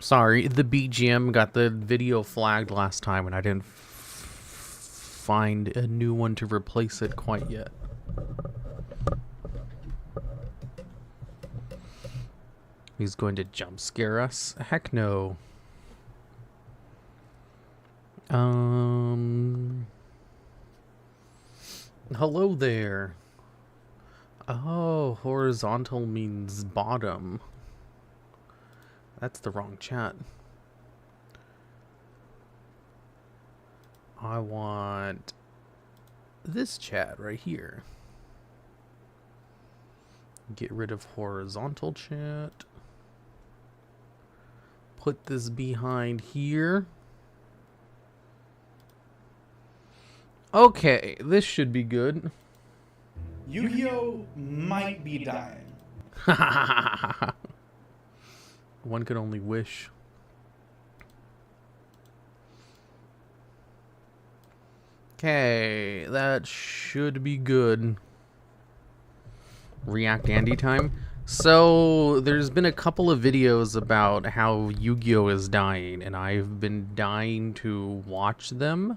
Sorry, the BGM got the video flagged last time and I didn't find a new one to replace it quite yet. He's going to jump scare us? Heck no. Hello there. Oh, horizontal means bottom. That's the wrong chat. I want this chat right here. Get rid of horizontal chat. Put this behind here. Okay, this should be good. Yu-Gi-Oh might be dying. One could only wish. Okay, that should be good. React Andy time. So, there's been a couple of videos about how Yu-Gi-Oh is dying, and I've been dying to watch them.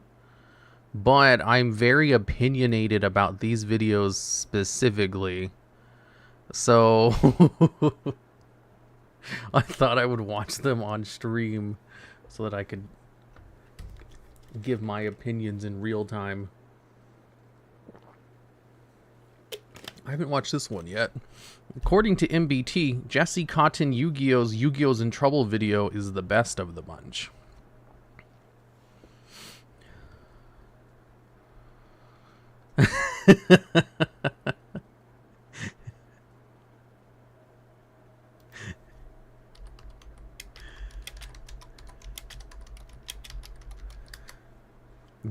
But I'm very opinionated about these videos specifically. So, I thought I would watch them on stream so that I could give my opinions in real time. I haven't watched this one yet. According to MBT, Jesse Cotton Yu-Gi-Oh's in Trouble video is the best of the bunch.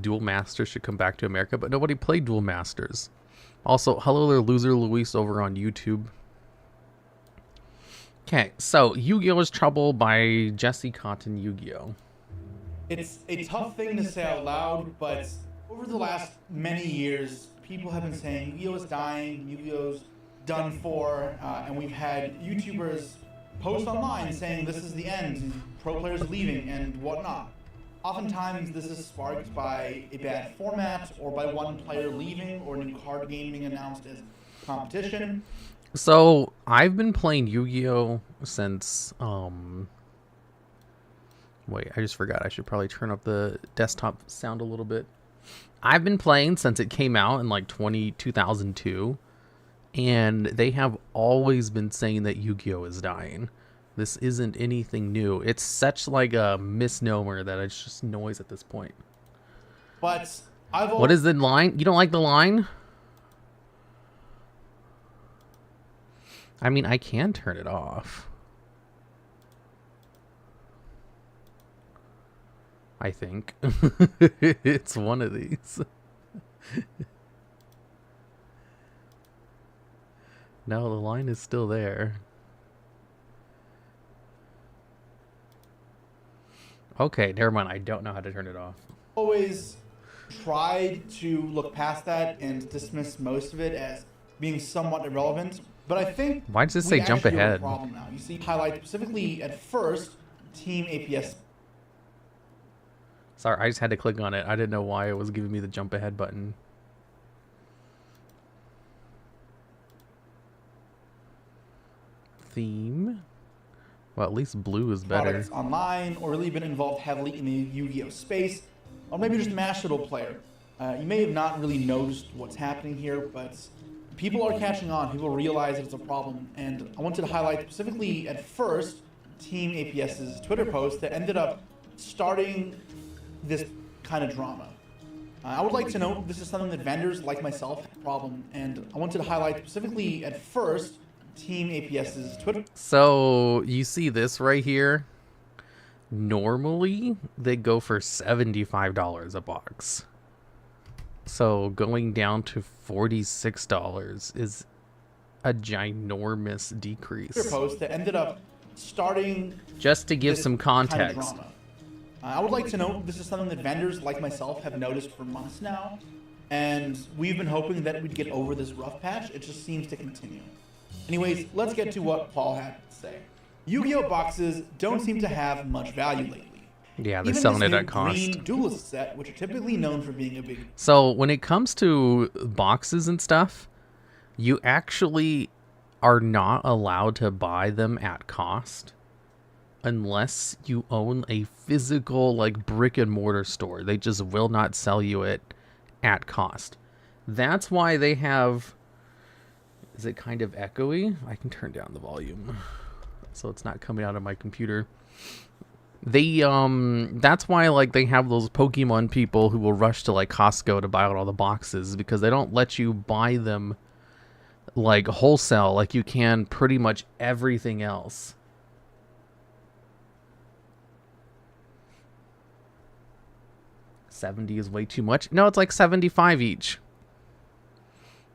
Duel Masters should come back to America, but nobody played Duel Masters. Also, hello there, Loser Luis over on YouTube. Okay, so Yu-Gi-Oh's Trouble by Jesse Cotton Yu-Gi-Oh. It's a tough thing to say out loud, but over the last many years, people have been saying Yu-Gi-Oh is dying, Yu-Gi-Oh's done for, and we've had YouTubers post online saying this is the end, pro players leaving, and whatnot. Oftentimes, this is sparked by a bad format, or by one player leaving, or a new card game being announced as competition. So, I've been playing Yu-Gi-Oh since, wait, I just forgot. I should probably turn up the desktop sound a little bit. I've been playing since it came out in like 2002, and they have always been saying that Yu-Gi-Oh is dying. This isn't anything new. It's such like a misnomer that it's just noise at this point. But what is the line? You don't like the line? I mean, I can turn it off. I think. It's one of these. No, the line is still there. Okay, never mind. I don't know how to turn it off. Always tried to look past that and dismiss most of it as being somewhat irrelevant. But I think why does it say jump ahead? Problem now. You see, highlight specifically at first, Team APS. Sorry, I just had to click on it. I didn't know why it was giving me the jump ahead button. Theme. Well, at least blue is better. Online, or really been involved heavily in the Yu-Gi-Oh space, or maybe just a Master Duel player. You may have not really noticed what's happening here, but people are catching on. People realize it's a problem, and I wanted to highlight specifically at first Team APS's Twitter post that ended up starting this kind of drama. I would like to note this is something that vendors like myself have a problem, and I wanted to highlight specifically at first Team APS's Twitter. So you see this right here? Normally they go for $75 a box. So going down to $46 is a ginormous decrease. Post that ended up starting. Just to give some context. Kind of drama. I would like to note this is something that vendors like myself have noticed for months now, and we've been hoping that we'd get over this rough patch. It just seems to continue. Anyways, let's get to what Paul had to say. Yu-Gi-Oh boxes don't seem to have much value lately. Yeah, they're Even selling this it new at cost. green duelist set, which are typically known for being a big... So when it comes to boxes and stuff, you actually are not allowed to buy them at cost unless you own a physical, like, brick and mortar store. They just will not sell you it at cost. That's why they have... Is it kind of echoey? I can turn down the volume so it's not coming out of my computer. They that's why, like, they have those Pokemon people who will rush to, like, Costco to buy out all the boxes, because they don't let you buy them like wholesale like you can pretty much everything else. $70 is way too much. No, it's like $75 each.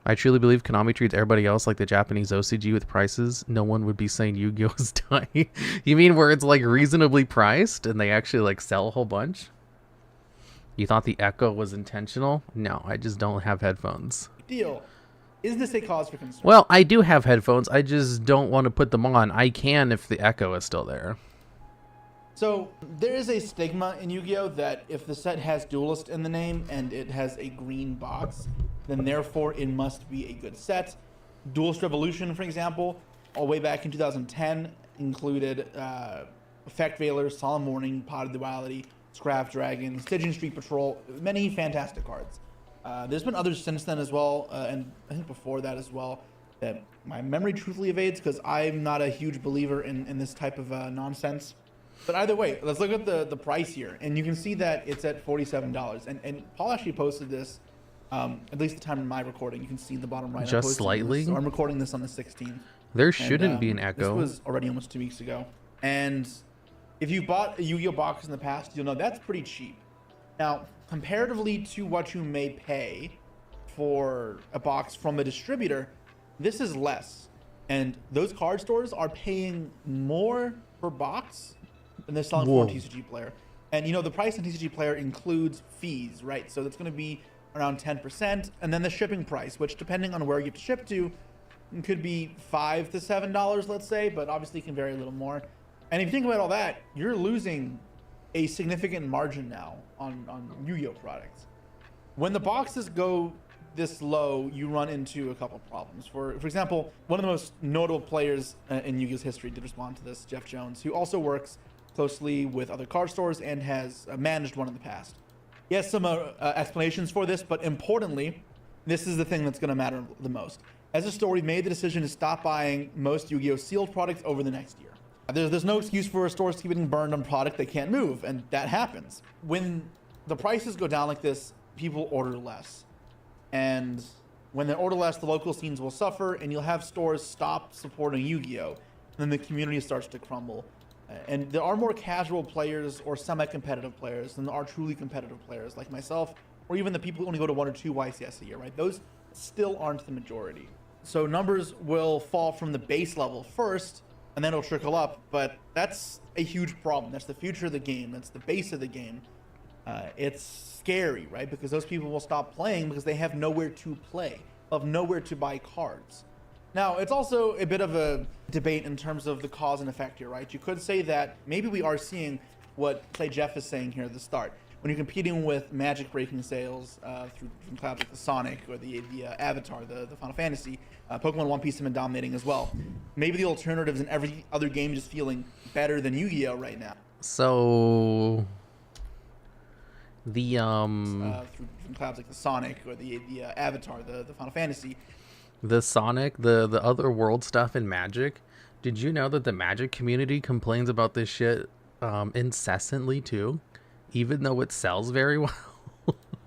I truly believe Konami treats everybody else like the Japanese OCG with prices. No one would be saying Yu-Gi-Oh is dying. You mean where it's, like, reasonably priced and they actually, like, sell a whole bunch? You thought the echo was intentional? No, I just don't have headphones. Deal. Is this a cause for concern? Well, I do have headphones. I just don't want to put them on. I can if the echo is still there. So there is a stigma in Yu-Gi-Oh that if the set has Duelist in the name and it has a green box, then therefore it must be a good set. Duelist Revolution, for example, all the way back in 2010, included Effect Veiler, Solemn Warning, Potted Duality, Scrap Dragon, Stygian Street Patrol, many fantastic cards. There's been others since then as well, and I think before that as well, that my memory truthfully evades because I'm not a huge believer in this type of nonsense. But either way, let's look at the price here, and you can see that it's at $47. And Paul actually posted this, at least the time of my recording. You can see the bottom right. Just slightly. So I'm recording this on the 16th. There shouldn't be an echo. This was already almost 2 weeks ago. And if you bought a Yu-Gi-Oh box in the past, you'll know that's pretty cheap. Now, comparatively to what you may pay for a box from a distributor, this is less. And those card stores are paying more per box than they're selling for a TCG player. And, you know, the price on TCG player includes fees, right? So that's going to be around 10%. And then the shipping price, which depending on where you have to ship to, could be $5 to $7, let's say, but obviously can vary a little more. And if you think about all that, you're losing a significant margin now on Yu-Gi-Oh products. When the boxes go this low, you run into a couple problems. For example, one of the most notable players in Yu-Gi-Oh's history did respond to this, Jeff Jones, who also works closely with other card stores and has managed one in the past. He has some explanations for this, but importantly, this is the thing that's going to matter the most. As a store, we've made the decision to stop buying most Yu-Gi-Oh sealed products over the next year. There's no excuse for stores to keep getting burned on product they can't move, and that happens. When the prices go down like this, people order less. And when they order less, the local scenes will suffer, and you'll have stores stop supporting Yu-Gi-Oh! And then the community starts to crumble. And there are more casual players or semi-competitive players than there are truly competitive players like myself, or even the people who only go to 1 or 2 YCS a year, right? Those still aren't the majority. So numbers will fall from the base level first, and then it'll trickle up, but that's a huge problem. That's the future of the game. That's the base of the game. It's scary, right? Because those people will stop playing because they have nowhere to play, of nowhere to buy cards. Now, it's also a bit of a debate in terms of the cause and effect here, right? You could say that maybe we are seeing what, say, Jeff is saying here at the start. When you're competing with Magic breaking sales from clouds like the Sonic or the Avatar, the Final Fantasy, Pokemon One Piece have been dominating as well. Maybe the alternatives in every other game just feeling better than Yu-Gi-Oh right now. So the from clouds like the Sonic or the Avatar, the Final Fantasy. The Sonic, the other world stuff in Magic. Did you know that the Magic community complains about this shit incessantly too, even though it sells very well?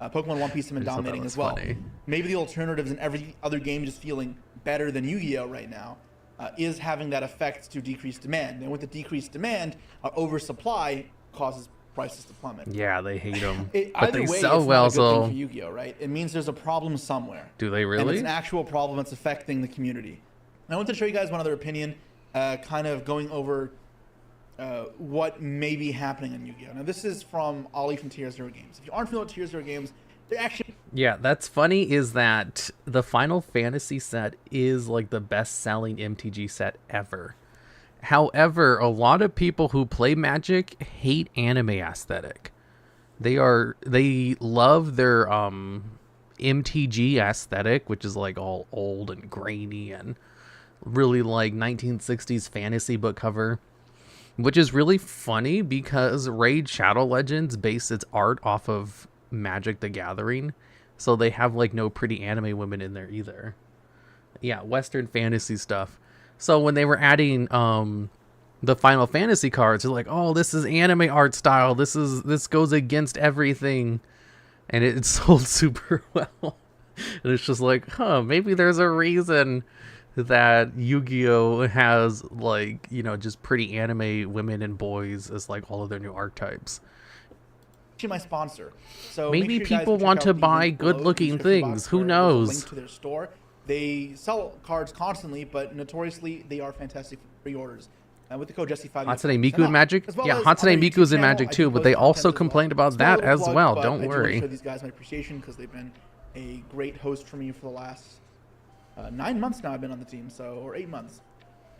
Pokemon One Piece have been dominating as well. Funny. Maybe the alternatives in every other game just feeling better than Yu-Gi-Oh right now is having that effect to decrease demand. And with the decreased demand, oversupply causes prices to plummet. Yeah, they hate them. But they sell well, so for Yu-Gi-Oh, right? It means there's a problem somewhere. Do they really? And it's an actual problem that's affecting the community. And I want to show you guys one other opinion, kind of going over what may be happening in Yu-Gi-Oh. Now, this is from Ollie from Tier Zero Games. If you aren't familiar with Tier Zero Games, they're actually... Yeah, that's funny is that the Final Fantasy set is like the best-selling MTG set ever. However, a lot of people who play Magic hate anime aesthetic. They love their MTG aesthetic, which is like all old and grainy and really like 1960s fantasy book cover, which is really funny because Raid Shadow Legends based its art off of Magic the Gathering, so they have like no pretty anime women in there either. Yeah, Western fantasy stuff. So when they were adding the Final Fantasy cards, they're like, "Oh, this is anime art style. This goes against everything," and it sold super well. And it's just like, huh, maybe there's a reason that Yu-Gi-Oh has like, you know, just pretty anime women and boys as like all of their new archetypes. My sponsor. So maybe make sure people want to buy good-looking things. Who knows? Link to their store. They sell cards constantly, but notoriously they are fantastic for pre-orders. With the code Jesse5, Hatsune Miku in Magic? Yeah, Hatsune Miku's in Magic too, but they also complained about that as well. Don't worry. I do want to show these guys my appreciation because they've been a great host for me for the last 9 months now. I've been on the team, or 8 months.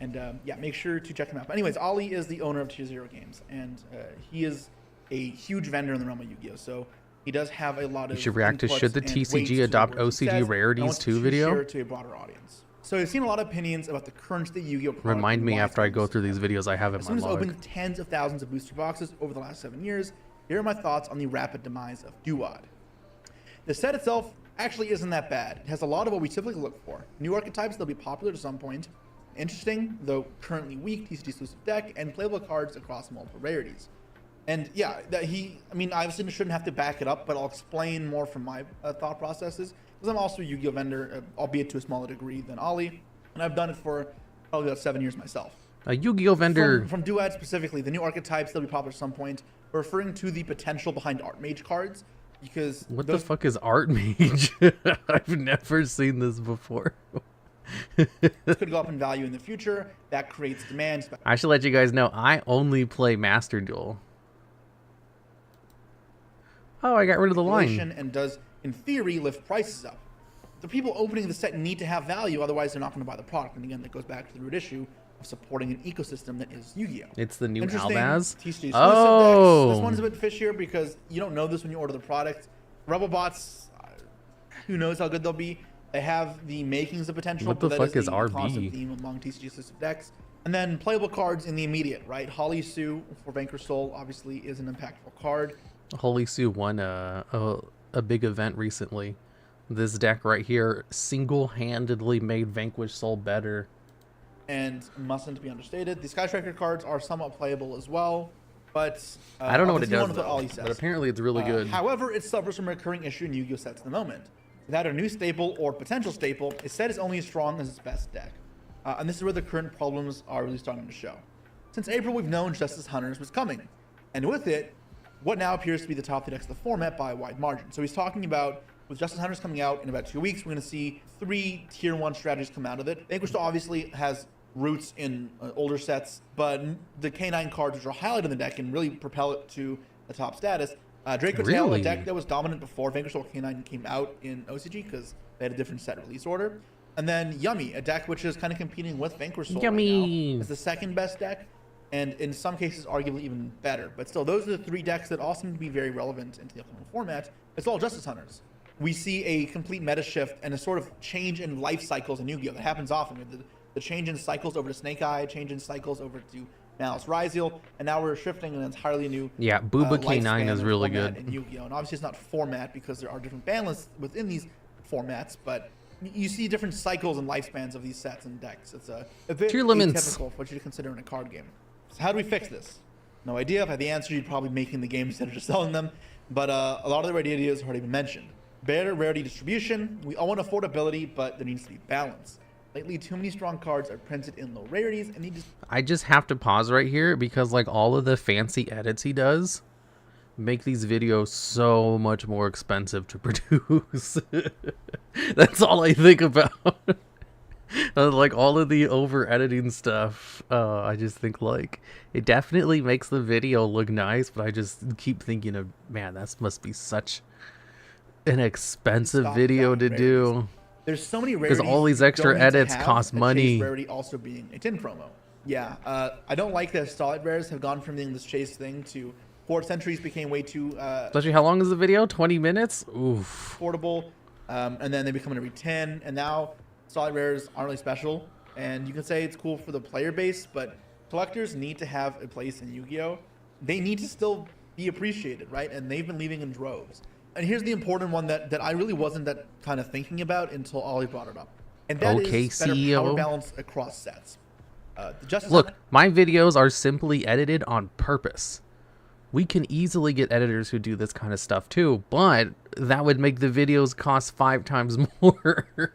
And yeah, make sure to check them out. But anyways, Ollie is the owner of Tier Zero Games, and he is a huge vendor in the realm of Yu-Gi-Oh! So he does have a lot of. You should react to should the TCG adopt OCG rarities too video? Share it to a broader audience. So I've seen a lot of opinions about the current state Yu-Gi-Oh! Remind me after I go through these videos I have in my log. Someone's opened tens of thousands of booster boxes over the last 7 years. Here are my thoughts on the rapid demise of Duel. The set itself actually isn't that bad. It has a lot of what we typically look for. New archetypes that'll be popular to some point. Interesting, though currently weak, TCG exclusive deck, and playable cards across multiple rarities. And yeah, I mean, obviously shouldn't have to back it up, but I'll explain more from my thought processes. Because I'm also a Yu-Gi-Oh! Vendor, albeit to a smaller degree than Ollie. And I've done it for probably about 7 years myself. A Yu-Gi-Oh! Vendor. From Duel specifically, the new archetypes that'll be popular at some point, we're referring to the potential behind Art Mage cards. Because what the fuck is Art Mage? I've never seen this before. This could go up in value in the future. That creates demand. I should let you guys know I only play Master Duel. Oh, I got rid of the line. And does, in theory, lift prices up. The people opening the set need to have value, otherwise they're not going to buy the product. And again, that goes back to the root issue of supporting an ecosystem that is Yu-Gi-Oh! It's the new Albaz? Oh! This one's a bit fishier because you don't know this when you order the product. Rebel bots, who knows how good they'll be. They have the makings of potential. What the fuck is RB? Constant theme among TCG exclusive decks. And then playable cards in the immediate, right? Holly Sue for Vanquish Soul obviously is an impactful card. Holy Sue won a big event recently. This deck right here single-handedly made Vanquish Soul better. And mustn't be understated. The Sky Striker cards are somewhat playable as well, but I don't know what it does, but apparently it's really good. However, it suffers from a recurring issue in Yu-Gi-Oh! Sets at the moment. Without a new staple or potential staple, a set is only as strong as its best deck. And this is where the current problems are really starting to show. Since April, we've known Justice Hunters was coming. And with it, what now appears to be the top 3 decks of the format by a wide margin. So he's talking about, with Justice Hunters coming out in about 2 weeks, we're going to see 3 Tier 1 strategies come out of it. Vanquish obviously has roots in older sets, but the K9 cards, which are highlighted in the deck, can really propel it to the top status. Draco Tail, a deck that was dominant before Vanquish K9 came out in OCG because they had a different set release order. And then Yummy, a deck which is kind of competing with Vanquish Soul right now as the second best deck, and in some cases arguably even better. But still, those are the 3 decks that all seem to be very relevant into the upcoming format. It's all Justice Hunters. We see a complete meta shift and a sort of change in life cycles in Yu-Gi-Oh! That happens often. The change in cycles over to Snake Eye, change in cycles over to Malice Ryziel, and now we're shifting an entirely new Booba K9 is really good in Yu-Gi-Oh! And obviously it's not format because there are different ban lists within these formats, but you see different cycles and lifespans of these sets and decks. It's a bit atypical for what you to consider in a card game. So how do we fix this? No idea. If I had the answer, you'd probably be making the games instead of just selling them. But a lot of the right ideas have already been mentioned. Better rarity distribution. We all want affordability, but there needs to be balance. Lately, too many strong cards are printed in low rarities, and I just have to pause right here because like all of the fancy edits he does make these videos so much more expensive to produce. That's all I think about. Like all of the over editing stuff, I just think like it definitely makes the video look nice, but I just keep thinking of, man, that must be such an expensive video to do. There's so many rarities because all these extra edits cost money. Rarity also being a tin promo. Yeah, I don't like that solid rares have gone from being this chase thing to Forward Sentries became way too Especially, how long is the video? 20 minutes? Oof. affordable, and then they become every 10, and now solid rares aren't really special. And you can say it's cool for the player base, but collectors need to have a place in Yu-Gi-Oh! They need to still be appreciated, right? And they've been leaving in droves. And here's the important one that I really wasn't that kind of thinking about until Ollie brought it up. And that is better power balance across sets. Look, my videos are simply edited on purpose. We can easily get editors who do this kind of stuff too, but that would make the videos cost 5 times more.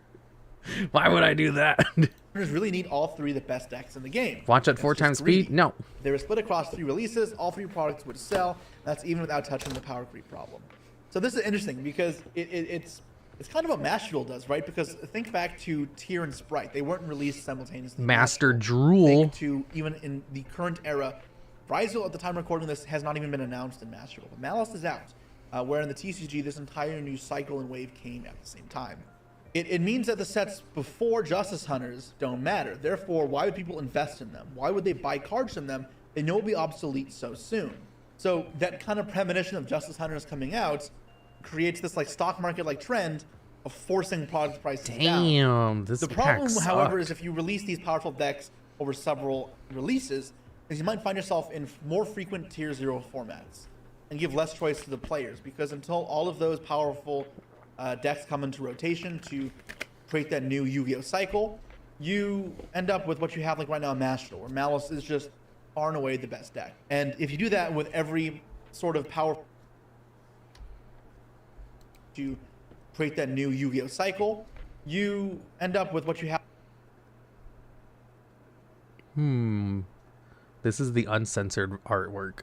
Why would I do that? Really need all 3 of the best decks in the game. Watch at 4 times speed? No. If they were split across 3 releases, all 3 products would sell. That's even without touching the power creep problem. So this is interesting because it's kind of what Master Duel does, right? Because think back to Tier and Sprite. They weren't released simultaneously. Master Drool. To even in the current era, Rizal at the time of recording this has not even been announced in Master Duel. But Malice is out, where in the TCG this entire new cycle and wave came at the same time. It means that the sets before Justice Hunters don't matter. Therefore, why would people invest in them? Why would they buy cards from them? They know will be obsolete so soon. So that kind of premonition of Justice Hunters coming out creates this like stock market like trend of forcing product prices down. Damn, this the problem, however, is if you release these powerful decks over several releases, is you might find yourself in more frequent Tier 0 formats and give less choice to the players, because until all of those powerful decks come into rotation to create that new Yu-Gi-Oh cycle, you end up with what you have like right now in Master Duel, where Malice is just far and away the best deck. And if you do that with every sort of power to create that new Yu-Gi-Oh cycle, you end up with what you have. This is the uncensored artwork.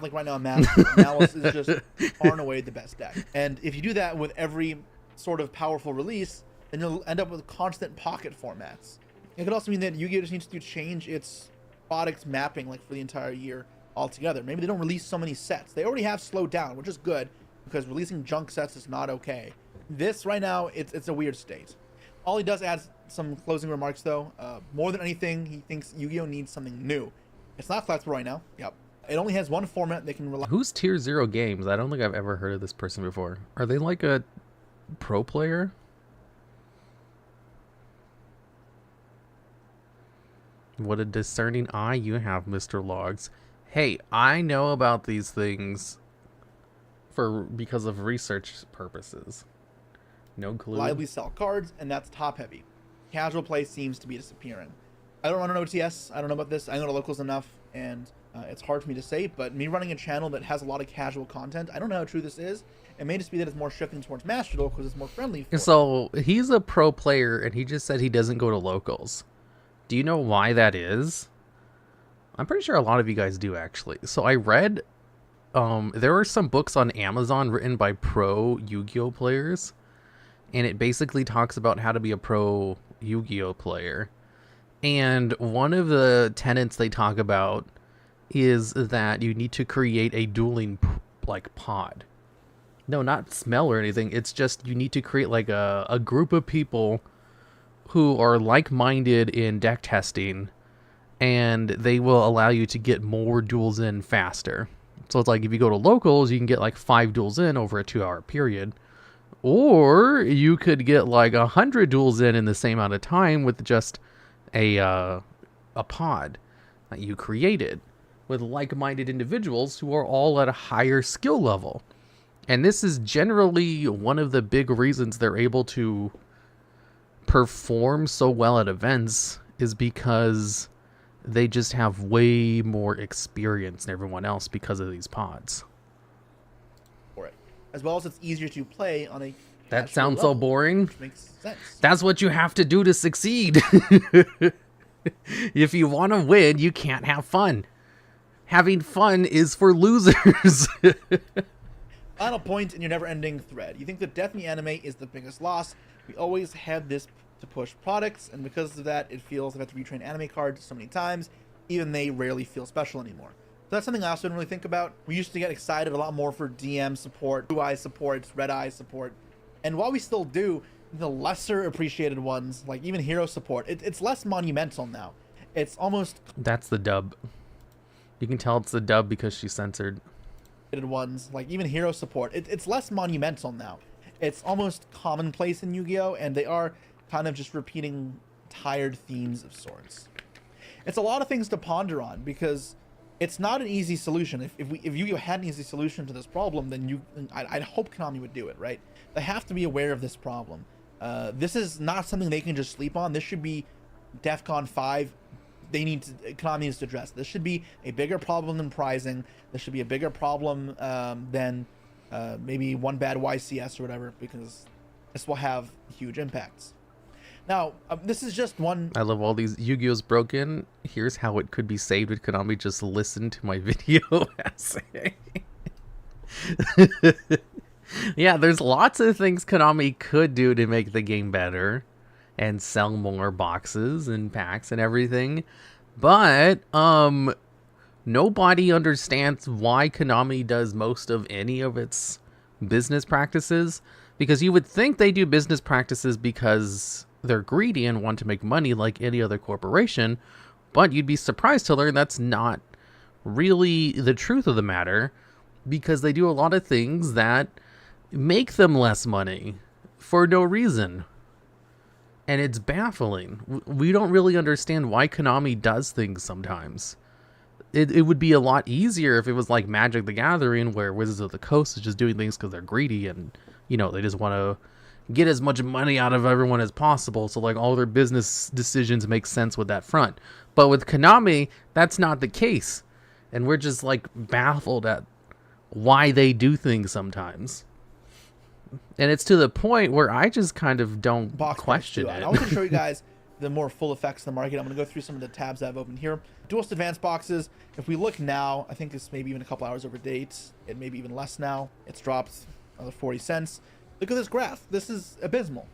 Like right now in Malice is just far and away the best deck. And if you do that with every sort of powerful release, then you'll end up with constant pocket formats. It could also mean that Yu-Gi-Oh just needs to change its product mapping like for the entire year altogether. Maybe they don't release so many sets. They already have slowed down, which is good, because releasing junk sets is not okay. This right now, it's a weird state. Ollie does add some closing remarks though. More than anything, he thinks Yu-Gi-Oh needs something new. It's not collectible right now. Yep. It only has one format they can rely. Who's Tier 0 Games? I don't think I've ever heard of this person before. Are they like a pro player? What a discerning eye you have, Mr. Logs. Hey, I know about these things because of research purposes. No clue. Reliably sell cards, and that's top heavy. Casual play seems to be disappearing. I don't run an OTS. I don't know about this. I know the locals enough, and it's hard for me to say, but me running a channel that has a lot of casual content, I don't know how true this is. It may just be that it's more shifting towards Master Duel because it's more friendly for So he's a pro player, and he just said he doesn't go to locals. Do you know why that is? I'm pretty sure a lot of you guys do, actually. So I read there are some books on Amazon written by pro Yu-Gi-Oh players, and it basically talks about how to be a pro Yu-Gi-Oh player. And one of the tenets they talk about is that you need to create a dueling like pod. No, not smell or anything. It's just you need to create like a group of people who are like-minded in deck testing, and they will allow you to get more duels in faster. So it's like if you go to locals, you can get like 5 duels in over a 2-hour period. Or you could get like 100 duels in the same amount of time with just a pod that you created with like-minded individuals who are all at a higher skill level. And this is generally one of the big reasons they're able to perform so well at events, is because they just have way more experience than everyone else because of these pods. For it, as well as it's easier to play on a. That sounds so boring. Which makes sense. That's what you have to do to succeed. If you want to win, you can't have fun. Having fun is for losers. Final point in your never-ending thread. You think that death in the anime is the biggest loss. We always had this to push products, and because of that, it feels like I have to retrain anime cards so many times, even they rarely feel special anymore. So that's something I also didn't really think about. We used to get excited a lot more for DM support, Blue Eye support, Red Eye support, and while we still do, the lesser appreciated ones, like even hero support, it's less monumental now. It's almost That's the dub. You can tell it's the dub because she's censored. ones, like even hero support. It's less monumental now. It's almost commonplace in Yu-Gi-Oh, and they are kind of just repeating tired themes of sorts. It's a lot of things to ponder on because it's not an easy solution. If Yu-Gi-Oh had an easy solution to this problem, then I'd hope Konami would do it, right? They have to be aware of this problem. This is not something they can just sleep on. This should be DEFCON 5. Konami needs to address. This should be a bigger problem than pricing. This should be a bigger problem than maybe one bad YCS or whatever, because this will have huge impacts. Now, this is just one. I love all these Yu-Gi-Oh's broken. Here's how it could be saved with Konami. Just listen to my video essay. Yeah, there's lots of things Konami could do to make the game better and sell more boxes and packs and everything. But nobody understands why Konami does most of any of its business practices, because you would think they do business practices because they're greedy and want to make money like any other corporation, but you'd be surprised to learn that's not really the truth of the matter, because they do a lot of things that make them less money for no reason. And it's baffling. We don't really understand why Konami does things sometimes. It would be a lot easier if it was like Magic the Gathering, where Wizards of the Coast is just doing things because they're greedy and, you know, they just want to get as much money out of everyone as possible. So like all their business decisions make sense with that front. But with Konami, that's not the case. And we're just like baffled at why they do things sometimes. And it's to the point where I just kind of don't question it. I want to show you guys the more full effects of the market. I'm going to go through some of the tabs I've opened here. Duelist Advanced boxes. If we look now, I think it's maybe even a couple hours over date. It may be even less now. It's dropped another 40 cents. Look at this graph. This is abysmal.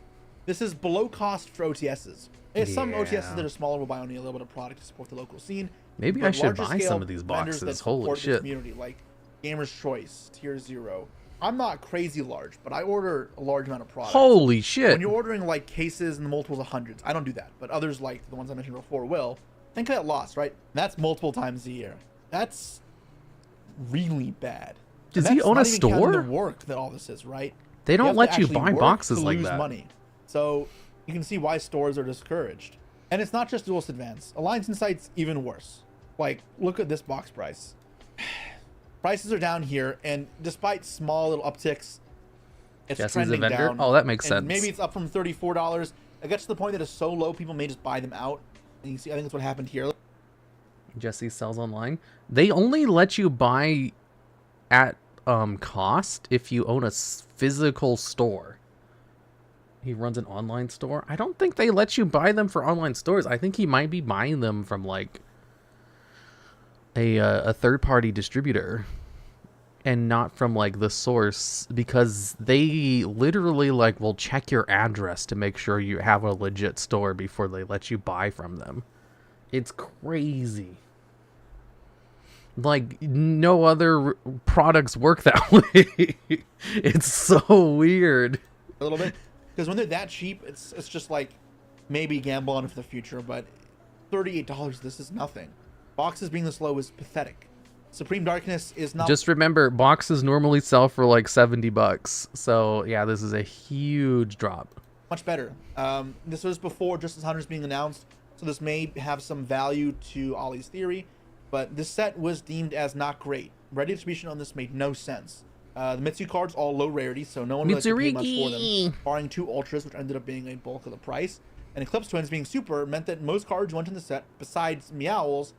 This is below cost for OTSs. Some OTSs that are smaller will buy only a little bit of product to support the local scene. Maybe I should buy some of these boxes. Holy shit. Community, like Gamer's Choice, Tier 0. I'm not crazy large, but I order a large amount of product. Holy shit. When you're ordering like cases in the multiples of hundreds, I don't do that. But others, like the ones I mentioned before, will. Think of that loss, right? That's multiple times a year. That's really bad. Does he own a store? The work that all this is, right? They don't let you buy boxes like that. Money. So you can see why stores are discouraged. And it's not just Duelist Advance. Alliance Insight's even worse. Like, look at this box price. Prices are down here, and despite small little upticks, it's Jesse's trending a vendor? down. Oh, that makes and sense. Maybe it's up from $34. It gets to the point that it's so low, people may just buy them out. And you see, I think that's what happened here. Jesse sells online. They only let you buy at cost if you own a physical store. He runs an online store. I don't think they let you buy them for online stores. I think he might be buying them from like a third-party distributor and not from like the source, because they literally like will check your address to make sure you have a legit store before they let you buy from them. It's crazy. Like no other products work that way. It's so weird. A little bit, because when they're that cheap, it's just like maybe gamble on it for the future, but $38, this is nothing. Boxes being this low is pathetic. Supreme Darkness is not. Just remember, boxes normally sell for like $70. So yeah, this is a huge drop. Much better. This was before Justice Hunters being announced, so this may have some value to Ollie's theory, but this set was deemed as not great. Ready distribution on this made no sense. The Mitsu cards all low rarity, so no one really paid much for them, barring 2 Ultras, which ended up being a bulk of the price. And Eclipse Twins being super meant that most cards went in the set, besides Meowls,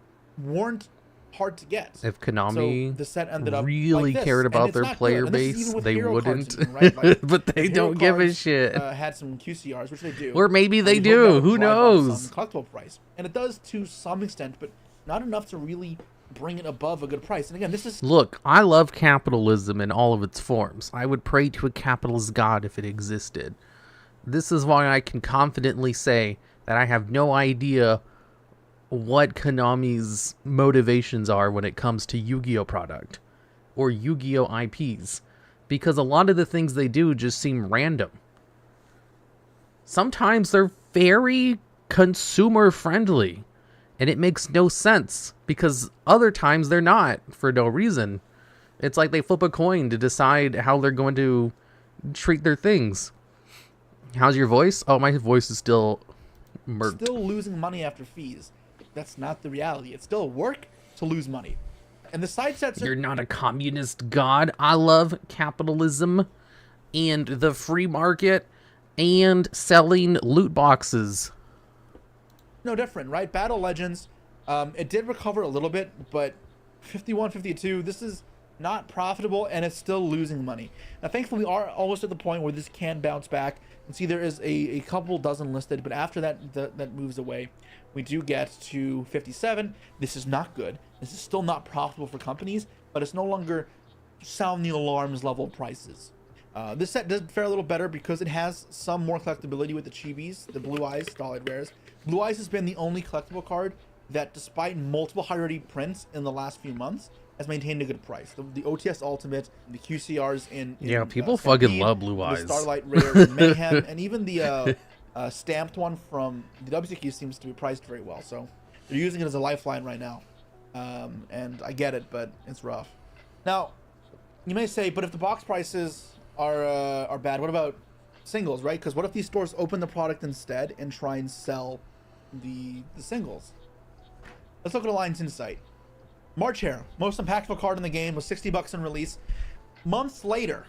weren't hard to get. If Konami so the set ended up really like cared about their player base, they wouldn't. Right? Like, but they don't give a shit. Had some QCRs, which they do. Or maybe they do. Who knows? Some collectible price. And it does to some extent, but not enough to really bring it above a good price. And again, this is... Look, I love capitalism in all of its forms. I would pray to a capitalist god if it existed. This is why I can confidently say that I have no idea what Konami's motivations are when it comes to Yu-Gi-Oh product or Yu-Gi-Oh IPs, because a lot of the things they do just seem random. Sometimes they're very consumer friendly And it makes no sense because other times they're not for no reason. It's like they flip a coin to decide how they're going to treat their things. How's your voice? Oh, my voice is still murked. Still losing money after fees. That's not the reality. It's still work to lose money. And the side sets You're not a communist god. I love capitalism and the free market and selling loot boxes. no different, right? Battle Legends, it did recover a little bit, but 51, 52, this is not profitable and it's still losing money. Now, thankfully, we are almost at the point where this can bounce back. And see, there is a couple dozen listed, but after that, that moves away. We do get to 57. This is not good. This is still not profitable for companies, but it's no longer sounding alarms level prices. This set does fare a little better because it has some more collectability with the chibis, the Blue Eyes, Starlight Rares. Blue Eyes has been the only collectible card that, despite multiple high rarity prints in the last few months, has maintained a good price. The OTS Ultimate, the QCRs in yeah, people fucking love Blue Eyes. The Starlight Rares, Mayhem, and even the stamped one from the WCQ seems to be priced very well. So they're using it as a lifeline right now. And I get it, but it's rough. Now, you may say, but if the box prices are bad, what about singles, right? Because what if these stores open the product instead and try and sell the singles? Let's look at Alliance Insight. March Hare, most impactful card in the game, was $60 in release. Months later,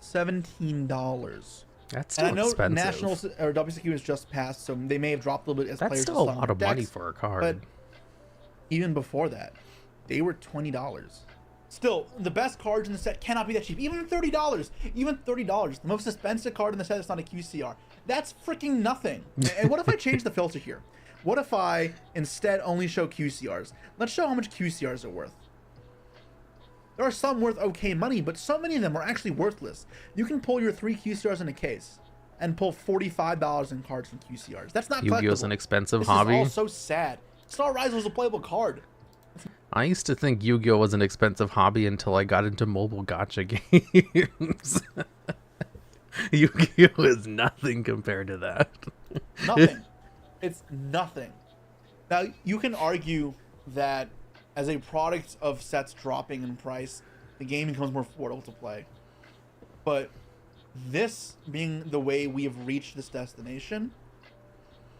$17. That's still and I know expensive. Nationals or WCQ has just passed, so they may have dropped a little bit as That's players still a just lot of money decks, for a card. But even before that, they were $20. Still, the best cards in the set cannot be that cheap. Even $30. Even $30. The most expensive card in the set is not a QCR. That's freaking nothing. And what if I change the filter here? What if I instead only show QCRs? Let's show how much QCRs are worth. There are some worth okay money, but so many of them are actually worthless. You can pull your 3 QCRs in a case and pull $45 in cards from QCRs. That's not collectible. Yu-Gi-Oh's an expensive this hobby. This is all so sad. Star Rise was a playable card. I used to think Yu-Gi-Oh was an expensive hobby until I got into mobile gacha games. Yu-Gi-Oh is nothing compared to that. Nothing. It's nothing. Now, you can argue that as a product of sets dropping in price, the game becomes more affordable to play. But this being the way we have reached this destination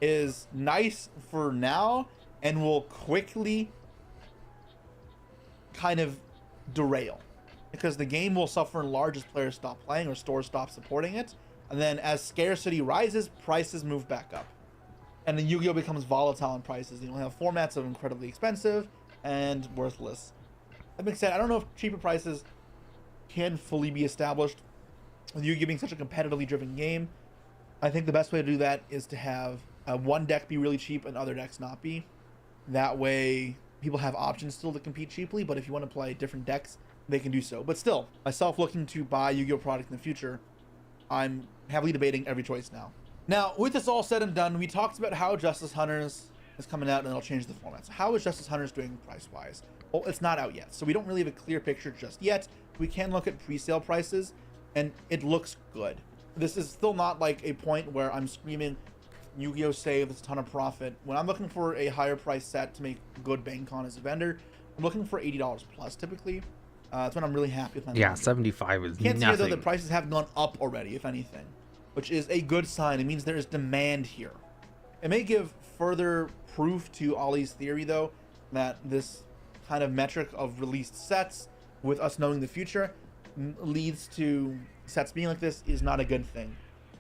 is nice for now and will quickly kind of derail. Because the game will suffer in large as players stop playing or stores stop supporting it. And then as scarcity rises, prices move back up. And then Yu-Gi-Oh becomes volatile in prices. You have formats of incredibly expensive and worthless. That being said, I don't know if cheaper prices can fully be established with Yu-Gi-Oh being such a competitively driven game. I think the best way to do that is to have one deck be really cheap and other decks not be. That way, people have options still to compete cheaply, but if you want to play different decks, they can do so. But still, myself looking to buy Yu-Gi-Oh product in the future, I'm heavily debating every choice now. Now, with this all said and done, we talked about how Justice Hunters is coming out and it'll change the format. So how is Justice Hunters doing price-wise? Well, it's not out yet, so we don't really have a clear picture just yet. We can look at pre-sale prices, and it looks good. This is still not like a point where I'm screaming, Yu-Gi-Oh save, it's a ton of profit. When I'm looking for a higher price set to make good bank on as a vendor, I'm looking for $80 plus typically. That's when I'm really happy with my Yeah, market. 75 is Can't nothing. see though the prices have gone up already, if anything, which is a good sign. It means there is demand here. It may give further proof to Ollie's theory, though, that this kind of metric of released sets, with us knowing the future, leads to sets being like this is not a good thing.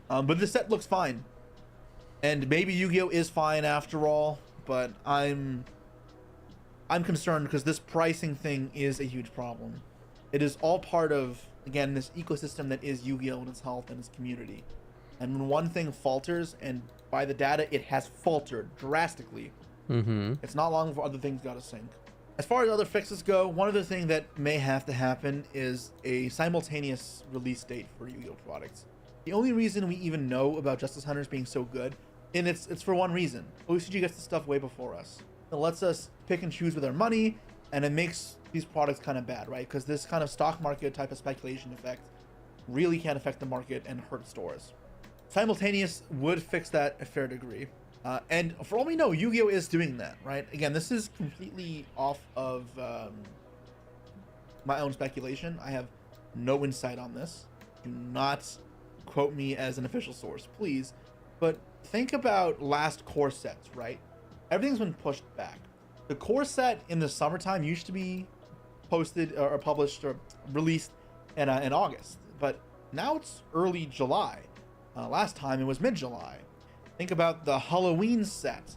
But the set looks fine. And maybe Yu-Gi-Oh is fine after all, but I'm concerned because this pricing thing is a huge problem. It is all part of, again, this ecosystem that is Yu-Gi-Oh and its health and its community. And when one thing falters, and by the data, it has faltered drastically, it's not long before other things gotta sink. As far as other fixes go, one other thing that may have to happen is a simultaneous release date for Yu-Gi-Oh products. The only reason we even know about Justice Hunters being so good, and it's for one reason. OCG gets the stuff way before us. It lets us pick and choose with our money, and it makes these products kind of bad, right? Because this kind of stock market type of speculation effect really can affect the market and hurt stores. Simultaneous would fix that a fair degree. And for all we know, Yu-Gi-Oh is doing that, right? Again, this is completely off of my own speculation. I have no insight on this. Do not quote me as an official source, please. But think about last core sets, right? Everything's been pushed back. The core set in the summertime used to be posted or published or released in August, but now it's early July. Last time it was mid-July. Think about the Halloween set.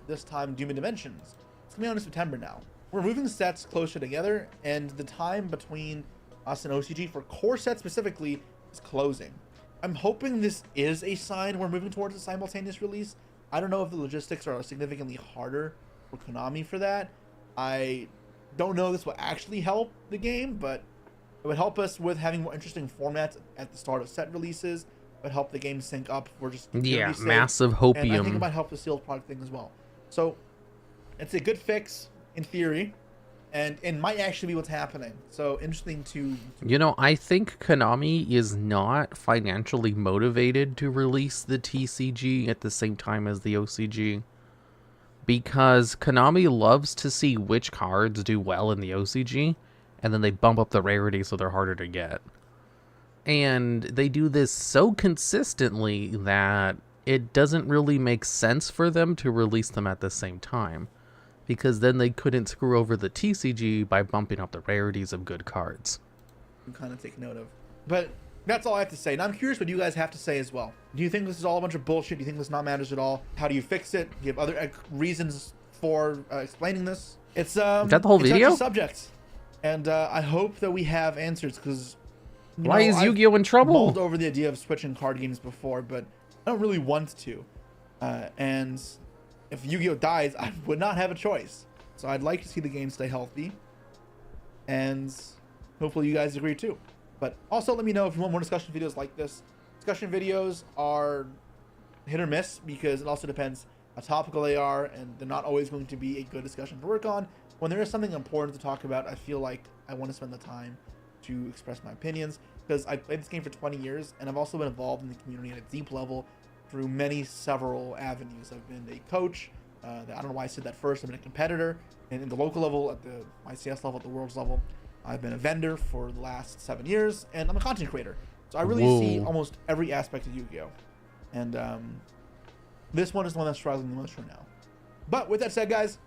This time Doom and Dimensions. It's coming out in September now. We're moving sets closer together, and the time between us and OCG for core sets specifically is closing. I'm hoping this is a sign we're moving towards a simultaneous release. I don't know if the logistics are significantly harder for Konami for that. I don't know if this will actually help the game, but it would help us with having more interesting formats at the start of set releases. It would help the game sync up for just massive hopium. And I think it might help the sealed product thing as well. So it's a good fix in theory, and it might actually be what's happening. So interesting to I think Konami is not financially motivated to release the TCG at the same time as the OCG, because Konami loves to see which cards do well in the OCG, and then they bump up the rarity so they're harder to get. And they do this so consistently that it doesn't really make sense for them to release them at the same time, because then they couldn't screw over the TCG by bumping up the rarities of good cards. Kind of take note of. But that's all I have to say. And I'm curious what you guys have to say as well. Do you think this is all a bunch of bullshit? Do you think this not matters at all? How do you fix it? Do you have other reasons for explaining this? It's is that the whole video? Subject. And I hope that we have answers, because why is Yu-Gi-Oh in trouble? I've mulled over the idea of switching card games before, but I don't really want to. And if Yu-Gi-Oh dies, I would not have a choice. So I'd like to see the game stay healthy, and hopefully you guys agree too. But also let me know if you want more discussion videos like this. Discussion videos are hit or miss, because it also depends how topical they are, and they're not always going to be a good discussion to work on. When there is something important to talk about, I feel like I want to spend the time to express my opinions, because I've played this game for 20 years, and I've also been involved in the community at a deep level through several avenues. I've been a coach. I don't know why I said that first. I've been a competitor, and in the local level, at the ICS level, at the world's level. I've been a vendor for the last 7 years, and I'm a content creator. So I really see almost every aspect of Yu-Gi-Oh! And this one is the one that's struggling the most from now. But with that said, guys,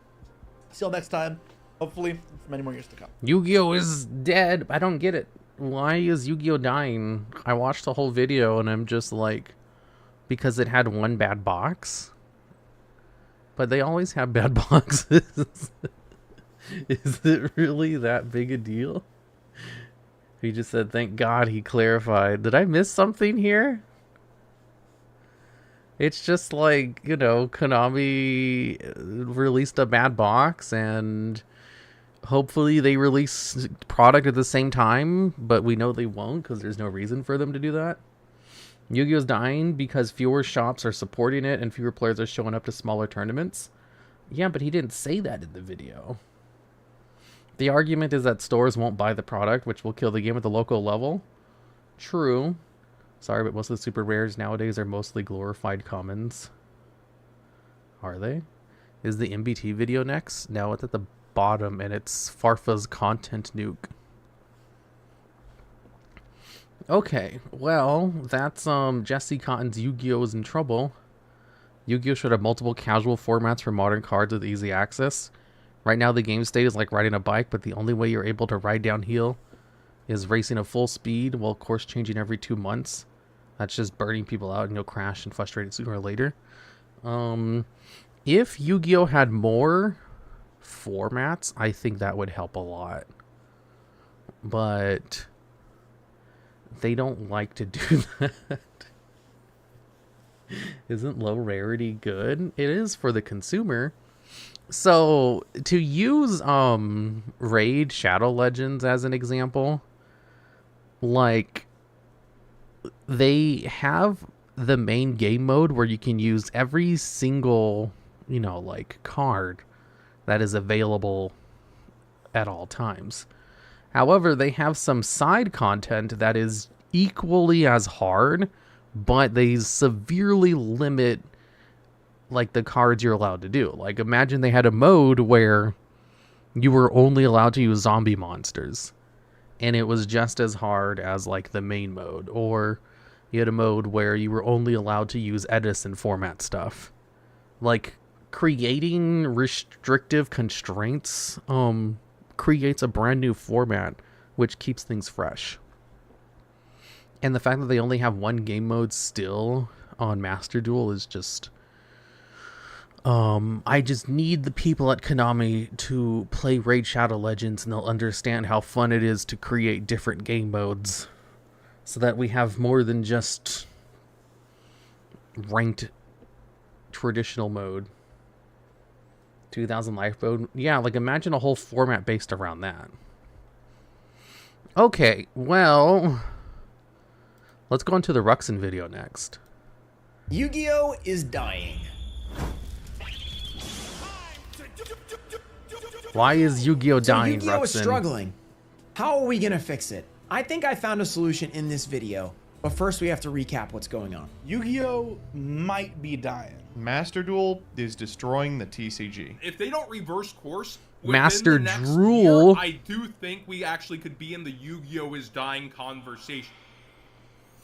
see you next time. Hopefully, for many more years to come. Yu-Gi-Oh! Is dead. I don't get it. Why is Yu-Gi-Oh! Dying? I watched the whole video, and I'm just like, because it had one bad box? But they always have bad boxes. Is it really that big a deal? He just said, thank God he clarified. Did I miss something here? It's just like, Konami released a bad box, and hopefully they release product at the same time, but we know they won't because there's no reason for them to do that. Yu-Gi-Oh's dying because fewer shops are supporting it and fewer players are showing up to smaller tournaments. Yeah, but he didn't say that in the video. The argument is that stores won't buy the product, which will kill the game at the local level. True. Sorry, but most of the super rares nowadays are mostly glorified commons. Are they? Is the MBT video next? No, it's at the bottom, and it's Farfa's content nuke. Okay, well, that's Jesse Cotton's Yu-Gi-Oh! Is in trouble. Yu-Gi-Oh! Should have multiple casual formats for modern cards with easy access. Right now, the game state is like riding a bike, but the only way you're able to ride downhill is racing at full speed, while course changing every 2 months. That's just burning people out, and you'll crash and frustrated sooner or later. If Yu-Gi-Oh! Had more formats, I think that would help a lot. But they don't like to do that. Isn't low rarity good? It is for the consumer. So to use Raid Shadow Legends as an example, like they have the main game mode where you can use every single, like card that is available at all times. However, they have some side content that is equally as hard, but they severely limit like the cards you're allowed to do. Like imagine they had a mode where you were only allowed to use zombie monsters and it was just as hard as like the main mode, or you had a mode where you were only allowed to use Edison format stuff. Like creating restrictive constraints creates a brand new format which keeps things fresh. And the fact that they only have one game mode still on Master Duel is just I just need the people at Konami to play Raid Shadow Legends and they'll understand how fun it is to create different game modes so that we have more than just ranked traditional mode. 2000 life mode. Yeah, like imagine a whole format based around that. Okay, well, let's go into the Ruxin video next. Yu-Gi-Oh is dying. Why is Yu-Gi-Oh dying, Yu-Gi-Oh Ruxin? is struggling. How are we gonna fix it? I think I found a solution in this video, but first we have to recap what's going on. Yu-Gi-Oh might be dying. Master Duel is destroying the TCG. If they don't reverse course within Master the next Drool. year, I do think we actually could be in the Yu-Gi-Oh is dying conversation.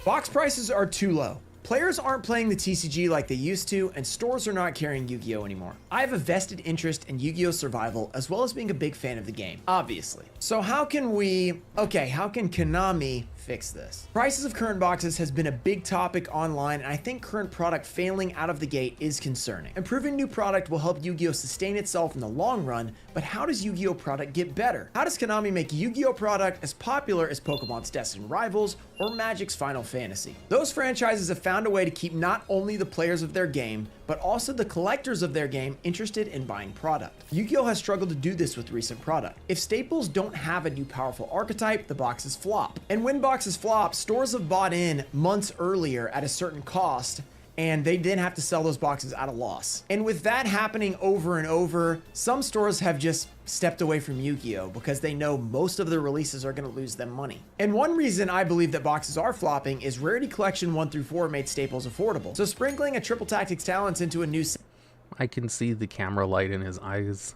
Box prices are too low. Players aren't playing the TCG like they used to, and stores are not carrying Yu-Gi-Oh anymore. I have a vested interest in Yu-Gi-Oh survival, as well as being a big fan of the game, obviously. So how can Konami fix this? Prices of current boxes has been a big topic online, and I think current product failing out of the gate is concerning. Improving new product will help Yu-Gi-Oh sustain itself in the long run, but how does Yu-Gi-Oh product get better? How does Konami make Yu-Gi-Oh product as popular as Pokemon's Destined Rivals or Magic's Final Fantasy? Those franchises have found a way to keep not only the players of their game, but also the collectors of their game interested in buying product. Yu-Gi-Oh has struggled to do this with recent product. If staples don't have a new powerful archetype, the boxes flop. And when boxes flop, stores have bought in months earlier at a certain cost, and they then have to sell those boxes at a loss. And with that happening over and over, some stores have just stepped away from Yu-Gi-Oh because they know most of their releases are going to lose them money. And one reason I believe that boxes are flopping is Rarity Collection 1 through 4 made staples affordable. So sprinkling a Triple Tactics Talents into a new set I can see the camera light in his eyes.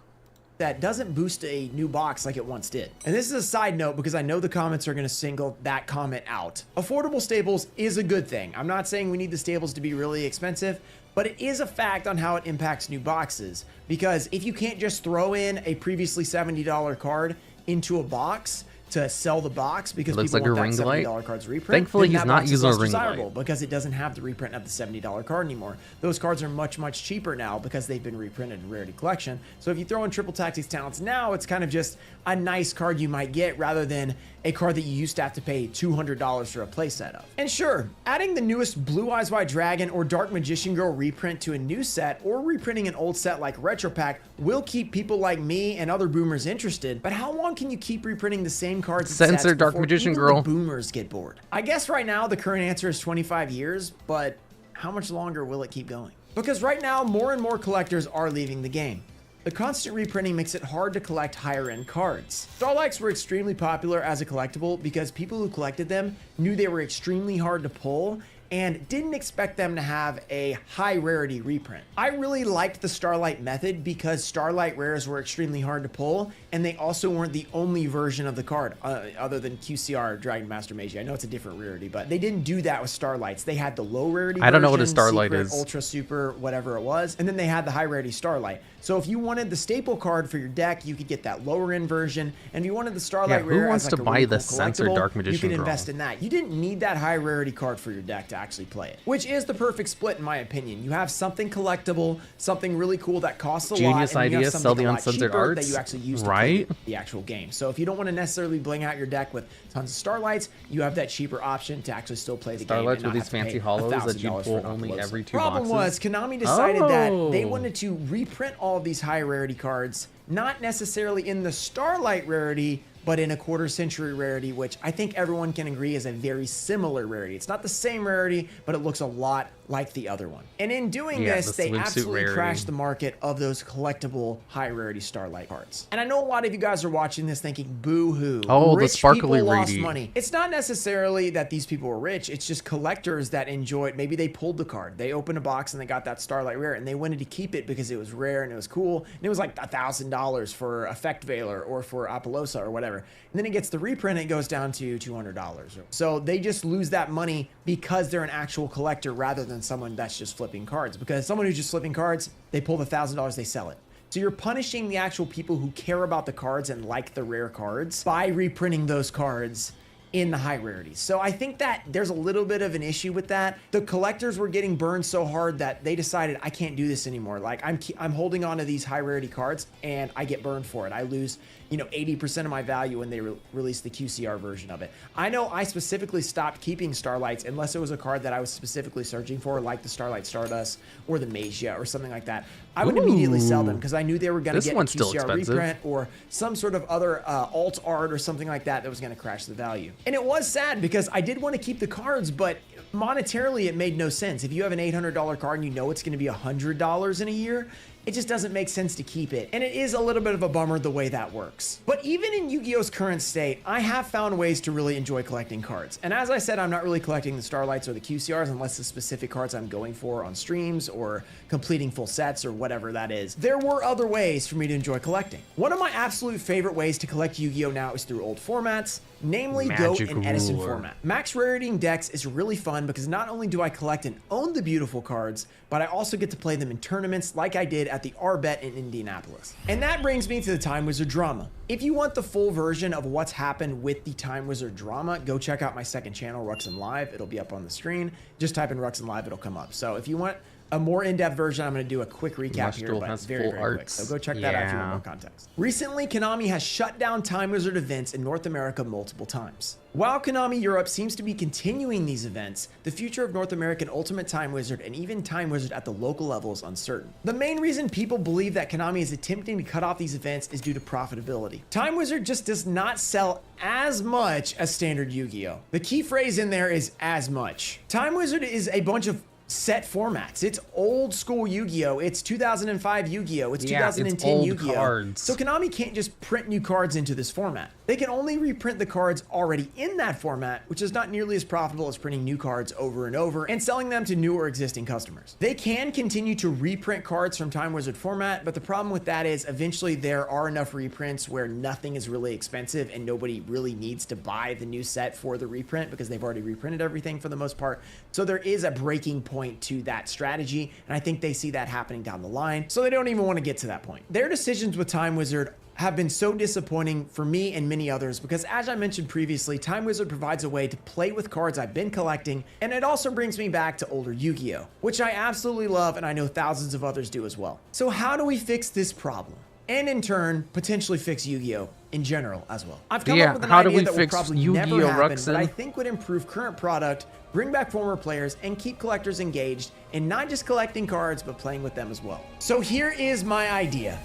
that doesn't boost a new box like it once did. And this is a side note because I know the comments are going to single that comment out. Affordable staples is a good thing. I'm not saying we need the staples to be really expensive, but it is a fact on how it impacts new boxes. Because if you can't just throw in a previously $70 card into a box to sell the box because Looks people like want a that ring $70 light. card's reprint, Thankfully, then he's that not box is using a less ring desirable light. because it doesn't have the reprint of the $70 card anymore. Those cards are much, much cheaper now because they've been reprinted in Rarity Collection. So if you throw in Triple Tactics Talents now, it's kind of just a nice card you might get rather than a card that you used to have to pay $200 for a playset of. And sure, adding the newest Blue Eyes White Dragon or Dark Magician Girl reprint to a new set or reprinting an old set like Retro Pack will keep people like me and other boomers interested, but how long can you keep reprinting the same cards and Censor sets Dark before Magician even Girl. the boomers get bored? I guess right now the current answer is 25 years, but how much longer will it keep going? Because right now more and more collectors are leaving the game. The constant reprinting makes it hard to collect higher end cards. Starlights were extremely popular as a collectible because people who collected them knew they were extremely hard to pull and didn't expect them to have a high rarity reprint. I really liked the Starlight method because Starlight rares were extremely hard to pull, and they also weren't the only version of the card other than QCR Dragon Master Magi. I know it's a different rarity, but they didn't do that with Starlights. They had the low rarity I don't know what a version, Starlight Secret, is. Ultra, Super, whatever it was, and then they had the high rarity Starlight. So if you wanted the staple card for your deck, you could get that lower end version, and if you wanted the Starlight Yeah, who rare wants as like to a buy really the cool censored collectible, Dark Magician you could Girl? invest in that. You didn't need that high rarity card for your deck to actually play it, which is the perfect split in my opinion. You have something collectible, something really cool that costs a Genius lot, and you idea, have sell something the a lot uncensored cheaper arts, that you actually use to right? play the actual game. So if you don't want to necessarily bling out your deck with tons of Starlights, you have that cheaper option to actually still play the game. Starlights and with not these have to fancy pay hollows that you $1,000 pull for an only Onkelos. every 2 Problem boxes. was Konami decided that they Oh. wanted to reprint all of these high rarity cards, not necessarily in the Starlight rarity, but in a quarter century rarity, which I think everyone can agree is a very similar rarity. It's not the same rarity, but it looks a lot like the other one. And in doing Yeah, this, the they swimsuit absolutely rarity. crashed the market of those collectible high rarity Starlight cards. And I know a lot of you guys are watching this thinking, boo-hoo. Oh, the Rich sparkly people lost rarity. money. It's not necessarily that these people were rich. It's just collectors that enjoyed. Maybe they pulled the card. They opened a box and they got that Starlight rare and they wanted to keep it because it was rare and it was cool. And it was like $1,000 for Effect Veiler or for Apollosa or whatever. And then it gets the reprint and it goes down to $200. So they just lose that money because they're an actual collector rather than someone that's just flipping cards. Because someone who's just flipping cards, they pull the $1,000, they sell it. So you're punishing the actual people who care about the cards and like the rare cards by reprinting those cards in the high rarities. So I think that there's a little bit of an issue with that. The collectors were getting burned so hard that they decided, I can't do this anymore. Like I'm holding on to these high rarity cards and I get burned for it. I lose, 80% of my value when they release the QCR version of it. I know I specifically stopped keeping Starlights unless it was a card that I was specifically searching for, like the Starlight Stardust or the Magia or something like that. I would immediately sell them because I knew they were going to This get a one's still QCR expensive. reprint or some sort of other alt art or something like that was going to crash the value. And it was sad because I did want to keep the cards, but monetarily it made no sense. If you have an $800 card and you know it's going to be $100 in a year, it just doesn't make sense to keep it. And it is a little bit of a bummer the way that works. But even in Yu-Gi-Oh's current state, I have found ways to really enjoy collecting cards. And as I said, I'm not really collecting the Starlights or the QCRs unless the specific cards I'm going for on streams or completing full sets or whatever that is. There were other ways for me to enjoy collecting. One of my absolute favorite ways to collect Yu-Gi-Oh now is through old formats, namely GOAT Magic and Edison Ruler. format. Max raritying decks is really fun because not only do I collect and own the beautiful cards, but I also get to play them in tournaments like I did at the R-Bet in Indianapolis. And that brings me to the Time Wizard drama. If you want the full version of what's happened with the Time Wizard drama, go check out my second channel, Ruxin Live. It'll be up on the screen. Just type in Ruxin Live, it'll come up. So if you want a more in-depth version, I'm going to do a quick recap here, Duel but has it's very, full very quick. arts. So go check that out if you want Yeah. more context. Recently, Konami has shut down Time Wizard events in North America multiple times. While Konami Europe seems to be continuing these events, the future of North American Ultimate Time Wizard and even Time Wizard at the local level is uncertain. The main reason people believe that Konami is attempting to cut off these events is due to profitability. Time Wizard just does not sell as much as standard Yu-Gi-Oh! The key phrase in there is as much. Time Wizard is a bunch of set formats. It's old school Yu-Gi-Oh! It's 2005 Yu-Gi-Oh! It's Yeah, it's 2010 old Yu-Gi-Oh! cards. So Konami can't just print new cards into this format. They can only reprint the cards already in that format, which is not nearly as profitable as printing new cards over and over and selling them to new or existing customers. They can continue to reprint cards from Time Wizard format, but the problem with that is eventually there are enough reprints where nothing is really expensive and nobody really needs to buy the new set for the reprint because they've already reprinted everything for the most part. So there is a breaking point to that strategy, and I think they see that happening down the line, so they don't even want to get to that point. Their decisions with Time Wizard have been so disappointing for me and many others because, as I mentioned previously, Time Wizard provides a way to play with cards I've been collecting, and it also brings me back to older Yu-Gi-Oh!, which I absolutely love and I know thousands of others do as well. So how do we fix this problem? And in turn, potentially fix Yu-Gi-Oh! In general as well. I've come up with an how do idea we that will fix probably Yu-Gi-Oh! never happen, but Ruxin? I think would improve current product, bring back former players, and keep collectors engaged in not just collecting cards, but playing with them as well. So here is my idea.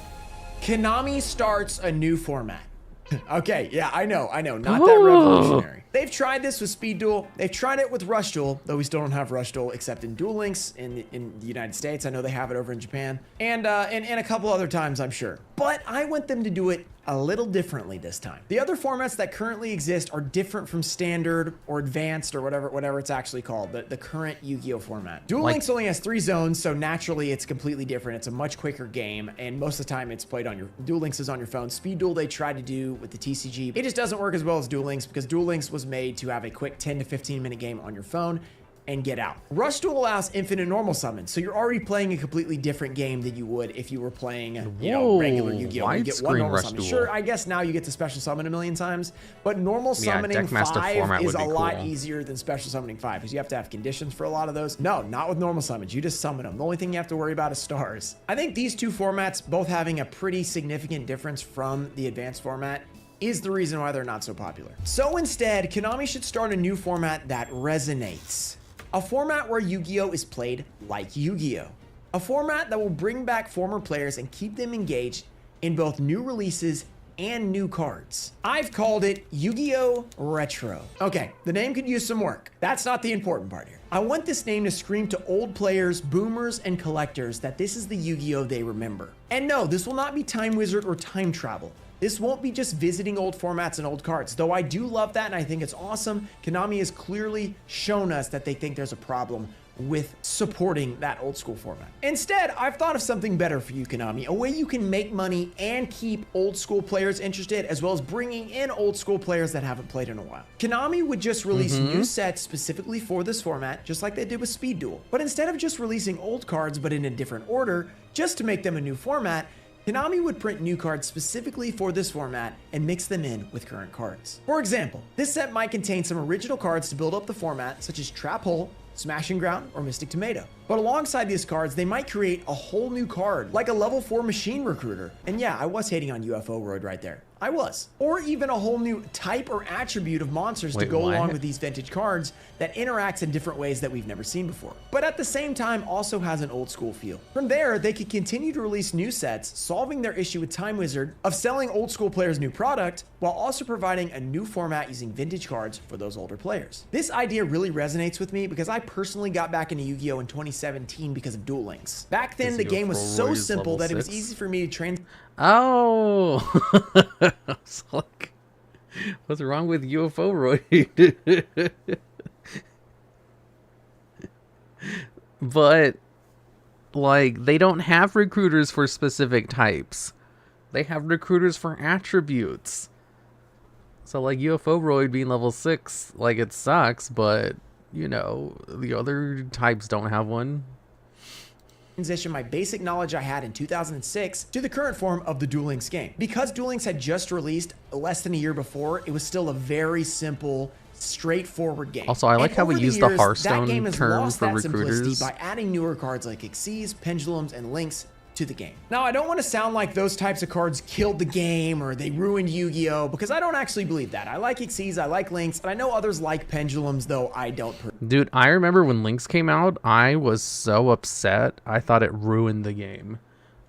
Konami starts a new format. Okay, yeah, I know, not that revolutionary. They've tried this with Speed Duel. They've tried it with Rush Duel, though we still don't have Rush Duel except in Duel Links in the United States. I know they have it over in Japan, and a couple other times, I'm sure. But I want them to do it a little differently this time. The other formats that currently exist are different from standard or advanced or whatever it's actually called, the current Yu-Gi-Oh! Format. Duel Links only has 3 zones, so naturally it's completely different. It's a much quicker game, and most of the time it's played on your, Duel Links is on your phone. Speed Duel they tried to do with the TCG. It just doesn't work as well as Duel Links because Duel Links was made to have a quick 10 to 15 minute game on your phone and get out. Rush Duel allows infinite normal summons, so you're already playing a completely different game than you would if you were playing, regular Yu-Gi-Oh! You get one widescreen normal Rush summon. Duel. Sure, I guess now you get to special summon a million times, but normal summoning Deckmaster 5 format is would a be lot cool. easier than special summoning 5 because you have to have conditions for a lot of those. No, not with normal summons. You just summon them. The only thing you have to worry about is stars. I think these two formats, both having a pretty significant difference from the advanced format, is the reason why they're not so popular. So instead, Konami should start a new format that resonates. A format where Yu-Gi-Oh! Is played like Yu-Gi-Oh! A format that will bring back former players and keep them engaged in both new releases and new cards. I've called it Yu-Gi-Oh! Retro. Okay, the name could use some work. That's not the important part here. I want this name to scream to old players, boomers, and collectors that this is the Yu-Gi-Oh! They remember. And no, this will not be Time Wizard or time travel. This won't be just visiting old formats and old cards, though I do love that and I think it's awesome. Konami has clearly shown us that they think there's a problem with supporting that old school format. Instead, I've thought of something better for you, Konami, a way you can make money and keep old school players interested, as well as bringing in old school players that haven't played in a while. Konami would just release new sets specifically for this format, just like they did with Speed Duel. But instead of just releasing old cards, but in a different order, just to make them a new format, Konami would print new cards specifically for this format and mix them in with current cards. For example, this set might contain some original cards to build up the format, such as Trap Hole, Smashing Ground, or Mystic Tomato. But alongside these cards, they might create a whole new card, like a level 4 Machine Recruiter. And yeah, I was hating on UFO Roid right there. I was. Or even a whole new type or attribute of monsters to go along with these vintage cards that interacts in different ways that we've never seen before. But at the same time, also has an old school feel. From there, they could continue to release new sets, solving their issue with Time Wizard of selling old school players new product, while also providing a new format using vintage cards for those older players. This idea really resonates with me because I personally got back into Yu-Gi-Oh! In 2017 because of Duel Links. Back then, the game was so simple that it was easy for me to Oh, I was like, what's wrong with UFO Roid? But like, they don't have recruiters for specific types. They have recruiters for attributes. So like UFO Roid being level 6, like, it sucks, but you know, the other types don't have one. Transition my basic knowledge I had in 2006 to the current form of the Duel Links game. Because Duel Links had just released less than a year before, it was still a very simple, straightforward game. Also, I like how we use the Hearthstone that game has term lost for that recruiters simplicity by adding newer cards like Xyz, Pendulums, and Links to the game. Now, I don't want to sound like those types of cards killed the game or they ruined Yu-Gi-Oh! Because I don't actually believe that. I like Xyz, I like Links, and I know others like Pendulums, though I don't. Dude, I remember when Links came out, I was so upset. I thought it ruined the game.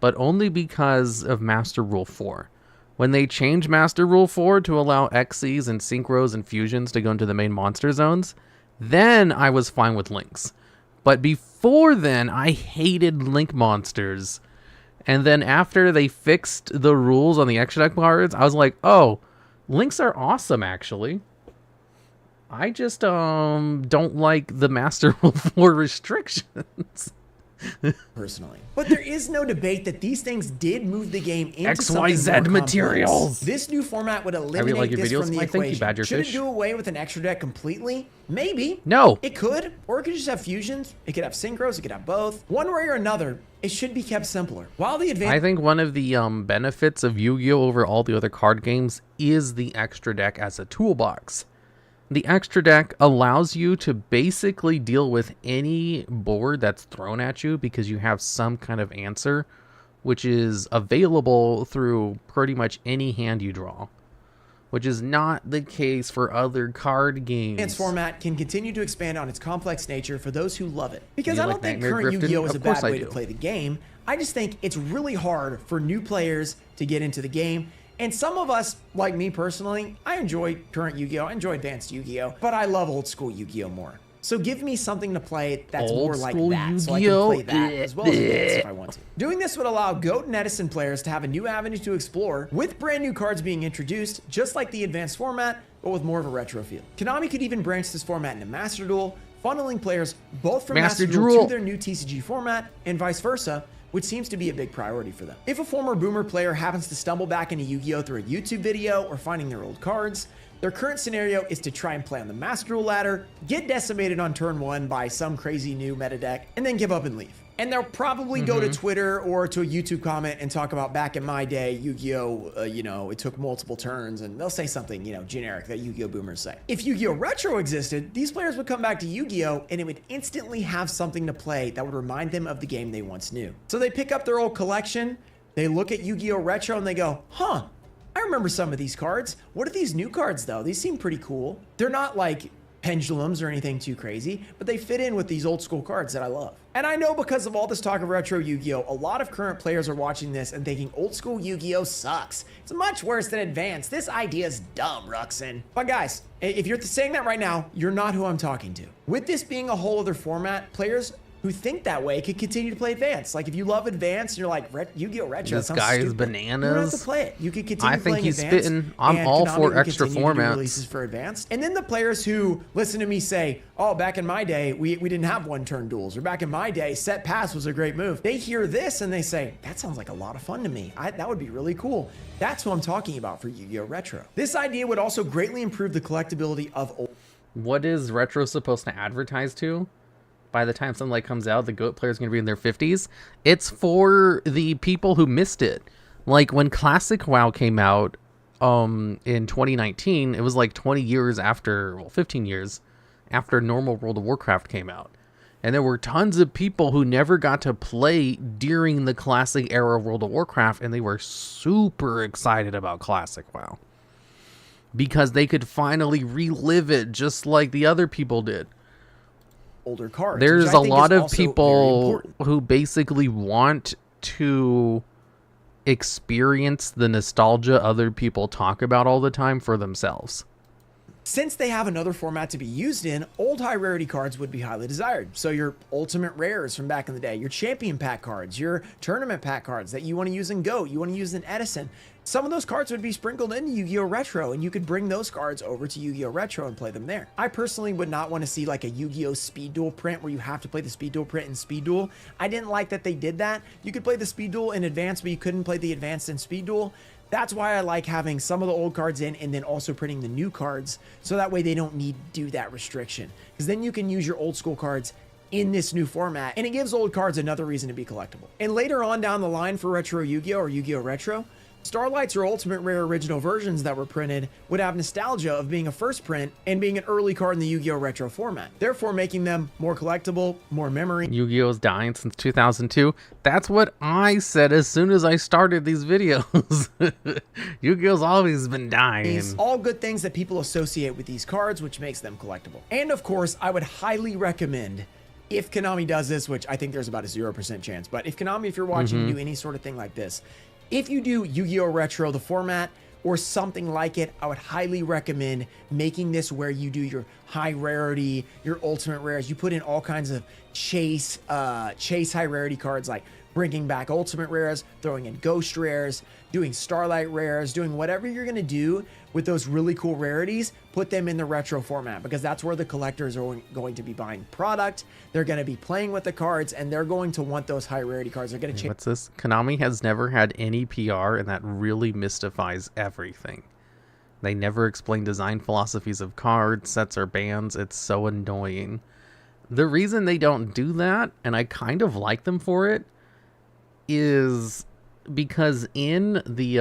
But only because of Master Rule 4. When they changed Master Rule 4 to allow Xyz and Synchros and Fusions to go into the main monster zones, then I was fine with Links. But before then, I hated Link monsters. And then after they fixed the rules on the extra deck cards, I was like, oh, Links are awesome, actually. I just don't like the Master Rule 4 restrictions. Personally. But there is no debate that these things did move the game into XYZ materials. This new format would eliminate this from the equation. Should it do away with an extra deck completely? Maybe. No. It could. Or it could just have fusions. It could have synchros. It could have both. One way or another, it should be kept simpler. While the I think one of the benefits of Yu-Gi-Oh! Over all the other card games is the extra deck as a toolbox. The extra deck allows you to basically deal with any board that's thrown at you because you have some kind of answer, which is available through pretty much any hand you draw, which is not the case for other card games. Its format can continue to expand on its complex nature for those who love it. Because I don't think current Yu-Gi-Oh! Is a bad way to play the game. I just think it's really hard for new players to get into the game. And some of us, like me personally, I enjoy current Yu-Gi-Oh! I enjoy advanced Yu-Gi-Oh! But I love old school Yu-Gi-Oh! More. So give me something to play that's more like that, so I can play that as well as advanced if I want to. Doing this would allow GOAT and Edison players to have a new avenue to explore, with brand new cards being introduced, just like the advanced format, but with more of a retro feel. Konami could even branch this format into Master Duel, funneling players both from Master Duel to their new TCG format, and vice versa, which seems to be a big priority for them. If a former boomer player happens to stumble back into Yu-Gi-Oh! Through a YouTube video or finding their old cards, their current scenario is to try and play on the Master Duel ladder, get decimated on turn 1 by some crazy new meta deck, and then give up and leave. And they'll probably go to Twitter or to a YouTube comment and talk about back in my day, Yu-Gi-Oh! It took multiple turns, and they'll say something, generic that Yu-Gi-Oh! Boomers say. If Yu-Gi-Oh! Retro existed, these players would come back to Yu-Gi-Oh! And it would instantly have something to play that would remind them of the game they once knew. So they pick up their old collection, they look at Yu-Gi-Oh! Retro, and they go, I remember some of these cards. What are these new cards, though? These seem pretty cool. They're not like pendulums or anything too crazy, but they fit in with these old school cards that I love. And I know because of all this talk of retro Yu-Gi-Oh, a lot of current players are watching this and thinking old school Yu-Gi-Oh sucks. It's much worse than advanced. This idea is dumb, Ruxin. But guys, if you're saying that right now, you're not who I'm talking to. With this being a whole other format, players who think that way could continue to play Advanced. Like if you love Advanced and you're like, Yu-Gi-Oh! Retro, This sounds guy is stupid. You don't have bananas. to play it. You could continue I think playing he's Advanced, spitting. I'm and all Konami for would extra continue to do formats. releases for Advanced. And then the players who listen to me say, oh, back in my day, we didn't have one-turn duels, or back in my day, set pass was a great move. They hear this and they say, that sounds like a lot of fun to me. That would be really cool. That's what I'm talking about for Yu-Gi-Oh! Retro. This idea would also greatly improve the collectability of old. What is retro supposed to advertise to? By the time something like comes out, the GOAT player is going to be in their 50s. It's for the people who missed it. Like when Classic WoW came out in 2019, it was like 20 years after, well, 15 years after normal World of Warcraft came out. And there were tons of people who never got to play during the Classic era of World of Warcraft, and they were super excited about Classic WoW because they could finally relive it just like the other people did. Older cards. There's which I a think lot is of also very people important. who basically want to experience the nostalgia other people talk about all the time for themselves. Since they have another format to be used in, old high rarity cards would be highly desired. So your ultimate rares from back in the day, your champion pack cards, your tournament pack cards that you want to use in GOAT, you want to use in Edison. Some of those cards would be sprinkled into Yu-Gi-Oh! Retro, and you could bring those cards over to Yu-Gi-Oh! Retro and play them there. I personally would not want to see like a Yu-Gi-Oh! Speed Duel print where you have to play the Speed Duel print in Speed Duel. I didn't like that they did that. You could play the Speed Duel in Advanced, but you couldn't play the Advanced in Speed Duel. That's why I like having some of the old cards in and then also printing the new cards, so that way they don't need to do that restriction. Because then you can use your old school cards in this new format, and it gives old cards another reason to be collectible. And later on down the line for Retro Yu-Gi-Oh! Or Yu-Gi-Oh! Retro, Starlights or Ultimate Rare original versions that were printed would have nostalgia of being a first print and being an early card in the Yu-Gi-Oh! Retro format, therefore making them more collectible, more memory. Yu-Gi-Oh's dying since 2002. That's what I said as soon as I started these videos. Yu-Gi-Oh's always been dying. All good things that people associate with these cards, which makes them collectible. And of course, I would highly recommend, if Konami does this, which I think there's about a 0% chance, but if Konami, if you're watching, do any sort of thing like this, if you do Yu-Gi-Oh! Retro, the format, or something like it, I would highly recommend making this where you do your high rarity, your ultimate rares. You put in all kinds of chase high rarity cards, like bringing back ultimate rares, throwing in ghost rares, doing starlight rares, doing whatever you're going to do with those really cool rarities. Put them in the retro format, because that's where the collectors are going to be buying product. They're going to be playing with the cards, and they're going to want those high rarity cards. They're going to change. What's this? Konami has never had any PR, and that really mystifies everything. They never explain design philosophies of cards, sets, or bands. It's so annoying. The reason they don't do that, and I kind of like them for it, is because in the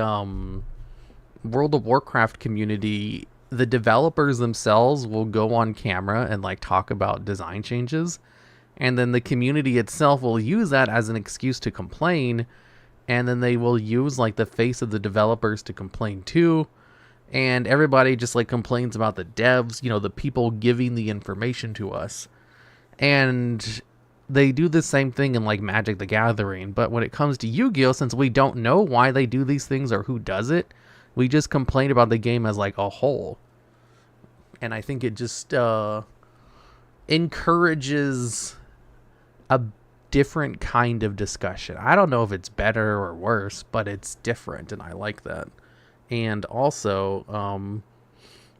World of Warcraft community, the developers themselves will go on camera and like talk about design changes, and then the community itself will use that as an excuse to complain, and then they will use like the face of the developers to complain too, and everybody just like complains about the devs, you know, the people giving the information to us. And they do the same thing in like Magic the Gathering, but when it comes to Yu-Gi-Oh, since we don't know why they do these things or who does it, we just complain about the game as like a whole. And I think it just encourages a different kind of discussion. I don't know if it's better or worse, but it's different, and I like that. And also,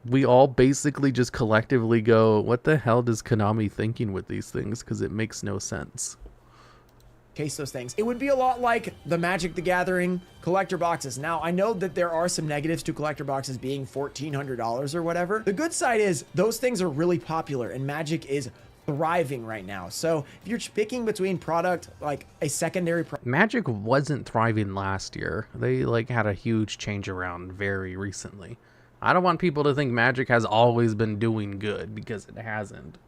we all basically just collectively go, what the hell does Konami thinking with these things? Because it makes no sense. Case those things. It would be a lot like the Magic the Gathering collector boxes. Now, I know that there are some negatives to collector boxes being $1,400 or whatever. The good side is those things are really popular, and Magic is thriving right now. So if you're picking between product, like a secondary Magic wasn't thriving last year. They like had a huge change around very recently. I don't want people to think Magic has always been doing good, because it hasn't.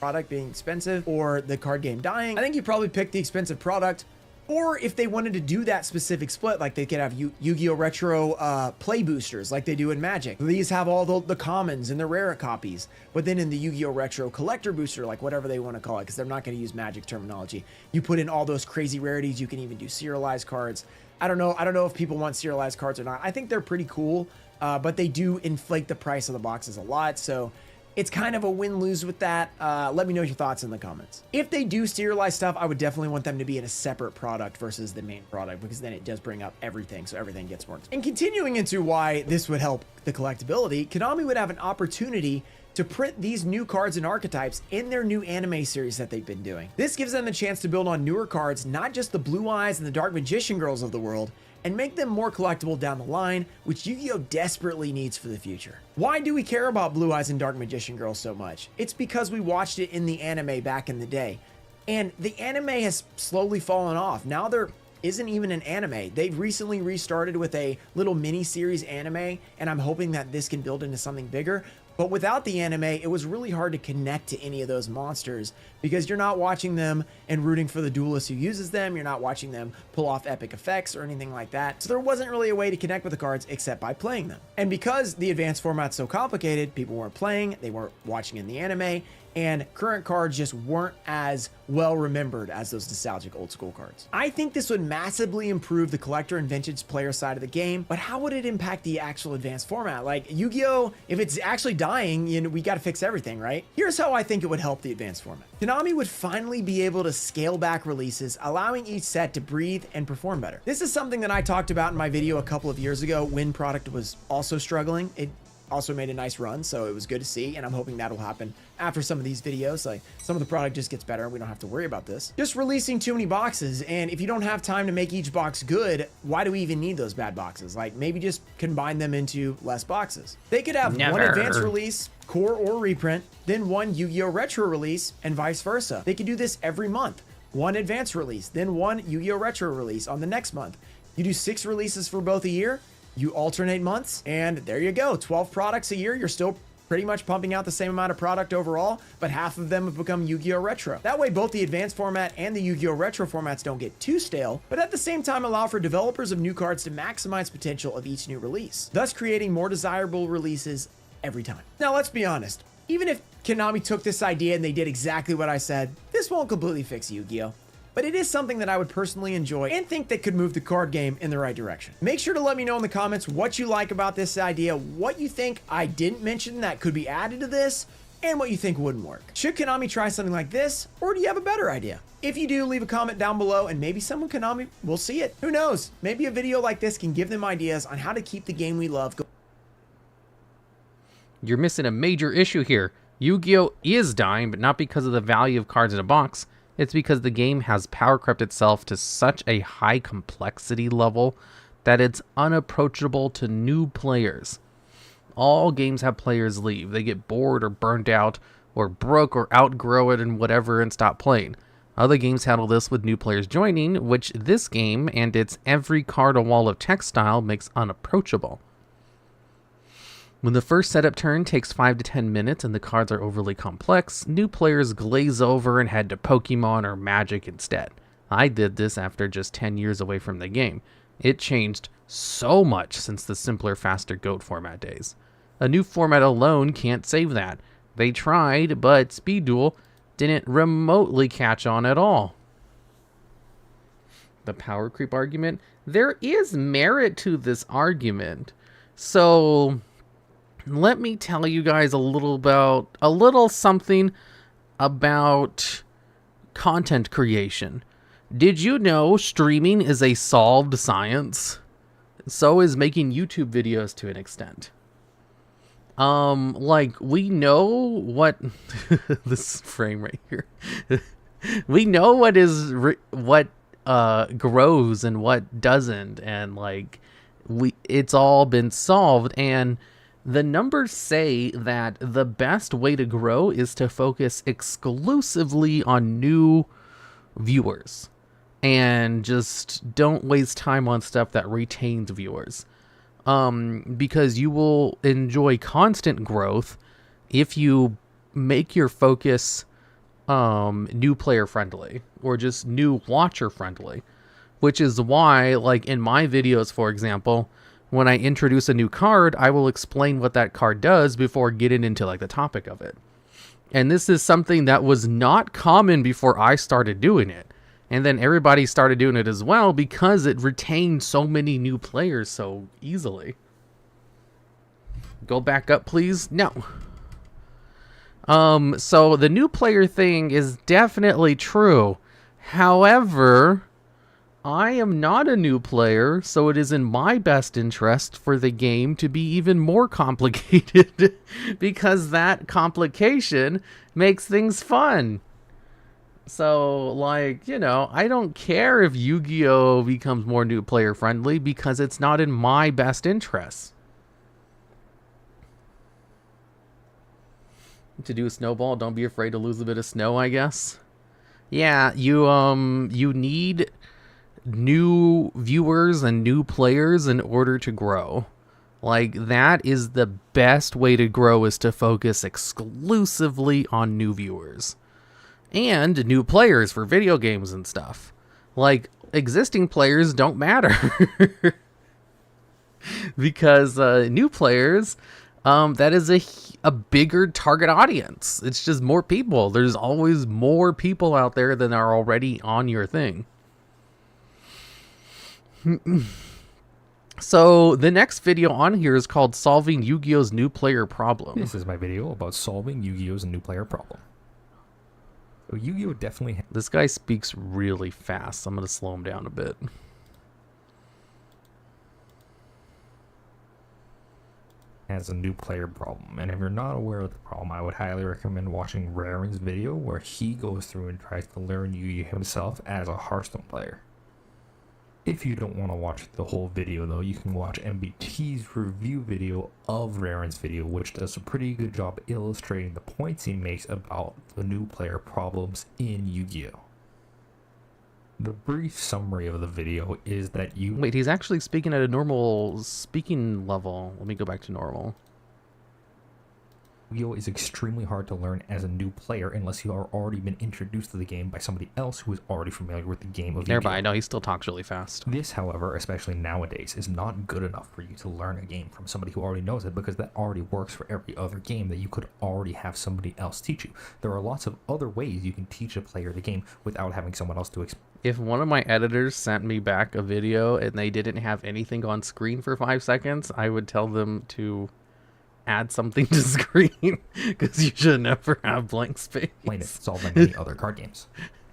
product being expensive or the card game dying, I think you probably pick the expensive product Or if they wanted to do that specific split, like they could have Yu-Gi-Oh! Retro play boosters like they do in Magic. These have all the commons and the rare copies. But then in the Yu-Gi-Oh! Retro collector booster, like whatever they want to call it, because they're not going to use Magic terminology, you put in all those crazy rarities. You can even do serialized cards. I don't know if people want serialized cards or not. I think they're pretty cool, but they do inflate the price of the boxes a lot. So it's kind of a win-lose with that. Let me know your thoughts in the comments. If they do serialized stuff, I would definitely want them to be in a separate product versus the main product, because then it does bring up everything, so everything gets more. And continuing into why this would help the collectability, Konami would have an opportunity to print these new cards and archetypes in their new anime series that they've been doing. This gives them the chance to build on newer cards, not just the Blue Eyes and the Dark Magician Girls of the world, and make them more collectible down the line, which Yu-Gi-Oh! Desperately needs for the future. Why do we care about Blue Eyes and Dark Magician Girls so much? It's because we watched it in the anime back in the day, and the anime has slowly fallen off. Now there isn't even an anime. They've recently restarted with a little mini-series anime, and I'm hoping that this can build into something bigger. But without the anime, it was really hard to connect to any of those monsters because you're not watching them and rooting for the duelist who uses them. You're not watching them pull off epic effects or anything like that. So there wasn't really a way to connect with the cards except by playing them. And because the advanced format's so complicated, people weren't playing, they weren't watching in the anime, and current cards just weren't as well remembered as those nostalgic old school cards. I think this would massively improve the collector and vintage player side of the game, but how would it impact the actual advanced format? Like Yu-Gi-Oh!, if it's actually dying, you know, we gotta fix everything, right? Here's how I think it would help the advanced format. Konami would finally be able to scale back releases, allowing each set to breathe and perform better. This is something that I talked about in my video a couple of years ago when product was also struggling. It also made a nice run, so it was good to see, and I'm hoping that'll happen after some of these videos. Like, some of the product just gets better and we don't have to worry about this. Just releasing too many boxes, and if you don't have time to make each box good, why do we even need those bad boxes? Like, maybe just combine them into less boxes. They could have one advanced release, core or reprint, then one Yu-Gi-Oh! Retro release, and vice versa. They could do this every month. One advanced release, then one Yu-Gi-Oh! Retro release on the next month. You do 6 releases for both a year, you alternate months, and there you go. 12 products a year. You're still pretty much pumping out the same amount of product overall, but half of them have become Yu-Gi-Oh! Retro. That way, both the advanced format and the Yu-Gi-Oh! Retro formats don't get too stale, but at the same time allow for developers of new cards to maximize potential of each new release, thus creating more desirable releases every time. Now, let's be honest. Even if Konami took this idea and they did exactly what I said, this won't completely fix Yu-Gi-Oh! But it is something that I would personally enjoy and think that could move the card game in the right direction. Make sure to let me know in the comments what you like about this idea, what you think I didn't mention that could be added to this, and what you think wouldn't work. Should Konami try something like this, or do you have a better idea? If you do, leave a comment down below, and maybe someone Konami will see it. Who knows? Maybe a video like this can give them ideas on how to keep the game we love going. You're missing a major issue here. Yu-Gi-Oh! Is dying, but not because of the value of cards in a box. It's because the game has power crept itself to such a high complexity level that it's unapproachable to new players. All games have players leave. They get bored or burnt out or broke or outgrow it and whatever and stop playing. Other games handle this with new players joining, which this game and its every card a wall of text style makes unapproachable. When the first setup turn takes 5 to 10 minutes and the cards are overly complex, new players glaze over and head to Pokemon or Magic instead. I did this after just 10 years away from the game. It changed so much since the simpler, faster GOAT format days. A new format alone can't save that. They tried, but Speed Duel didn't remotely catch on at all. The power creep argument? There is merit to this argument. So let me tell you guys a little something about content creation. Did you know streaming is a solved science? So is making YouTube videos to an extent. Like, we know what this frame right here. We know what grows and what doesn't, and like it's all been solved, and the numbers say that the best way to grow is to focus exclusively on new viewers and just don't waste time on stuff that retains viewers. Because you will enjoy constant growth if you make your focus new player friendly or just new watcher friendly. which is why, like in my videos, for example, when I introduce a new card, I will explain what that card does before getting into like the topic of it. And this is something that was not common before I started doing it. And then everybody started doing it as well because it retained so many new players so easily. Go back up, please. No. So the new player thing is definitely true. However, I am not a new player, so it is in my best interest for the game to be even more complicated because that complication makes things fun. So, like, you know, I don't care if Yu-Gi-Oh! Becomes more new player friendly because it's not in my best interest. To do a snowball, don't be afraid to lose a bit of snow, I guess. Yeah, you need new viewers and new players in order to grow. Like, that is the best way to grow, is to focus exclusively on new viewers and new players for video games and stuff. Like, existing players don't matter because new players, that is a bigger target audience. It's just more people. There's always more people out there than are already on your thing. So the next video on here is called Solving Yu-Gi-Oh's New Player Problem. This is my video about solving Yu-Gi-Oh's new player problem. So Yu-Gi-Oh definitely This guy speaks really fast. I'm going to slow him down a bit. has a new player problem, and if you're not aware of the problem, I would highly recommend watching Raren's video where he goes through and tries to learn Yu-Gi himself as a Hearthstone player. If you don't want to watch the whole video though, you can watch MBT's review video of Raren's video, which does a pretty good job illustrating the points he makes about the new player problems in Yu-Gi-Oh! The brief summary of the video is that Wait, he's actually speaking at a normal speaking level. Let me go back to normal. Yu-Gi-Oh! Is extremely hard to learn as a new player unless you are already been introduced to the game by somebody else who is already familiar with the game of Yu-Gi-Oh! Nearby, no, he still talks really fast. This, however, especially nowadays, is not good enough for you to learn a game from somebody who already knows it, because that already works for every other game that you could already have somebody else teach you. There are lots of other ways you can teach a player the game without having someone else to explain. If one of my editors sent me back a video and they didn't have anything on screen for 5 seconds, I would tell them to add something to screen, because you should never have blank space. It's all like many other card games.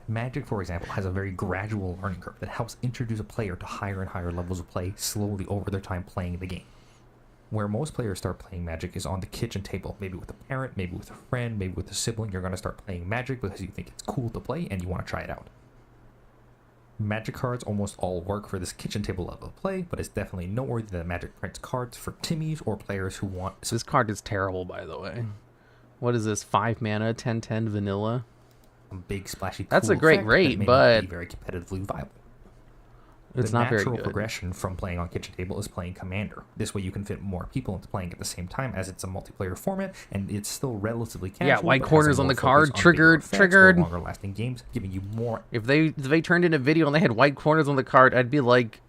Magic, for example, has a very gradual learning curve that helps introduce a player to higher and higher levels of play slowly over their time playing the game. Where most players start playing Magic is on the kitchen table, maybe with a parent, maybe with a friend, maybe with a sibling. You're going to start playing Magic because you think it's cool to play and you want to try it out. Magic cards almost all work for this kitchen table level of play, but it's definitely noteworthy that Magic prints cards for Timmies or players who want... This card is terrible, by the way. What is this? 5 mana, 10/10 vanilla? Big splashy. That's cool a great effect rate, that may but not be very competitively viable. It's the not very natural good. progression from playing on kitchen table is playing Commander. This way you can fit more people into playing at the same time, as it's a multiplayer format and it's still relatively casual. Yeah, white but has corners a on more the focus card, on bigger triggered, effects or triggered. longer lasting games, giving you more. If they turned in a video and they had white corners on the card, I'd be like,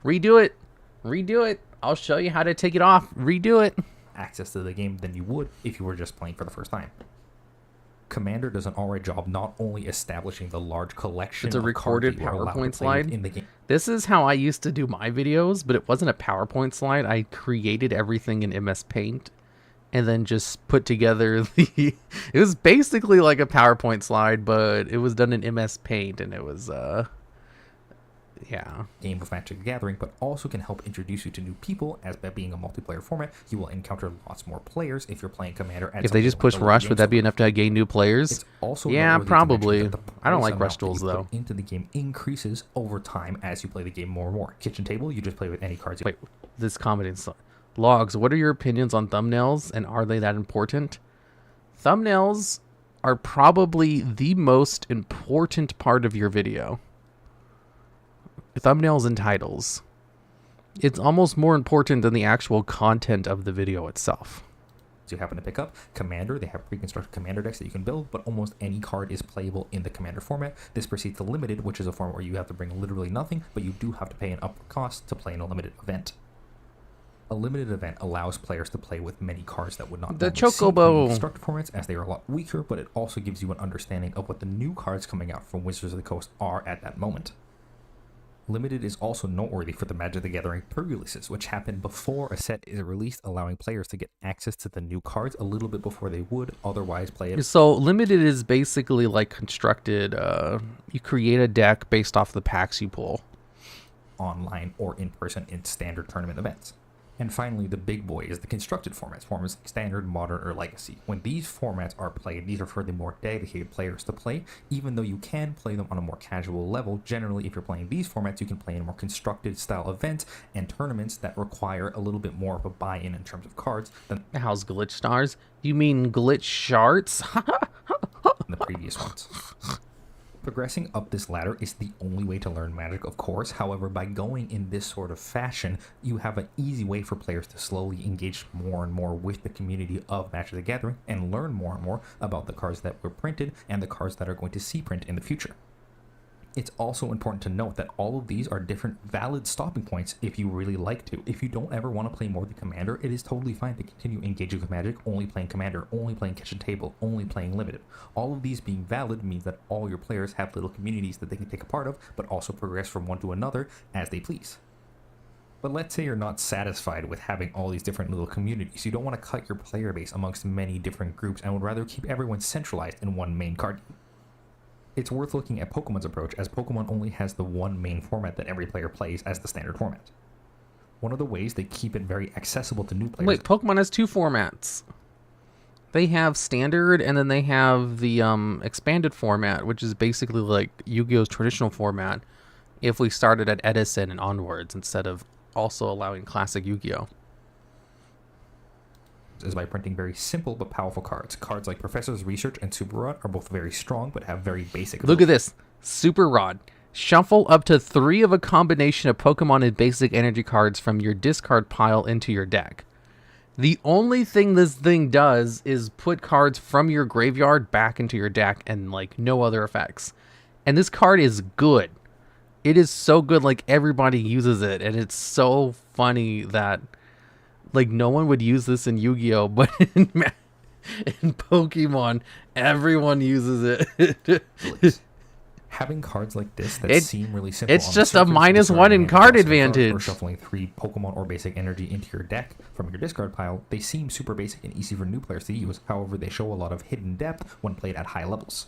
redo it. I'll show you how to take it off. Redo it. Access to the game than you would if you were just playing for the first time. Commander does an alright job not only establishing the large collection It's a of recorded cards that you are allowed to PowerPoint play with slide. in the game. This is how I used to do my videos, but it wasn't a PowerPoint slide. I created everything in MS Paint and then just put together the... It was basically like a PowerPoint slide, but it was done in MS Paint, and it was, yeah. Game of Magic the Gathering, but also can help introduce you to new people, as by being a multiplayer format, you will encounter lots more players if you're playing Commander. If they just push Rush, would that be enough to gain new players? It's also yeah, noteworthy to probably. mention that the I don't price like amount Rush that you duels, put though. into the game increases over time as you play the game more and more. Kitchen table, you just play with any cards. Wait, this comment is... Logs, what are your opinions on thumbnails, and are they that important? Thumbnails are probably the most important part of your video. Thumbnails and titles. It's almost more important than the actual content of the video itself. you happen to pick up. Commander, they have pre-constructed commander decks that you can build, but almost any card is playable in the commander format. This proceeds to limited, which is a format where you have to bring literally nothing, but you do have to pay an upward cost to play in a limited event. A limited event allows players to play with many cards that would not The normally see Chocobo. pre-constructed formats, as they are a lot weaker, but it also gives you an understanding of what the new cards coming out from Wizards of the Coast are at that moment. Limited is also noteworthy for the Magic the Gathering pre-releases, which happen before a set is released, allowing players to get access to the new cards a little bit before they would otherwise play it. So limited is basically like constructed. You create a deck based off the packs you pull. Online or in person in standard tournament events. And finally, the big boy is the constructed formats like Standard, Modern, or Legacy. When these formats are played, these are for the more dedicated players to play, even though you can play them on a more casual level. Generally, if you're playing these formats, you can play in more constructed style events and tournaments that require a little bit more of a buy-in terms of cards than How's glitch stars? You mean glitch shards? the previous ones. Progressing up this ladder is the only way to learn Magic, of course. However, by going in this sort of fashion, you have an easy way for players to slowly engage more and more with the community of Magic the Gathering and learn more and more about the cards that were printed and the cards that are going to see print in the future. It's also important to note that all of these are different valid stopping points if you really like to. If you don't ever want to play more than Commander, it is totally fine to continue engaging with Magic, only playing Commander, only playing Kitchen Table, only playing Limited. All of these being valid means that all your players have little communities that they can take a part of, but also progress from one to another as they please. But let's say you're not satisfied with having all these different little communities. You don't want to cut your player base amongst many different groups and would rather keep everyone centralized in one main card game. It's worth looking at Pokemon's approach, as Pokemon only has the one main format that every player plays as the standard format. One of the ways they keep it very accessible to new players... Wait, Pokemon has two formats. They have standard, and then they have the expanded format, which is basically like Yu-Gi-Oh's traditional format if we started at Edison and onwards, instead of also allowing classic Yu-Gi-Oh! Is by printing very simple but powerful cards. Cards like Professor's Research and Super Rod are both very strong but have very basic Look at this. Super Rod. Shuffle up to 3 of a combination of Pokemon and basic energy cards from your discard pile into your deck. The only thing this thing does is put cards from your graveyard back into your deck and like no other effects. And this card is good. It is so good, like everybody uses it, and it's so funny that like no one would use this in Yu-Gi-Oh, but in Pokemon, everyone uses it. Having cards like this that seem really simple. It's just a -1 in card advantage. Or shuffling 3 Pokemon or basic energy into your deck from your discard pile, they seem super basic and easy for new players to use. However, they show a lot of hidden depth when played at high levels.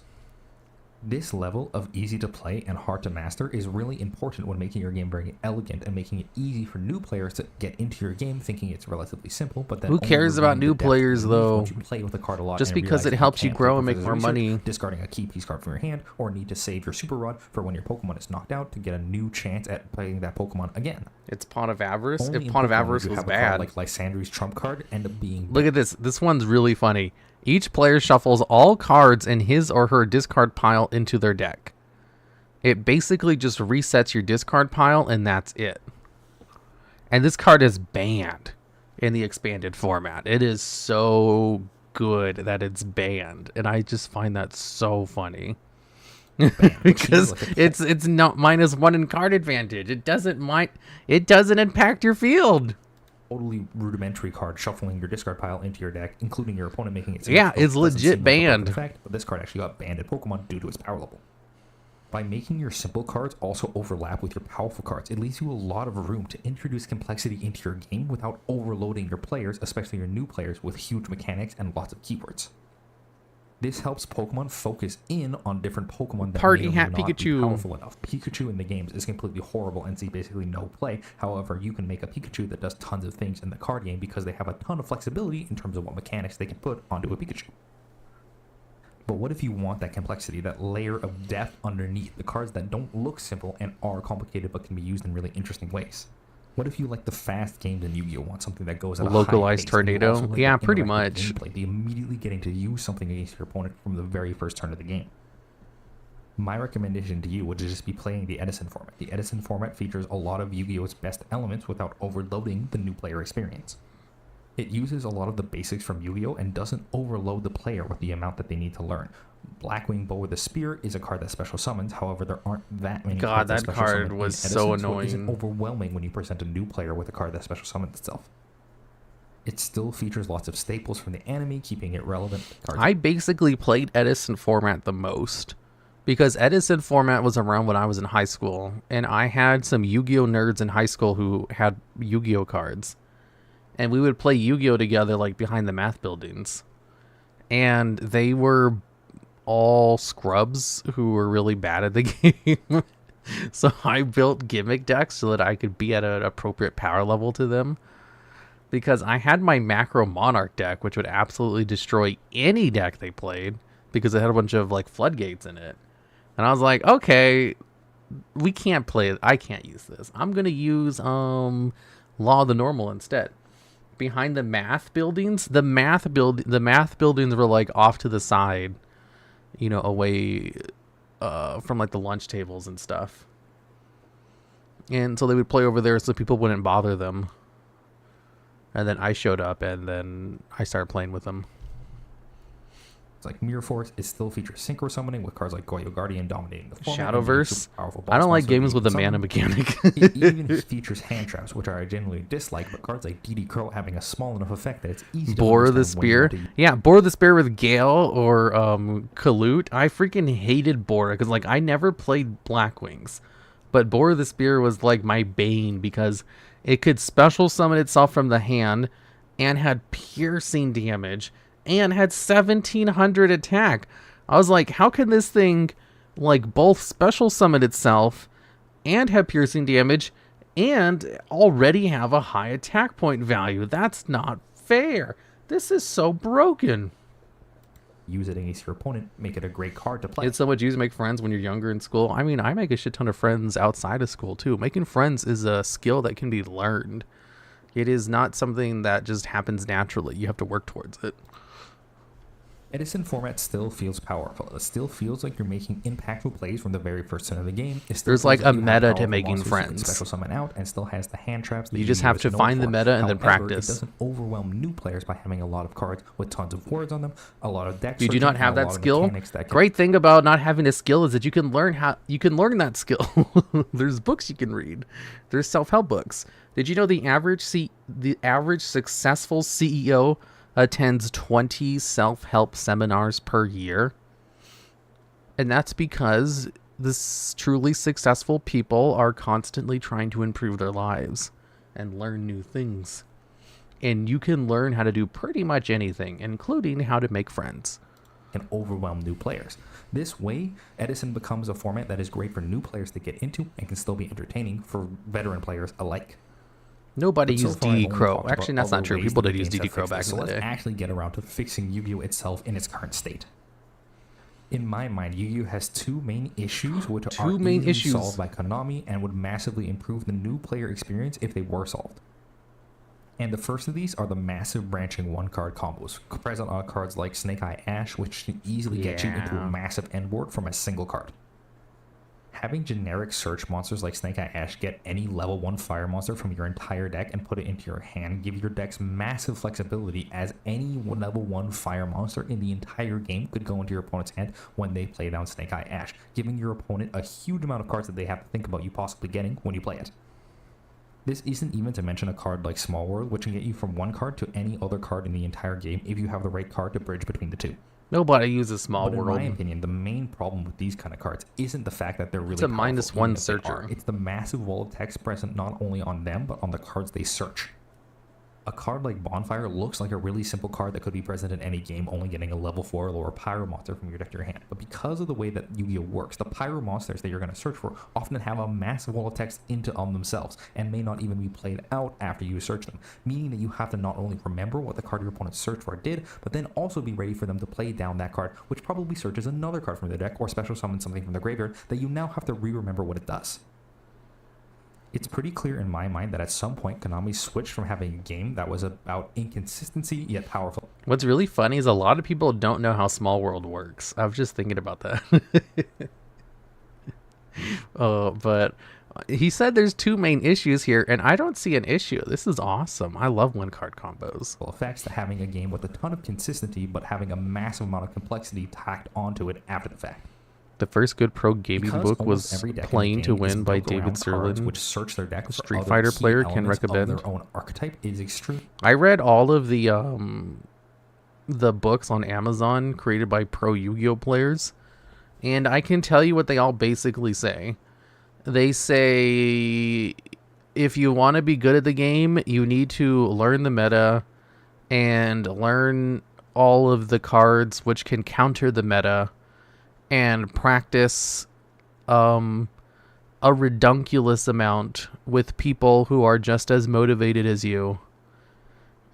This level of easy to play and hard to master is really important when making your game very elegant and making it easy for new players to get into your game thinking it's relatively simple, but then who cares about new players though? Once you play with the card a lot just and because it realize helps you can't grow play and make Professor's more Research, money. discarding a key piece card from your hand, or need to save your Super Rod for when your Pokemon is knocked out to get a new chance at playing that Pokemon again. It's Pawn of Avarice. Only If Pawn of Pokemon Avarice would you was have a card bad. like Lysandre's trump card end up being Look at this. This one's really funny. Each player shuffles all cards in his or her discard pile into their deck. It basically just resets your discard pile, and that's it. And this card is banned in the expanded format. It is so good that it's banned, and I just find that so funny. Because it's not -1 in card advantage. It doesn't impact your field. Totally rudimentary card shuffling your discard pile into your deck, including your opponent making it. Yeah, it's legit banned. Effect, but this card actually got banned in Pokemon due to its power level. By making your simple cards also overlap with your powerful cards, it leaves you a lot of room to introduce complexity into your game without overloading your players, especially your new players, with huge mechanics and lots of keywords. This helps Pokemon focus in on different Pokemon that Party may or may Hat not Pikachu. be powerful enough. Pikachu in the games is completely horrible and sees basically no play. However, you can make a Pikachu that does tons of things in the card game because they have a ton of flexibility in terms of what mechanics they can put onto a Pikachu. But what if you want that complexity, that layer of depth underneath, the cards that don't look simple and are complicated but can be used in really interesting ways? What if you like the fast games in Yu-Gi-Oh! Want something that goes at a Localized high pace, and you tornado? also like Yeah, the pretty interactive much. gameplay, the immediately getting to use something against your opponent from the very first turn of the game? My recommendation to you would just be playing the Edison format. The Edison format features a lot of Yu-Gi-Oh's best elements without overloading the new player experience. It uses a lot of the basics from Yu-Gi-Oh! And doesn't overload the player with the amount that they need to learn. Blackwing Bow with the Spear is a card that special summons, however there aren't that many cards God, that special card summon was in so Edison, so it isn't annoying. overwhelming when you present a new player with a card that special summons itself. It still features lots of staples from the anime, keeping it relevant. I basically played Edison format the most because Edison format was around when I was in high school, and I had some Yu-Gi-Oh nerds in high school who had Yu-Gi-Oh cards, and we would play Yu-Gi-Oh together like behind the math buildings, and they were all scrubs who were really bad at the game. So I built gimmick decks so that I could be at an appropriate power level to them. Because I had my Macro Monarch deck, which would absolutely destroy any deck they played because it had a bunch of like floodgates in it. And I was like, okay, we can't play it. I can't use this. I'm going to use Law of the Normal instead. Behind the math buildings, the math buildings were like off to the side, you know, away from like the lunch tables and stuff. And so they would play over there so people wouldn't bother them. And then I showed up, and then I started playing with them. It's like Mirror Force. It still features synchro summoning with cards like Goyo Guardian dominating the format. Shadowverse. I don't like games with a mana mechanic. It even features hand traps, which I genuinely dislike, but cards like DD Crow having a small enough effect that it's easy to Bore the understand when you Spear. want to Yeah, Bore the Spear with Gale or Kalute. I freaking hated Bore because like I never played Blackwings, but Bore the Spear was like my bane because it could special summon itself from the hand and had piercing damage and had 1700 attack. I was like, how can this thing like both special summon itself and have piercing damage and already have a high attack point value? That's not fair. This is so broken. use it against your opponent, make it a great card to play. It's so much easier to make friends when you're younger in school. I mean, I make a shit ton of friends outside of school too. Making friends is a skill that can be learned. It is not something that just happens naturally. You have to work towards it. Edison format still feels powerful. It still feels like you're making impactful plays from the very first turn of the game. It still There's feels like a you have meta to powerful making monsters you can friends. Special summon out, and still has the hand traps. That You just have use to known find the for. meta and then However, practice. It doesn't overwhelm new players by having a lot of cards with tons of words on them, a lot of decks. You do not have that skill. That Great thing about not having a skill is that you can learn that skill. There's books you can read. There's self-help books. Did you know the average successful CEO attends 20 self-help seminars per year? And that's because this truly successful people are constantly trying to improve their lives and learn new things. And you can learn how to do pretty much anything, including how to make friends. Can overwhelm new players. This way, Edison becomes a format that is great for new players to get into and can still be entertaining for veteran players alike. Nobody But so used far, I've DD only Crow. talked Actually, about that's not other true. ways People that did use games DD have Crow fixed back this. in So the let's day. actually get around to fixing Yu-Gi-Oh itself in its current state. In my mind, Yu-Gi-Oh has two main issues which are easily solved by Konami and would massively improve the new player experience if they were solved. And the first of these are the massive branching one-card combos, present on cards like Snake Eye Ash, which can easily get you into a massive end board from a single card. Having generic search monsters like Snake Eye Ash get any level 1 fire monster from your entire deck and put it into your hand give your decks massive flexibility, as any level 1 fire monster in the entire game could go into your opponent's hand when they play down Snake Eye Ash, giving your opponent a huge amount of cards that they have to think about you possibly getting when you play it. This isn't even to mention a card like Small World, which can get you from one card to any other card in the entire game if you have the right card to bridge between the two. Nobody uses Small But World. in my opinion, the main problem with these kind of cards isn't the fact that they're really It's a powerful, -1 even if they searcher. are. It's the massive wall of text present not only on them, but on the cards they search. A card like Bonfire looks like a really simple card that could be present in any game, only getting a level 4 or lower Pyro monster from your deck to your hand. But because of the way that Yu-Gi-Oh works, the Pyro monsters that you're going to search for often have a massive wall of text on themselves, and may not even be played out after you search them, meaning that you have to not only remember what the card your opponent searched for did, but then also be ready for them to play down that card, which probably searches another card from the deck, or special summon something from the graveyard that you now have to re-remember what it does. It's pretty clear in my mind that at some point Konami switched from having a game that was about inconsistency yet powerful. What's really funny is a lot of people don't know how Small World works. I was just thinking about that. But He said there's two main issues here, and I don't see an issue. This is awesome. I love one-card combos. Effects to having a game with a ton of consistency, but having a massive amount of complexity tacked onto it after the fact. The first good pro gaming Because book almost was every deck in the Playing to game is Win by built around David cards Serlin. which search their deck for Street other Fighter key player can elements of recommend. their own archetype is extreme. I read all of the books on Amazon created by pro Yu-Gi-Oh players, and I can tell you what they all basically say. They say if you want to be good at the game, you need to learn the meta and learn all of the cards which can counter the meta and practice a redunculous amount with people who are just as motivated as you,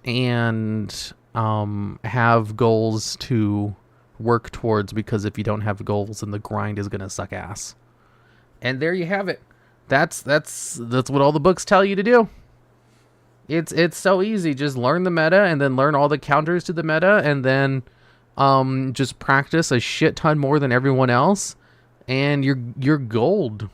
and have goals to work towards, because if you don't have goals, then the grind is gonna suck ass. And there you have it. That's what all the books tell you to do. It's so easy. Just learn the meta and then learn all the counters to the meta, and then just practice a shit ton more than everyone else, and you're gold.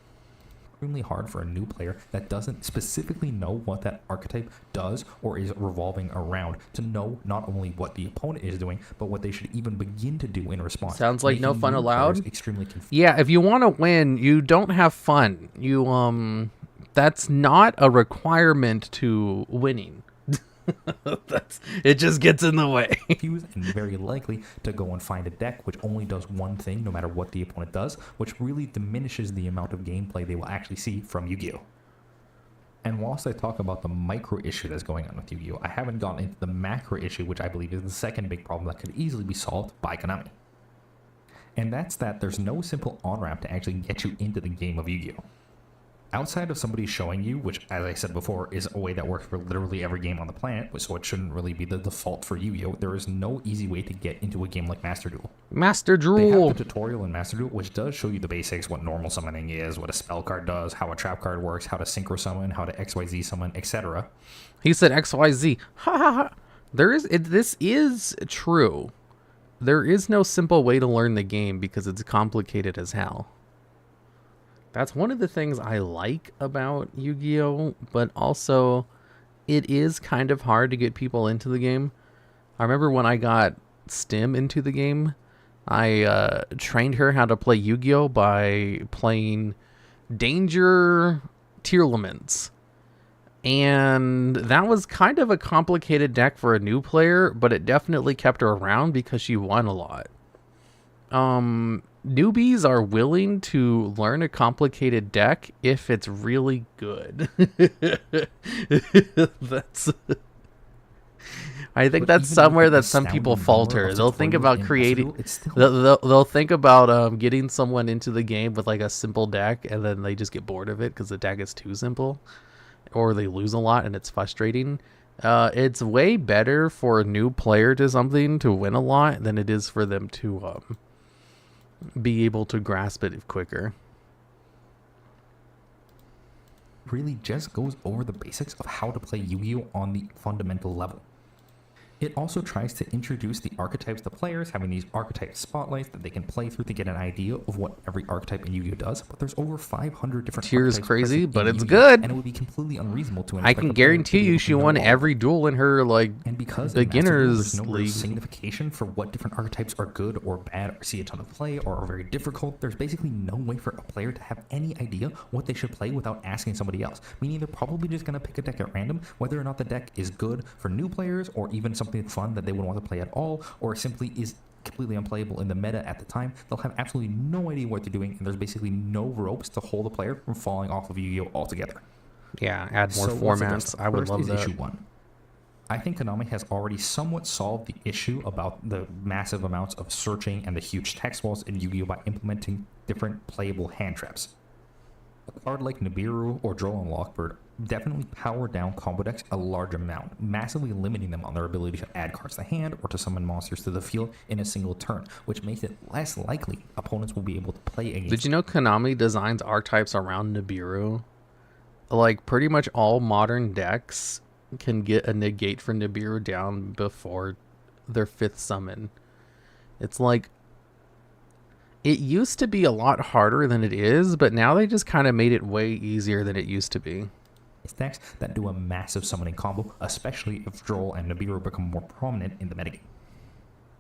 Extremely hard for a new player that doesn't specifically know what that archetype does or is revolving around to know not only what the opponent is doing, but what they should even begin to do in response. Sounds like no making fun new allowed. players extremely confused. Yeah, if you want to win, you don't have fun. You that's not a requirement to winning. It just gets in the way. Confused and very likely to go and find a deck which only does one thing no matter what the opponent does, which really diminishes the amount of gameplay they will actually see from Yu-Gi-Oh! And whilst I talk about the micro issue that's going on with Yu-Gi-Oh!, I haven't gotten into the macro issue, which I believe is the second big problem that could easily be solved by Konami. And that's that there's no simple on-ramp to actually get you into the game of Yu-Gi-Oh! Outside of somebody showing you, which, as I said before, is a way that works for literally every game on the planet, so it shouldn't really be the default for Yu-Gi-Oh!, there is no easy way to get into a game like Master Duel. Master They Drool. have the tutorial in Master Duel, which does show you the basics, what normal summoning is, what a spell card does, how a trap card works, how to synchro summon, how to XYZ summon, etc. He said XYZ. Ha ha ha. This is true. There is no simple way to learn the game because it's complicated as hell. That's one of the things I like about Yu-Gi-Oh! But also, it is kind of hard to get people into the game. I remember when I got Stim into the game, I trained her how to play Yu-Gi-Oh! By playing Danger Tearlaments. And that was kind of a complicated deck for a new player, but it definitely kept her around because she won a lot. Newbies are willing to learn a complicated deck if it's really good. I think that's somewhere that some people falter. They'll think about creating. They'll think about getting someone into the game with like a simple deck, and then they just get bored of it because the deck is too simple, or they lose a lot and it's frustrating. It's way better for a new player to something to win a lot than it is for them to be able to grasp it quicker. Really just goes over the basics of how to play Yu-Gi-Oh! On the fundamental level. It also tries to introduce the archetypes to players, having these archetype spotlights that they can play through to get an idea of what every archetype in Yu-Gi-Oh! Does, but there's over 500 different Tears archetypes crazy, present but in it's Yu-Gi-Oh! good. And it would be completely unreasonable to I can guarantee you she won every duel in her and because in Master Duel, beginners there's no real league. signification for what different archetypes are good or bad or see a ton of play or are very difficult. There's basically no way for a player to have any idea what they should play without asking somebody else, meaning they're probably just going to pick a deck at random, whether or not the deck is good for new players or even something fun that they would want to play at all, or simply is completely unplayable in the meta at the time. They'll have absolutely no idea what they're doing, and there's basically no ropes to hold the player from falling off of Yu-Gi-Oh! Altogether. Yeah, add more So what's the formats. best? I would First love is that. Issue 1. I think Konami has already somewhat solved the issue about the massive amounts of searching and the huge text walls in Yu-Gi-Oh! By implementing different playable hand traps. A card like Nibiru or Droll and Lockbird definitely power down combo decks a large amount, massively limiting them on their ability to add cards to hand or to summon monsters to the field in a single turn, which makes it less likely opponents will be able to play against. Did you know Konami designs archetypes around Nibiru? Like, pretty much all modern decks can get a negate for Nibiru down before their 5th summon. It's like, It used to be a lot harder than it is, but now they just kind of made it way easier than it used to be. Decks that do a massive summoning combo, especially if Droll and Nibiru become more prominent in the metagame.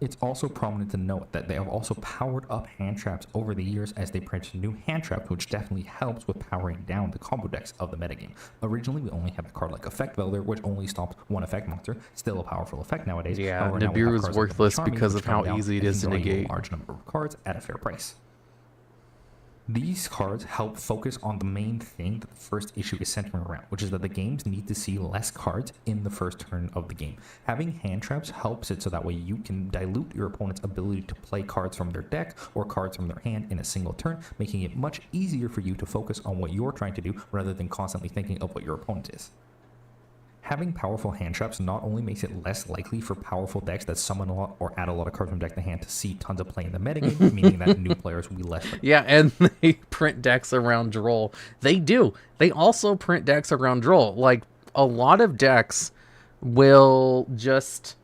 It's also prominent to note that they have also powered up hand traps over the years as they print new hand traps, which definitely helps with powering down the combo decks of the metagame. Originally, we only had a card like Effect Welder, which only stops one effect monster, still a powerful effect nowadays. Yeah, However, now we have Nibiru is cards like worthless Charming, because which of how come down easy it and is to can draw you negate. a large number of cards at a fair price. These cards help focus on the main thing that the first issue is centering around, which is that the games need to see less cards in the first turn of the game. Having hand traps helps it so that way you can dilute your opponent's ability to play cards from their deck or cards from their hand in a single turn, making it much easier for you to focus on what you're trying to do rather than constantly thinking of what your opponent is. Having powerful hand traps not only makes it less likely for powerful decks that summon a lot or add a lot of cards from deck to hand to see tons of play in the metagame, meaning that new players will be less likely. Yeah, and they print decks around Droll. They do. They also print decks around Droll. Like, a lot of decks will just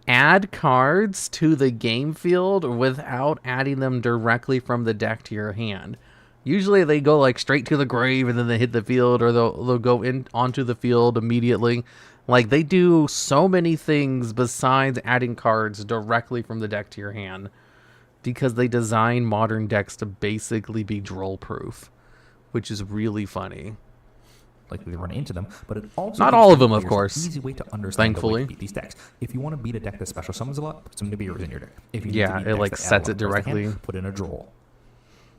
add cards to the game field without adding them directly from the deck to your hand. Usually they go like straight to the grave and then they hit the field, or they'll go in onto the field immediately. Like, they do so many things besides adding cards directly from the deck to your hand, because they design modern decks to basically be Droll proof, which is really funny. Likely to run into them, but it also Not gives all of them, players of course. an easy way to understand Thankfully. the way to beat these decks. If you want to beat a deck that special summons a lot, put some Nibirus in your deck. If you need Yeah, to beat it, decks like, that add a sets lot it of cards to hand, directly. put in a Droll.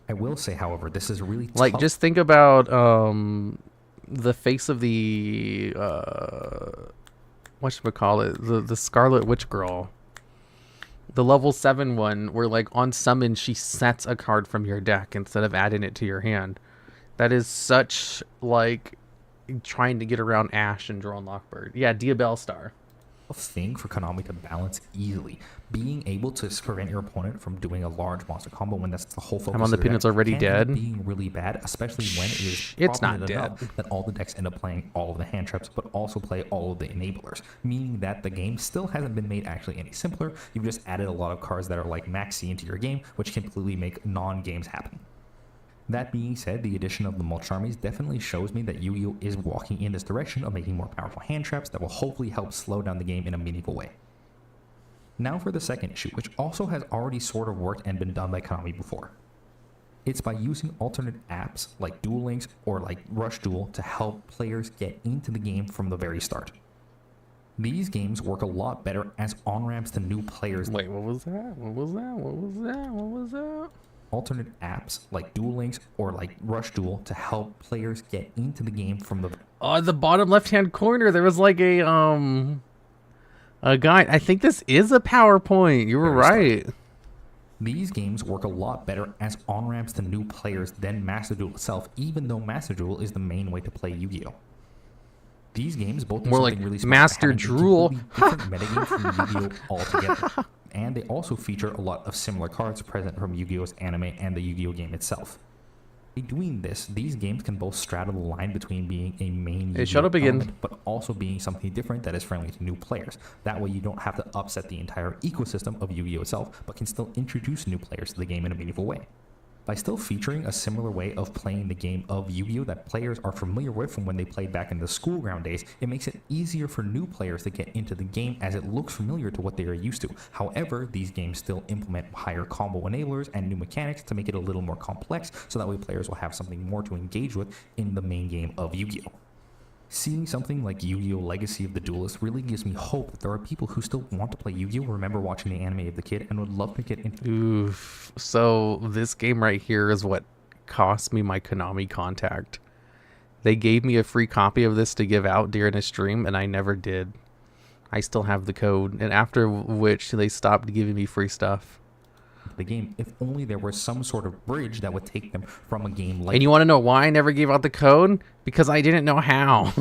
I will say, however, this is really Like, tough. just think about the face of the whatchamacallit, the Scarlet Witch girl. The level 7 one, where, like, on summon she sets a card from your deck instead of adding it to your hand. That is such, like, trying to get around Ash and Drone Lockbird. Yeah, Diabell Star. thing for Konami to balance easily. Being able to prevent your opponent from doing a large monster combo when that's the whole focus. I'm on the of their Peanut's deck already can end up dead. Being really bad, especially when it is It's not prominent enough dead. that all the decks end up playing all of the hand traps, but also play all of the enablers, meaning that the game still hasn't been made actually any simpler. You've just added a lot of cards that are like maxi into your game, which completely make non-games happen. That being said, the addition of the mulch armies definitely shows me that Yu-Gi-Oh is walking in this direction of making more powerful hand traps that will hopefully help slow down the game in a meaningful way. Now for the second issue, which also has already sort of worked and been done by Konami before. It's by using alternate apps like Duel Links or like Rush Duel to help players get into the game from the very start. These games work a lot better as on-ramps to new players. Wait, what was that? What was that? What was that? What was that? Alternate apps like Duel Links or like Rush Duel to help players get into the game from the The bottom left-hand corner, there was like a guide. I think this is a PowerPoint. You were Very right. These games work a lot better as on-ramps to new players than Master Duel itself, even though Master Duel is the main way to play Yu-Gi-Oh! These games both do More something like really smart Master by having a Drool. completely different metagame from Yu-Gi-Oh! Altogether. And they also feature a lot of similar cards present from Yu-Gi-Oh!'s anime and the Yu-Gi-Oh! Game itself. By doing this, these games can both straddle the line between being a main Hey, shut Yu-Gi-Oh! up again. element, but also being something different that is friendly to new players. That way you don't have to upset the entire ecosystem of Yu-Gi-Oh! Itself, but can still introduce new players to the game in a meaningful way. By still featuring a similar way of playing the game of Yu-Gi-Oh! That players are familiar with from when they played back in the school ground days, it makes it easier for new players to get into the game as it looks familiar to what they are used to. However, these games still implement higher combo enablers and new mechanics to make it a little more complex, so that way players will have something more to engage with in the main game of Yu-Gi-Oh! Seeing something like Yu-Gi-Oh! Legacy of the Duelist really gives me hope that there are people who still want to play Yu-Gi-Oh!, remember watching the anime of the kid, and would love to get into. Oof. So this game right here is what cost me my Konami contact. They gave me a free copy of this to give out during a stream, and I never did. I still have the code, and after which they stopped giving me free stuff. The game, if only there was some sort of bridge that would take them from a game like. And you want to know why I never gave out the code? Because I didn't know how.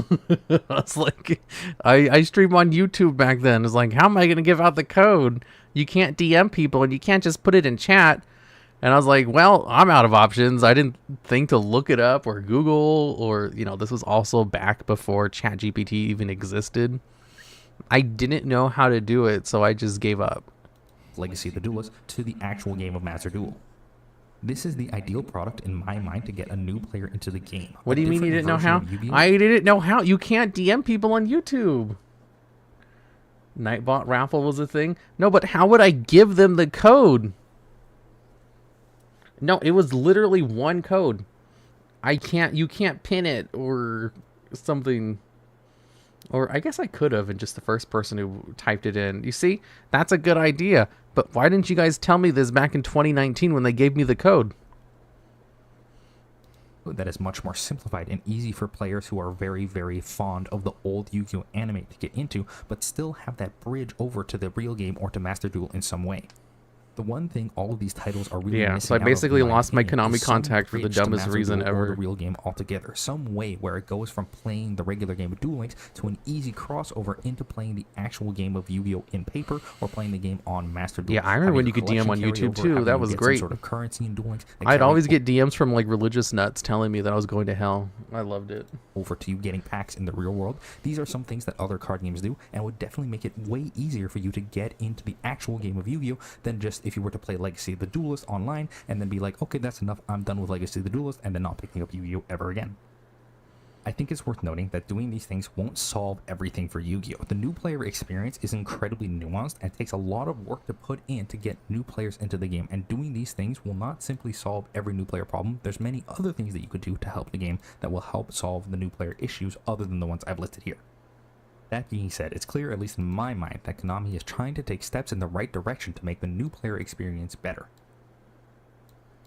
I was like, I streamed on YouTube back then. It's like, how am I going to give out the code? You can't DM people and you can't just put it in chat. And I was like, well, I'm out of options. I didn't think to look it up or Google or, this was also back before ChatGPT even existed. I didn't know how to do it, so I just gave up. Legacy of the Duelist to the actual game of Master Duel. This is the ideal product in my mind to get a new player into the game. What do you mean you didn't know how? Different version of Yu-Gi-Oh! I didn't know how. You can't DM people on YouTube. Nightbot raffle was a thing. No, but how would I give them the code? No, it was literally one code. You can't pin it or something. Or I guess I could have, and just the first person who typed it in. You see, that's a good idea. But why didn't you guys tell me this back in 2019 when they gave me the code? That is much more simplified and easy for players who are very, very fond of the old Yu-Gi-Oh anime to get into, but still have that bridge over to the real game or to Master Duel in some way. The one thing all of these titles are really missing so I basically lost my Konami is some contact for the bridge to dumbest Master reason Duel or ever. the real game altogether. Some way where it goes from playing the regular game of Duel Links to an easy crossover into playing the actual game of Yu-Gi-Oh in paper or playing the game on Master Duel. Yeah, I remember when you could DM on YouTube too. That was great. Sort of currency in Duel Links. I'd always get DMs from like religious nuts telling me that I was going to hell. I loved it. Over to you getting packs in the real world. These are some things that other card games do and would definitely make it way easier for you to get into the actual game of Yu-Gi-Oh than just if you were to play Legacy of the Duelist online and then be like, okay, that's enough, I'm done with Legacy of the Duelist, and then not picking up Yu-Gi-Oh ever again. I think it's worth noting that doing these things won't solve everything for Yu-Gi-Oh! The new player experience is incredibly nuanced and takes a lot of work to put in to get new players into the game, and doing these things will not simply solve every new player problem. There's many other things that you could do to help the game that will help solve the new player issues other than the ones I've listed here. That being said, it's clear, at least in my mind, that Konami is trying to take steps in the right direction to make the new player experience better.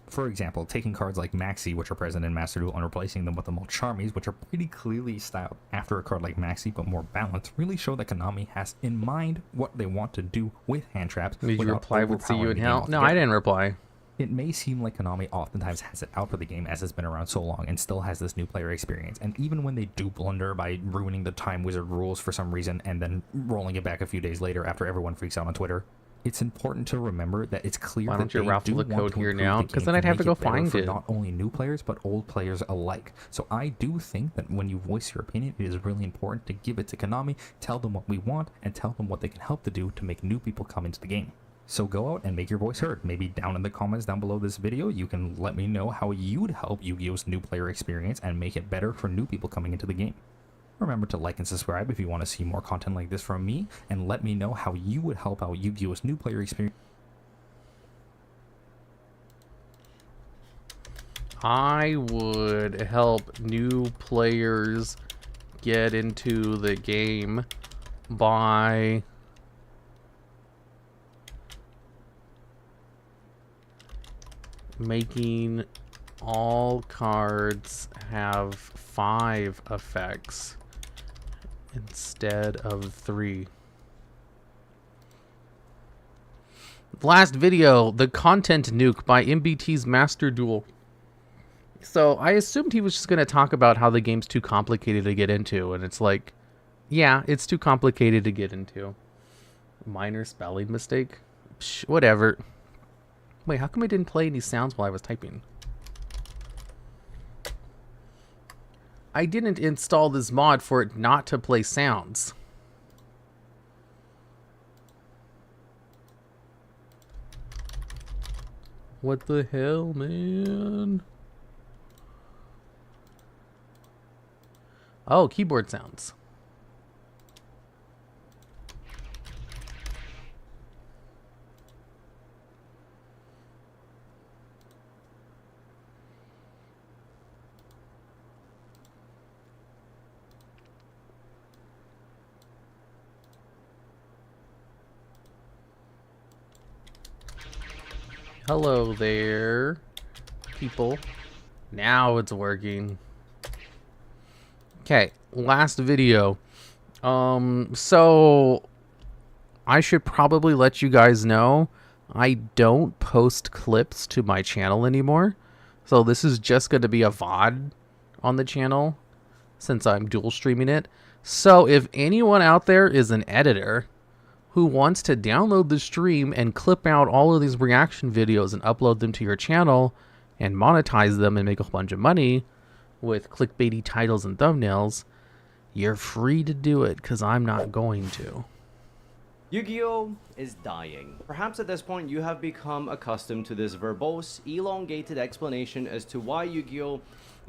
For example, taking cards like Maxi, which are present in Master Duel, and replacing them with the Mulcharmies, which are pretty clearly styled after a card like Maxi but more balanced, really show that Konami has in mind what they want to do with hand traps. Did you reply with "See you in hell"? No, I didn't reply. It may seem like Konami oftentimes has it out for the game as it's been around so long and still has this new player experience, and even when they do blunder by ruining the Time Wizard rules for some reason and then rolling it back a few days later after everyone freaks out on Twitter, it's important to remember that it's clear Why that don't you they raffle do the want code to here improve now? the Because game then I'd have to make go it better find for it. not only new players but old players alike. So I do think that when you voice your opinion, it is really important to give it to Konami, tell them what we want, and tell them what they can help to do to make new people come into the game. So go out and make your voice heard. Maybe down in the comments down below this video, you can let me know how you'd help Yu-Gi-Oh's new player experience and make it better for new people coming into the game. Remember to like and subscribe if you want to see more content like this from me, and let me know how you would help out Yu-Gi-Oh's new player experience. I would help new players get into the game by making all cards have 5 effects instead of 3. Last video, the content nuke by MBT's Master Duel. So I assumed he was just going to talk about how the game's too complicated to get into, and it's like, yeah, it's too complicated to get into. Minor spelling mistake? Psh, whatever. Wait, how come I didn't play any sounds while I was typing? I didn't install this mod for it not to play sounds. What the hell, man? Oh, keyboard sounds. Hello there, people. Now it's working. Okay, last video. So I should probably let you guys know I don't post clips to my channel anymore. So this is just going to be a VOD on the channel since I'm dual streaming it. So if anyone out there is an editor who wants to download the stream and clip out all of these reaction videos and upload them to your channel and monetize them and make a bunch of money with clickbaity titles and thumbnails, you're free to do it because I'm not going to. Yu-Gi-Oh! Is dying. Perhaps at this point you have become accustomed to this verbose, elongated explanation as to why Yu-Gi-Oh!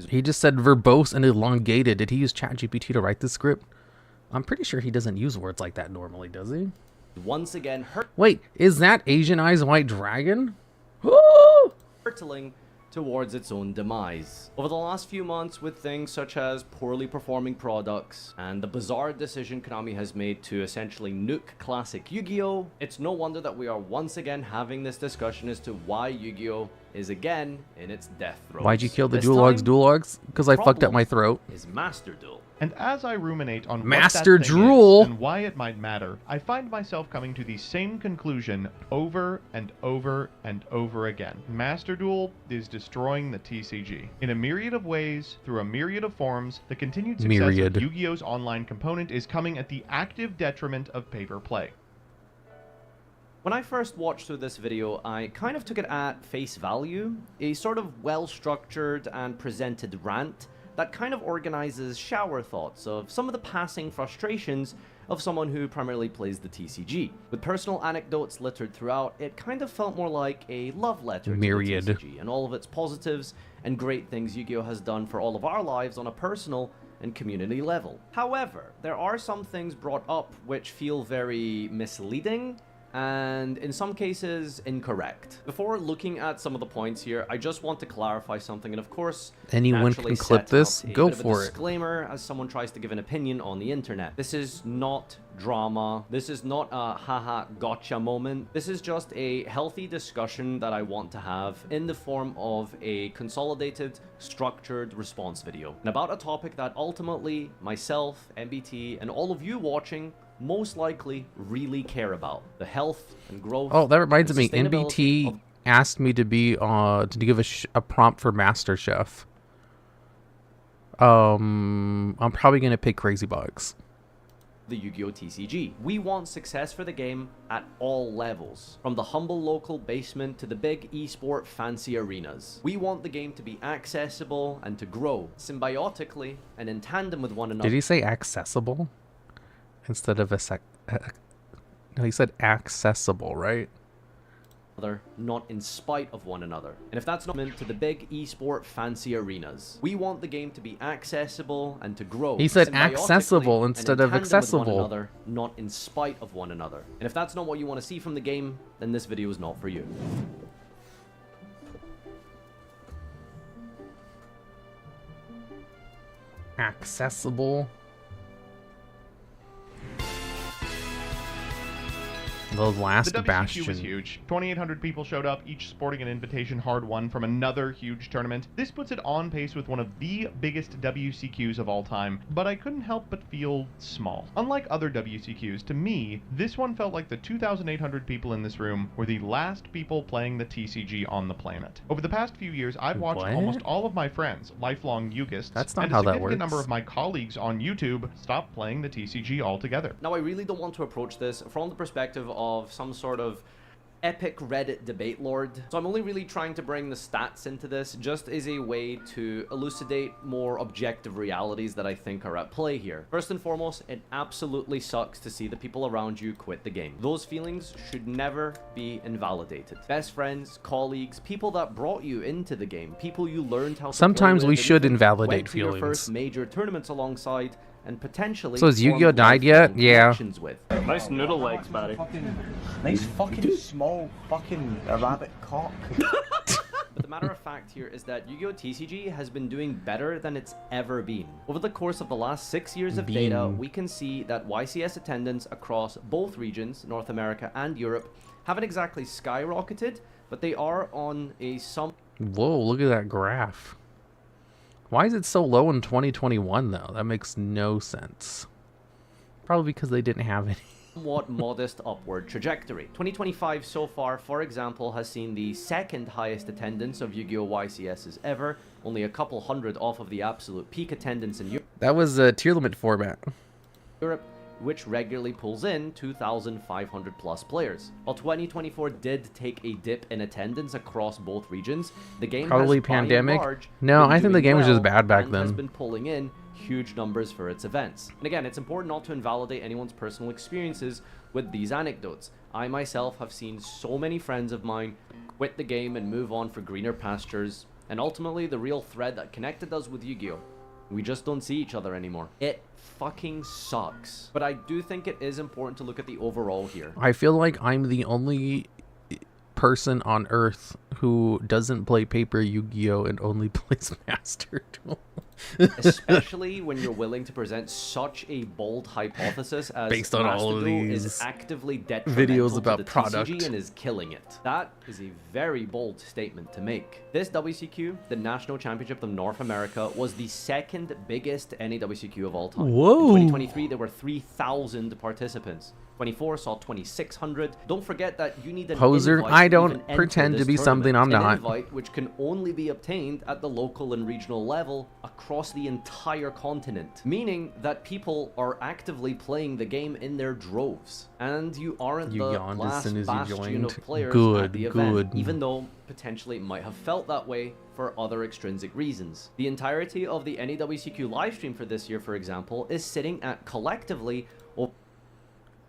He just said verbose and elongated. Did he use ChatGPT to write this script? I'm pretty sure he doesn't use words like that normally, does he? Once again Wait, is that Asian Eyes White Dragon? hurtling towards its own demise. Over the last few months, with things such as poorly performing products and the bizarre decision Konami has made to essentially nuke classic Yu-Gi-Oh!, it's no wonder that we are once again having this discussion as to why Yu-Gi-Oh! Is again in its death throes. Why'd you kill the This DuelLogs time, DuelLogs? Because I fucked up problem my throat. is Master Duel. And as I ruminate on Master what that thing Drool. is and why it might matter, I find myself coming to the same conclusion over and over and over again. Master Duel is destroying the TCG. In a myriad of ways, through a myriad of forms, the continued success Myriad. of Yu-Gi-Oh's online component is coming at the active detriment of paper play. When I first watched through this video, I kind of took it at face value, a sort of well-structured and presented rant that kind of organizes shower thoughts of some of the passing frustrations of someone who primarily plays the TCG. With personal anecdotes littered throughout, it kind of felt more like a love letter Myriad. to the TCG and all of its positives and great things Yu-Gi-Oh! Has done for all of our lives on a personal and community level. However, there are some things brought up which feel very misleading and in some cases incorrect. Before looking at some of the points here, I just want to clarify something, and of course, Anyone naturally can clip set this. up a Go bit of a for it. disclaimer as someone tries to give an opinion on the internet. This is not drama. This is not a haha gotcha moment. This is just a healthy discussion that I want to have in the form of a consolidated, structured response video. And about a topic that ultimately myself, MBT, and all of you watching most likely really care about: the health and growth. Oh, that reminds and me. sustainability NBT of asked me to be to give a prompt for MasterChef. I'm probably gonna pick Crazy Bugs. the Yu-Gi-Oh! TCG. We want success for the game at all levels, from the humble local basement to the big esport fancy arenas. We want the game to be accessible and to grow symbiotically and in tandem with one another. Did he say accessible instead of no, he said accessible, right? Not in spite of one another. And if that's not meant to the big esport fancy arenas, we want the game to be accessible and to grow. He said symbiotically accessible and instead in of tandem with one accessible. another, not in spite of one another. And if that's not what you want to see from the game, then this video is not for you. Accessible. The last The WCQ bastion. was huge. 2,800 people showed up, each sporting an invitation hard-won from another huge tournament. This puts it on pace with one of the biggest WCQs of all time, but I couldn't help but feel small. Unlike other WCQs, to me, this one felt like the 2,800 people in this room were the last people playing the TCG on the planet. Over the past few years, I've watched What? almost all of my friends, lifelong Yugists, That's not and how a that significant works. number of my colleagues on YouTube stop playing the TCG altogether. Now, I really don't want to approach this from the perspective of some sort of epic Reddit debate lord. So I'm only really trying to bring the stats into this just as a way to elucidate more objective realities that I think are at play here. First and foremost, it absolutely sucks to see the people around you quit the game. Those feelings should never be invalidated. Best friends, colleagues, people that brought you into the game, people you learned how to play Sometimes with we and should even invalidate went to your feelings. first major tournaments alongside, and potentially So has Yu-Gi-Oh formed died yet? lifelong Yeah. connections with. Nice noodle legs, buddy. Nice fucking small fucking rabbit cock. But the matter of fact here is that Yu-Gi-Oh! TCG has been doing better than it's ever been. Over the course of the last 6 years of data, we can see that YCS attendance across both regions, North America and Europe, haven't exactly skyrocketed, but they are on a Whoa, look at that graph. Why is it so low in 2021 though? That makes no sense. Probably because they didn't have any. somewhat modest upward trajectory. 2025 so far, for example, has seen the second highest attendance of Yu-Gi-Oh! YCSs ever, only a couple hundred off of the absolute peak attendance in That was a tier limit format. Europe, which regularly pulls in 2,500 plus players. While 2024 did take a dip in attendance across both regions, the game Probably has by and pandemic. large No, been I think the doing game was just well bad back and has then. been pulling in huge numbers for its events. And again, it's important not to invalidate anyone's personal experiences with these anecdotes. I myself have seen so many friends of mine quit the game and move on for greener pastures, and ultimately the real thread that connected us with Yu-Gi-Oh! We just don't see each other anymore. It fucking sucks. But I do think it is important to look at the overall here. I feel like I'm the only person on Earth who doesn't play paper Yu-Gi-Oh! And only plays Master Duel. Especially when you're willing to present such a bold hypothesis as based on Master all of Duel these is actively detrimental videos about to the product TCG and is killing it. That is a very bold statement to make. This WCQ, the National Championship of North America, was the second biggest any WCQ of all time. Whoa. In 2023, there were 3,000 participants. 24 saw 2,600. Don't forget that you need an Poser, invite I to don't even enter pretend to this be something tournament. I'm An not. invite which can only be obtained at the local and regional level across the entire continent, meaning that people are actively playing the game in their droves, and you aren't You the yawned as last soon as you bastion joined. of players Good, at the event, good. even though potentially it might have felt that way for other extrinsic reasons. The entirety of the NEWCQ livestream for this year, for example, is sitting at collectively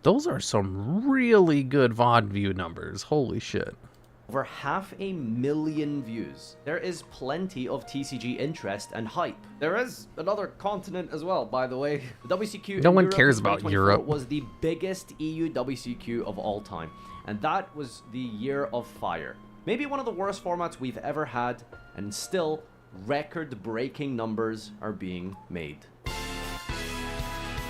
Those are some really good VOD view numbers. Holy shit. over 500,000 views. There is plenty of TCG interest and hype. There is another continent as well, by the way. The WCQ No in one Europe cares in about 2024 Europe. was the biggest EU WCQ of all time, and that was the Year of Fire. Maybe one of the worst formats we've ever had, and still record-breaking numbers are being made.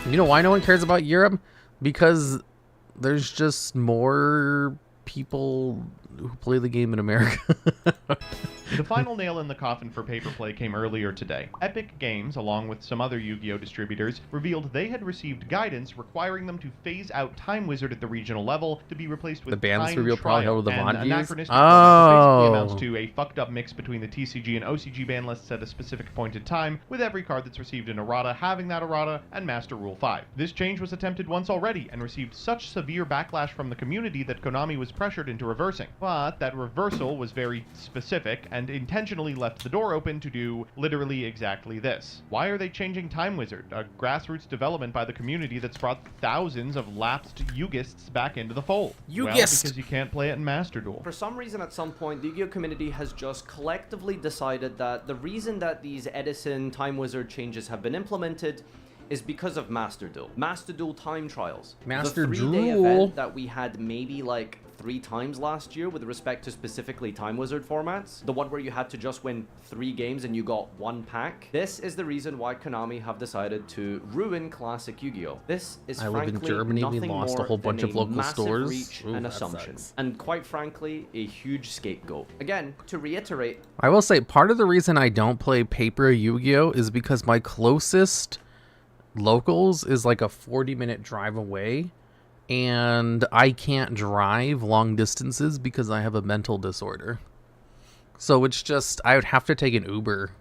You know why no one cares about Europe? Because there's just more people who play the game in America. The final nail in the coffin for paper play came earlier today. Epic Games, along with some other Yu-Gi-Oh! Distributors, revealed they had received guidance requiring them to phase out Time Wizard at the regional level to be replaced with The ban this Time reveal probably Trial, held with the an VOD views? anachronistic format that basically Oh. amounts to a fucked up mix between the TCG and OCG ban lists at a specific point in time, with every card that's received an errata having that errata and Master Rule 5. This change was attempted once already and received such severe backlash from the community that Konami was pressured into reversing. But that reversal was very specific and intentionally left the door open to do literally exactly this. Why are they changing Time Wizard, a grassroots development by the community that's brought thousands of lapsed Yugists back into the fold? Well, Yugist! because you can't play it in Master Duel. For some reason, at some point, the Yu-Gi-Oh! Community has just collectively decided that the reason that these Edison Time Wizard changes have been implemented is because of Master Duel. Master Duel Time Trials. Master the 3-day Duel. event that we had maybe like 3 times last year with respect to specifically Time Wizard formats. The one where you had to just win 3 games and you got 1 pack. This is the reason why Konami have decided to ruin classic Yu-Gi-Oh! This is I live frankly in Germany. We nothing lost a more whole bunch than of a local massive stores. reach Ooh, and that assumption. sucks. And quite frankly, a huge scapegoat. Again, to reiterate, I will say part of the reason I don't play paper Yu-Gi-Oh! Is because my closest locals is like a 40-minute drive away, and I can't drive long distances because I have a mental disorder. So it's just, I would have to take an Uber,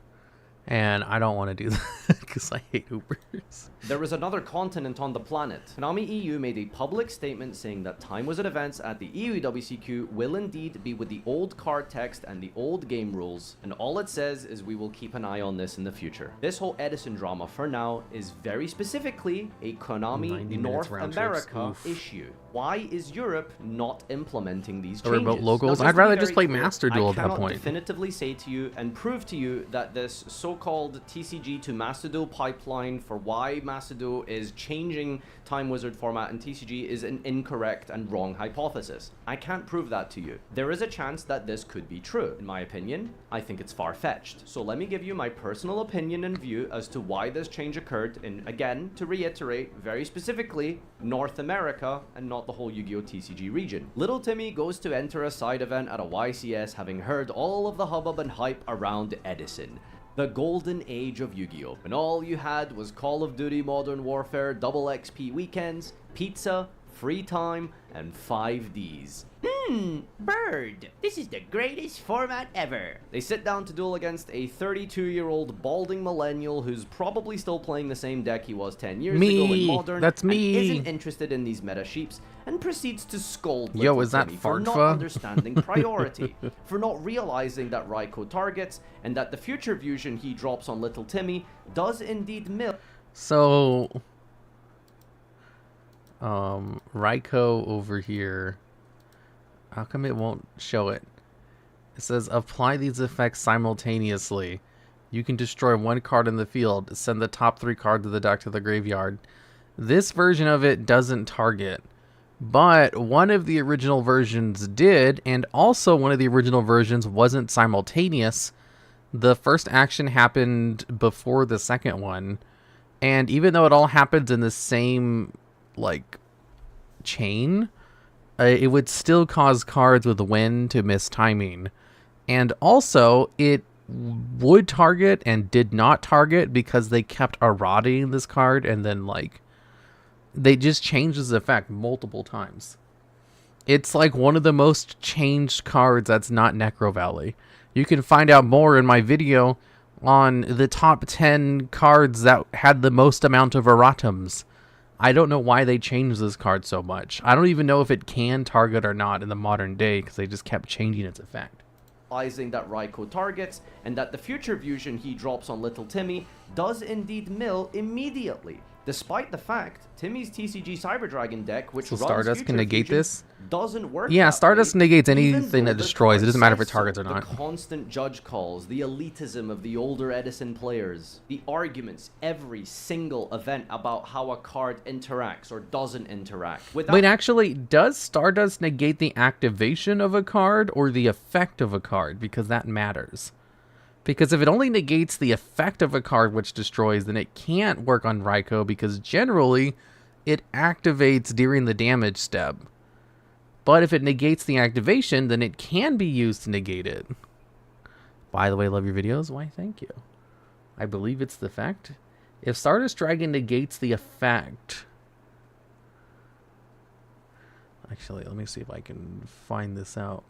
and I don't want to do that because I hate Ubers. there is another continent on the planet. Konami EU made a public statement saying that Time Wizard events at the EU WCQ will indeed be with the old card text and the old game rules, and all it says is we will keep an eye on this in the future. This whole Edison drama for now is very specifically a 90 Konami minutes North round trips. America Oof. issue. Why is Europe not implementing these Or changes? remote locals? Now, I'd to be rather very just play clear, Master Duel I at that cannot point. definitively say to you and prove to you that this so-called TCG to Master Duel pipeline for why Master Duel is changing Time Wizard format and TCG is an incorrect and wrong hypothesis. I can't prove that to you. There is a chance that this could be true. In my opinion, I think it's far-fetched. So let me give you my personal opinion and view as to why this change occurred in, again, to reiterate, very specifically, North America and not the whole Yu-Gi-Oh! TCG region. Little Timmy goes to enter a side event at a YCS having heard all of the hubbub and hype around Edison. The golden age of Yu-Gi-Oh! When all you had was Call of Duty Modern Warfare double XP weekends, pizza, free time, and 5Ds. Bird, this is the greatest format ever. They sit down to duel against a 32-year-old balding millennial who's probably still playing the same deck he was 10 years ago in Modern. That's me. And isn't interested in these meta sheeps and proceeds to scold Yo, little is that Timmy for not Fartfa? understanding priority, for not realizing that Raiko targets and that the future fusion he drops on little Timmy does indeed mill. So, Raiko over here. How come it won't show it? It says apply these effects simultaneously. You can destroy one card in the field. Send the top 3 cards of the deck to the graveyard. This version of it doesn't target, but one of the original versions did, and also one of the original versions wasn't simultaneous. The first action happened before the second one, and even though it all happens in the same, like, chain, it would still cause cards with win to miss timing. And also, it would target and did not target because they kept errating this card, and then, like, they just changed this effect multiple times. It's like one of the most changed cards that's not Necro Valley. You can find out more in my video on the top 10 cards that had the most amount of erratums. I don't know why they changed this card so much. I don't even know if it can target or not in the modern day because they just kept changing its effect. Realizing that Raiko targets and that the future fusion he drops on little Timmy does indeed mill immediately. Despite the fact Timmy's TCG Cyber Dragon deck, which So runs Stardust future can negate fusion, this? doesn't work. Yeah, that Stardust way, negates even anything though that the destroys. It card doesn't matter if it says targets or so. not. The constant judge calls, the elitism of the older Edison players, the arguments every single event about how a card interacts or doesn't interact. Wait, actually, does Stardust negate the activation of a card or the effect of a card? Because that matters. Because if it only negates the effect of a card which destroys, then it can't work on Raiko because generally it activates during the damage step. But if it negates the activation, then it can be used to negate it. By the way, love your videos. Why, thank you. I believe it's the effect. If Stardust Dragon negates the effect... Actually, let me see if I can find this out.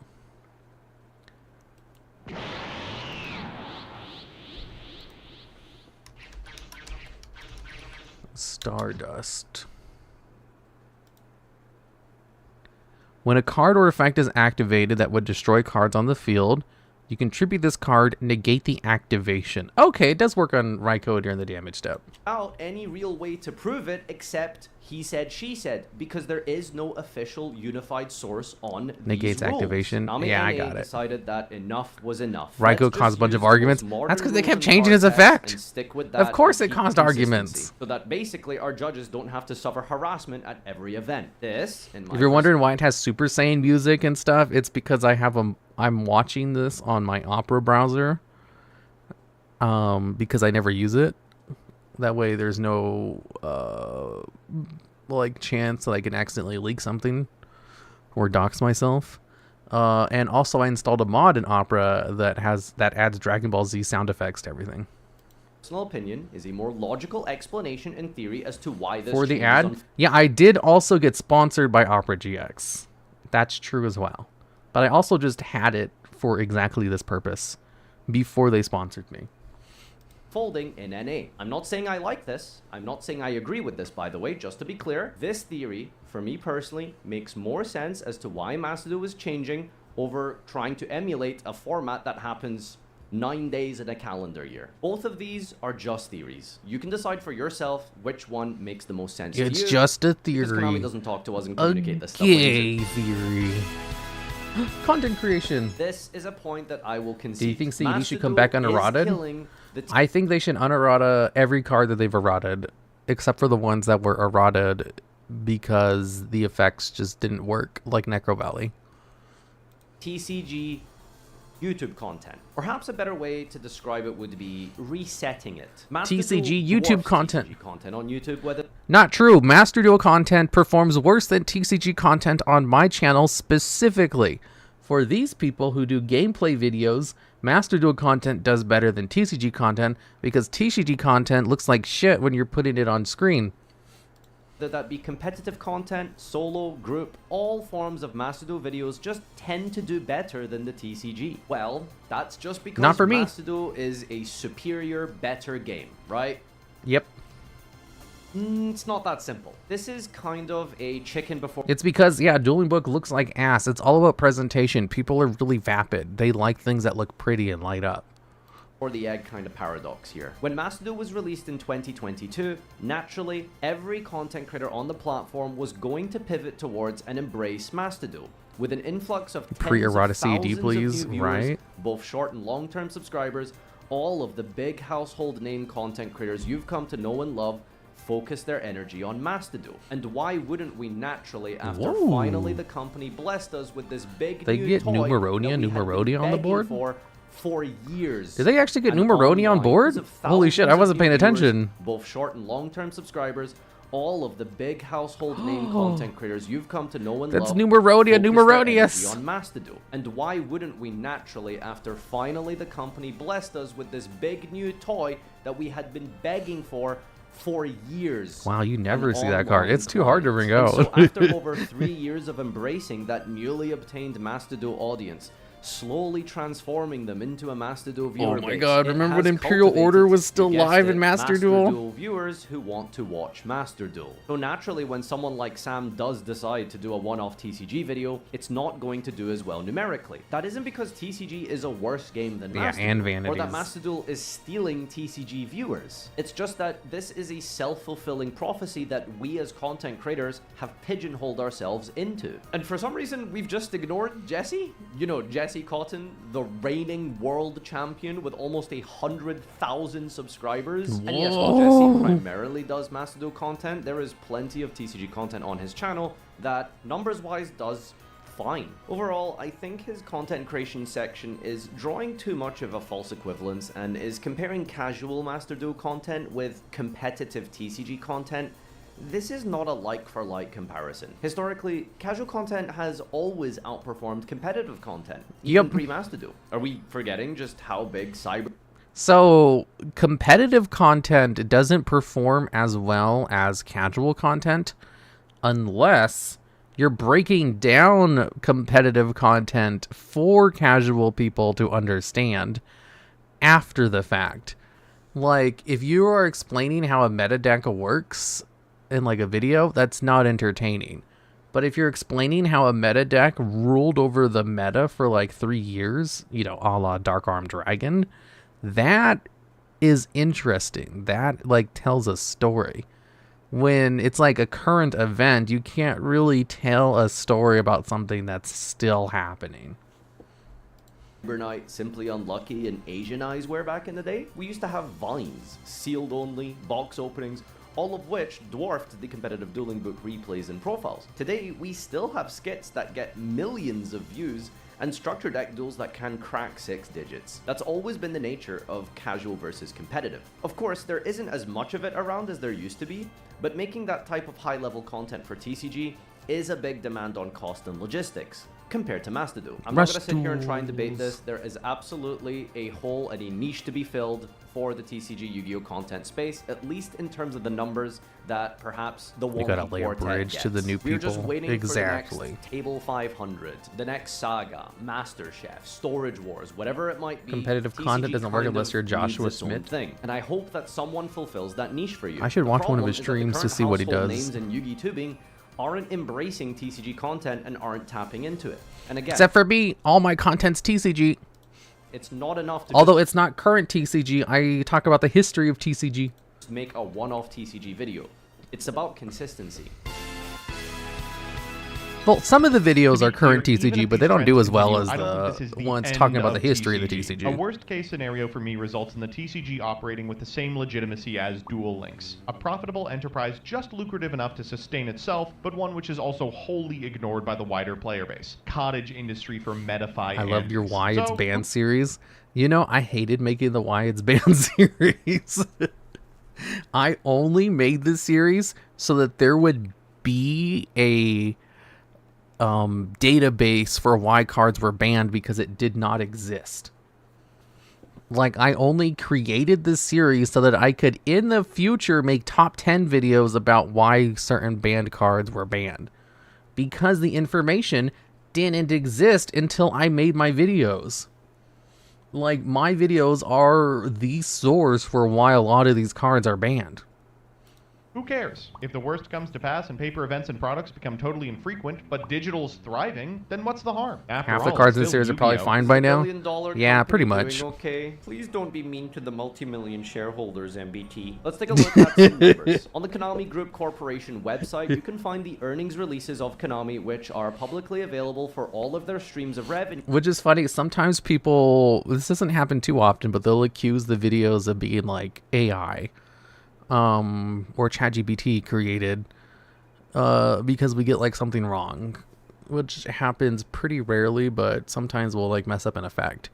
Stardust. When a card or effect is activated that would destroy cards on the field, you can tribute this card, negate the activation. Okay, it does work on Raiko during the damage step. Without any real way to prove it except he said, she said, because there is no official unified source on Negates these rules. activation. Nami Yeah, I NA got it. decided that enough was enough. Raiko Let's caused just a bunch of use the arguments. most modern That's because they rules kept and changing its card sets effect. and stick with Of that course and it keep caused consistency, arguments. so that basically our judges don't have to suffer harassment at every event. This, in my If you're wondering why it has Super Saiyan music and stuff, it's because I'm watching this on my Opera browser. Because I never use it. That way there's no like chance that I can accidentally leak something or dox myself. And also I installed a mod in Opera that adds Dragon Ball Z sound effects to everything. personal opinion is a more logical explanation in theory as to why this For the change ad? is Yeah, I did also get sponsored by Opera GX. That's true as well. But I also just had it for exactly this purpose before they sponsored me. unfolding in NA. I'm not saying I like this. I'm not saying I agree with this, by the way, just to be clear. This theory, for me personally, makes more sense as to why Master Duel is changing over trying to emulate a format that happens 9 days in a calendar year. Both of these are just theories. You can decide for yourself which one makes the most sense to you. It's just a Because theory. Konami doesn't talk to us and A communicate this stuff. gay theory. Content creation. This is a point that I will concede. Do you think CED Master should come Duel back unerrated? is killing the I think they should unerrata every card that they've errated, except for the ones that were errated because the effects just didn't work, like Necro Valley. TCG YouTube content. Perhaps a better way to describe it would be resetting it. Master TCG Duel YouTube dwarfs content. TCG content on YouTube, whether Not true. Master Duel content performs worse than TCG content on my channel specifically. For these people who do gameplay videos, Master Duel content does better than TCG content because TCG content looks like shit when you're putting it on screen. Whether that be competitive content, solo, group, all forms of Master Duel videos just tend to do better than the TCG. Well, that's just because Not for me. Master Duel is a superior, better game, right? Yep. It's not that simple. This is kind of a chicken before... It's because, yeah, Dueling Book looks like ass. It's all about presentation. People are really vapid. They like things that look pretty and light up. Or the egg kind of paradox here. When Master Duel was released in 2022, naturally, every content creator on the platform was going to pivot towards and embrace Master Duel. With an influx of tens Pre-errata of CD, thousands please, of new viewers, right? both short and long-term subscribers, all of the big household name content creators you've come to know and love focus their energy on Master Duel. And why wouldn't we naturally, after Whoa. finally the company blessed us with this big They new get toy Numeronia that we had been on the begging board? for years. Did they actually get And Numeronia on online, board? tens of Holy shit, I thousands wasn't of paying new viewers, attention. both short and long-term subscribers, all of the big household name content creators you've come to know and That's love. Numeronia, focus their Numeronius. energy on Master Duel. And why wouldn't we naturally, after finally the company blessed us with this big new toy that we had been begging for years? Wow, you never an see that card. online It's too hard to client. bring And out. so after over 3 years of embracing that newly obtained Master Duel audience, slowly transforming them into a Master Duel viewer Oh my base, god, it remember has when Imperial Order cultivated, was still you guessed live it, in Master Duel? viewers who want to watch Master Duel. So naturally, when someone like Sam does decide to do a one-off TCG video, it's not going to do as well numerically. That isn't because TCG is a worse game than Yeah, Master and Duel, or that vanities. Master Duel is stealing TCG viewers. It's just that this is a self-fulfilling prophecy that we as content creators have pigeonholed ourselves into. And for some reason, we've just ignored Jesse. You know, Jesse Cotton, the reigning world champion with almost 100,000 subscribers. And yes, while Jesse primarily does Master Duel content, there is plenty of TCG content on his channel that, numbers-wise, does fine. Overall, I think his content creation section is drawing too much of a false equivalence and is comparing casual Master Duel content with competitive TCG content. This is not a like-for-like comparison. Historically, casual content has always outperformed competitive content, even Yep. pre-Master Duel. Are we forgetting just how big Cyber... So, competitive content doesn't perform as well as casual content unless you're breaking down competitive content for casual people to understand after the fact. Like, if you are explaining how a meta deck works in like a video, that's not entertaining. But if you're explaining how a meta deck ruled over the meta for like 3 years, you know, a la Dark Arm Dragon, that is interesting. That like tells a story. When it's like a current event, you can't really tell a story about something that's still happening. Burnout, Simply Unlucky, and Asian Eyeswear back in the day, we used to have vines, sealed only, box openings, all of which dwarfed the competitive dueling book replays and profiles. Today, we still have skits that get millions of views and structure deck duels that can crack 6 digits. That's always been the nature of casual versus competitive. Of course, there isn't as much of it around as there used to be, but making that type of high-level content for TCG is a big demand on cost and logistics compared to Master Duel. I'm not going to sit here and try and debate this. There is absolutely a hole and a niche to be filled for the TCG Yu-Gi-Oh content space, at least in terms of the numbers that perhaps the You gotta lay a bridge to the new We're just people. waiting Exactly. for the next Table 500, the next Saga, Master Chef, Storage Wars, whatever it might be. Competitive content doesn't work kind unless of you're needs Joshua its own Smith. thing, and I hope that someone fulfills that niche for you. I should The watch one of problem his is that the streams to current see what he household does. Names in Yu-Gi tubing aren't embracing TCG content and aren't tapping into it. And again, Except for me, all my content's TCG. it's not enough to Although it's not current TCG, I talk about the history of TCG. just make a one-off TCG video. It's about consistency. Well, some of the videos To are be clear, current even TCG, if but these they don't do trends as well continue, as I don't think this is the the ones end talking about the of history of the TCG. TCG. A worst case scenario for me results in the TCG operating with the same legitimacy as Duel Links. A profitable enterprise just lucrative enough to sustain itself, but one which is also wholly ignored by the wider player base. Cottage industry for metafi. I loved your Why It's So, Banned series. You know, I hated making the Why It's Banned series. I only made this series so that there would be a database for why cards were banned because it did not exist. Like, I only created this series so that I could, in the future, make top 10 videos about why certain banned cards were banned. Because the information didn't exist until I made my videos. Like, my videos are the source for why a lot of these cards are banned. Who cares? If the worst comes to pass and paper events and products become totally infrequent, but digital's thriving, then what's the harm? After Half all, the cards in it's the series still are probably Yu-Gi-Oh! fine by now. $1 billion Yeah, pretty company much. doing okay. Please don't be mean to the multi-million shareholders, MBT. Let's take a look at some numbers. On the Konami Group Corporation website, you can find the earnings releases of Konami, which are publicly available for all of their streams of revenue. Which is funny. Sometimes people, this doesn't happen too often, but they'll accuse the videos of being like AI. Or ChatGPT created, because we get like something wrong, which happens pretty rarely, but sometimes we'll like mess up an effect.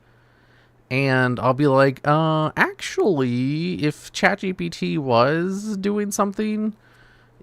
And I'll be like, actually, if ChatGPT was doing something,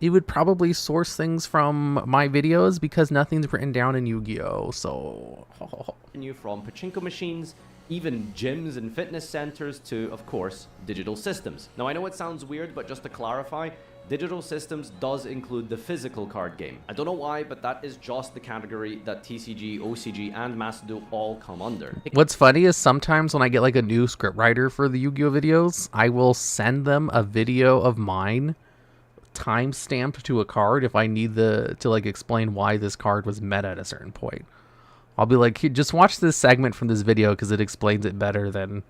it would probably source things from my videos because nothing's written down in Yu-Gi-Oh! So, From pachinko machines, even gyms and fitness centers, to, of course, digital systems. Now, I know it sounds weird, but just to clarify, digital systems does include the physical card game. I don't know why, but that is just the category that TCG, OCG, and Master Duel all come under. What's funny is sometimes when I get like a new scriptwriter for the Yu-Gi-Oh! Videos, I will send them a video of mine time-stamped to a card if I need to like explain why this card was meta at a certain point. I'll be like, just watch this segment from this video because it explains it better than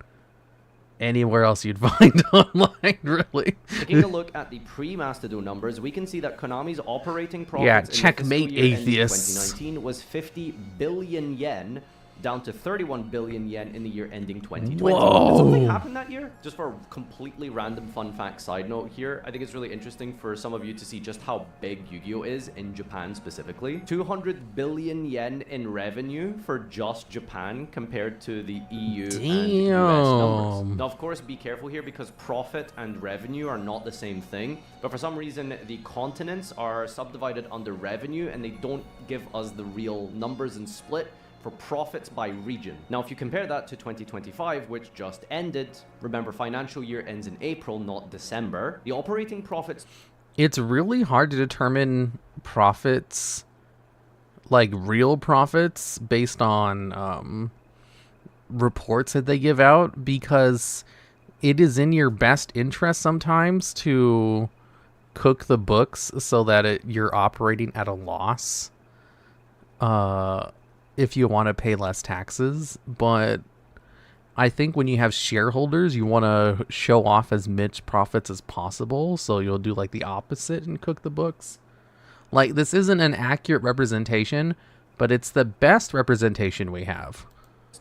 anywhere else you'd find online, really. Taking a look at the pre-Master Duel numbers, we can see that Konami's operating profits Yeah, in the checkmate, fiscal year ending atheists. 2019 was 50 billion yen, down to 31 billion yen in the year ending 2020. Whoa. Did something happen that year? Just for a completely random fun fact side note here, I think it's really interesting for some of you to see just how big Yu-Gi-Oh! Is in Japan specifically. 200 billion yen in revenue for just Japan compared to the EU and US numbers. Now, of course, be careful here because profit and revenue are not the same thing, but for some reason, the continents are subdivided under revenue and they don't give us the real numbers and split for profits by region. Now, if you compare that to 2025, which just ended, remember financial year ends in April, not December, the operating profits... It's really hard to determine profits, like real profits, based on reports that they give out, because it is in your best interest sometimes to cook the books so that you're operating at a loss. If you want to pay less taxes, but I think when you have shareholders, you want to show off as much profits as possible, so you'll do like the opposite and cook the books. Like, this isn't an accurate representation, but it's the best representation we have.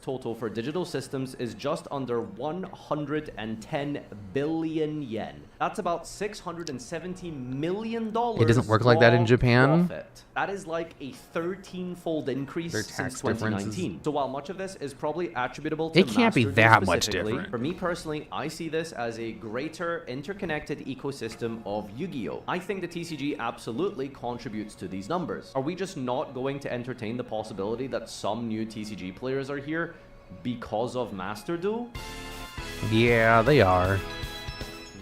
Total for digital systems is just under 110 billion yen. That's about $670 million. It doesn't work like that in Japan. Profit. That is like a 13-fold increase Their since tax differences. 2019. So while much of this is probably attributable to It can't be Master Duel that much specifically, different. for me personally, I see this as a greater interconnected ecosystem of Yu-Gi-Oh! I think the TCG absolutely contributes to these numbers. Are we just not going to entertain the possibility that some new TCG players are here because of Master Duel? Yeah, they are.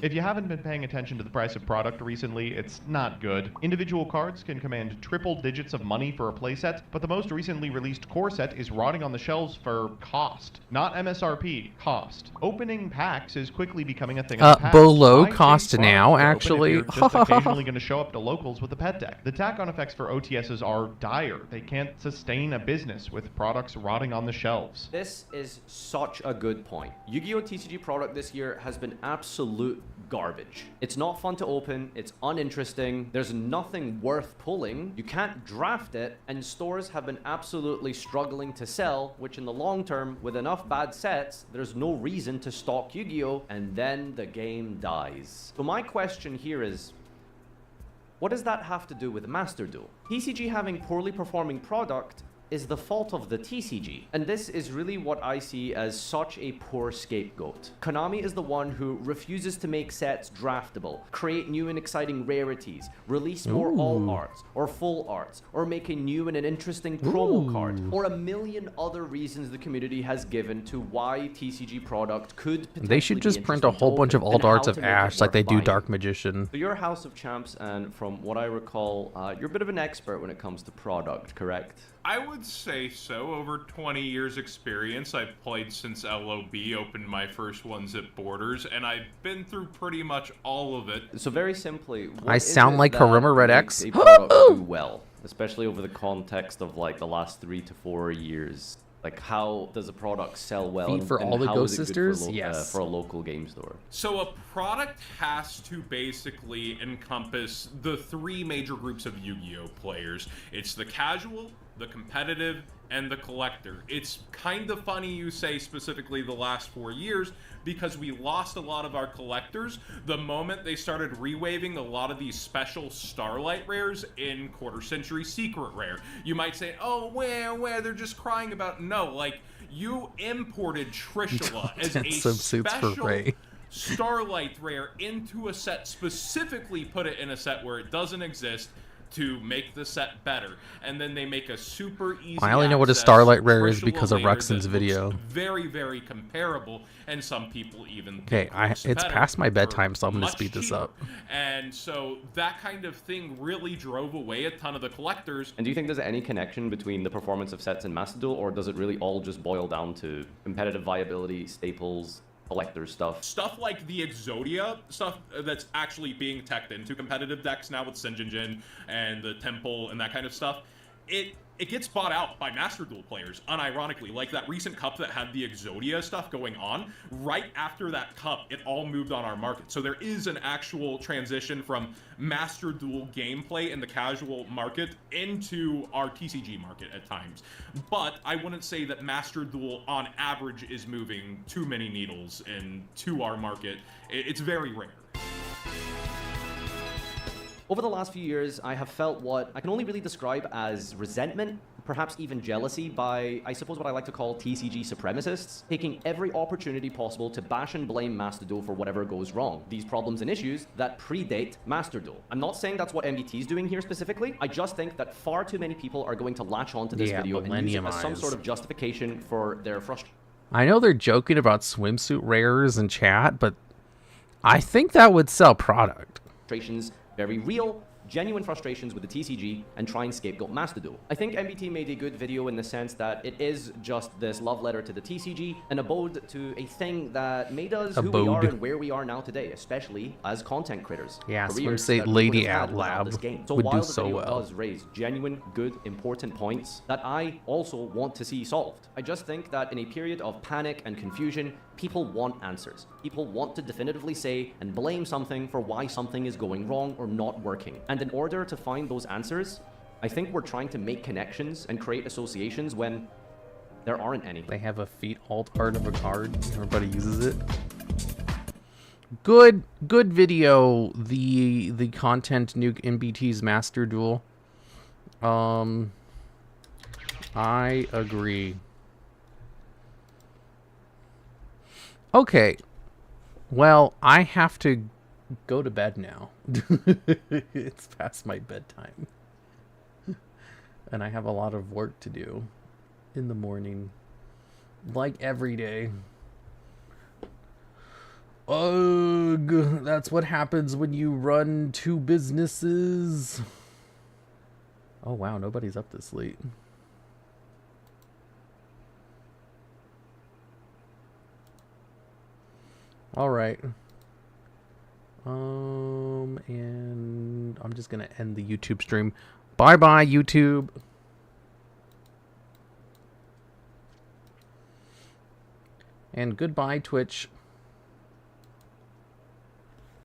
If you haven't been paying attention to the price of product recently, it's not good. Individual cards can command triple digits of money for a playset, but the most recently released core set is rotting on the shelves for cost. Not MSRP, cost. Opening packs is quickly becoming a thing of the past. Below Why cost chase now, products to open actually? if you're just occasionally going to show up to locals with a pet deck. The tack-on effects for OTSs are dire. They can't sustain a business with products rotting on the shelves. This is such a good point. Yu-Gi-Oh! TCG product this year has been absolute garbage. It's not fun to open, it's uninteresting, there's nothing worth pulling, you can't draft it, and stores have been absolutely struggling to sell, which in the long term, with enough bad sets, there's no reason to stock Yu-Gi-Oh! And then the game dies. So my question here is, what does that have to do with Master Duel? TCG having poorly performing product is the fault of the TCG. And this is really what I see as such a poor scapegoat. Konami is the one who refuses to make sets draftable, create new and exciting rarities, release more all arts, or full arts, or make a new and an interesting promo card, or a million other reasons the community has given to why TCG product could potentially They should just print a whole bunch of alt arts of Ash like they do Dark Magician. So you're House of Champs, and from what I recall, you're a bit of an expert when it comes to product, correct? I would say so. Over 20 years experience. I've played since LOB, opened my first ones at Borders, and I've been through pretty much all of it. So very simply, what I sound like Haruma Red X. A product do well, especially over the context of like the last 3 to 4 years. Like, how does a product sell well? Feed for all the Ghost Sisters? Yes. For a local game store. So a product has to basically encompass the 3 major groups of Yu-Gi-Oh players. It's the casual, the competitive, and the collector. It's kind of funny you say specifically the last 4 years, because we lost a lot of our collectors the moment they started rewaving a lot of these special Starlight rares in Quarter Century Secret Rare. You might say, oh, where they're just crying about... No, like, you imported Trishula as a special Starlight rare into a set, specifically put it in a set where it doesn't exist, to make the set better, and then they make a super easy. I only know what a Starlight rare is because of Ruxin's video. Very, very comparable, and some people even. Okay, it's past my bedtime, so I'm gonna speed this up. And so that kind of thing really drove away a ton of the collectors. And do you think there's any connection between the performance of sets in Master Duel, or does it really all just boil down to competitive viability, staples, collector stuff? Stuff like the Exodia, stuff that's actually being teched into competitive decks now with Senjin and the Temple and that kind of stuff, it gets bought out by Master Duel players, unironically. Like that recent cup that had the Exodia stuff going on, right after that cup, it all moved on our market. So there is an actual transition from Master Duel gameplay in the casual market into our TCG market at times. But I wouldn't say that Master Duel, on average, is moving too many needles into our market. It's very rare. Over the last few years, I have felt what I can only really describe as resentment, perhaps even jealousy, by, I suppose, what I like to call TCG supremacists, taking every opportunity possible to bash and blame Master Duel for whatever goes wrong. These problems and issues that predate Master Duel. I'm not saying that's what MBT is doing here specifically. I just think that far too many people are going to latch onto this video and use it as some sort of justification for their frustration. I know they're joking about swimsuit rares in chat, but I think that would sell product. Very real, genuine frustrations with the TCG, and try and scapegoat Master Duel. I think MBT made a good video in the sense that it is just this love letter to the TCG, an abode to a thing that made us who we are and where we are now today, especially as content creators. Yeah, Swimsuit Lady at Lab would do so well. Does raise genuine, good, important points that I also want to see solved. I just think that in a period of panic and confusion, people want answers. People want to definitively say and blame something for why something is going wrong or not working. And in order to find those answers, I think we're trying to make connections and create associations when there aren't any. They have a feat alt art of a card. Everybody uses it. Good video. The content nuke MBT's Master Duel. I agree. Okay, well, I have to go to bed now. It's past my bedtime. And I have a lot of work to do in the morning, like every day. Ugh, that's what happens when you run 2 businesses. Oh wow, nobody's up this late. All right. And I'm just going to end the YouTube stream. Bye-bye, YouTube. And goodbye, Twitch.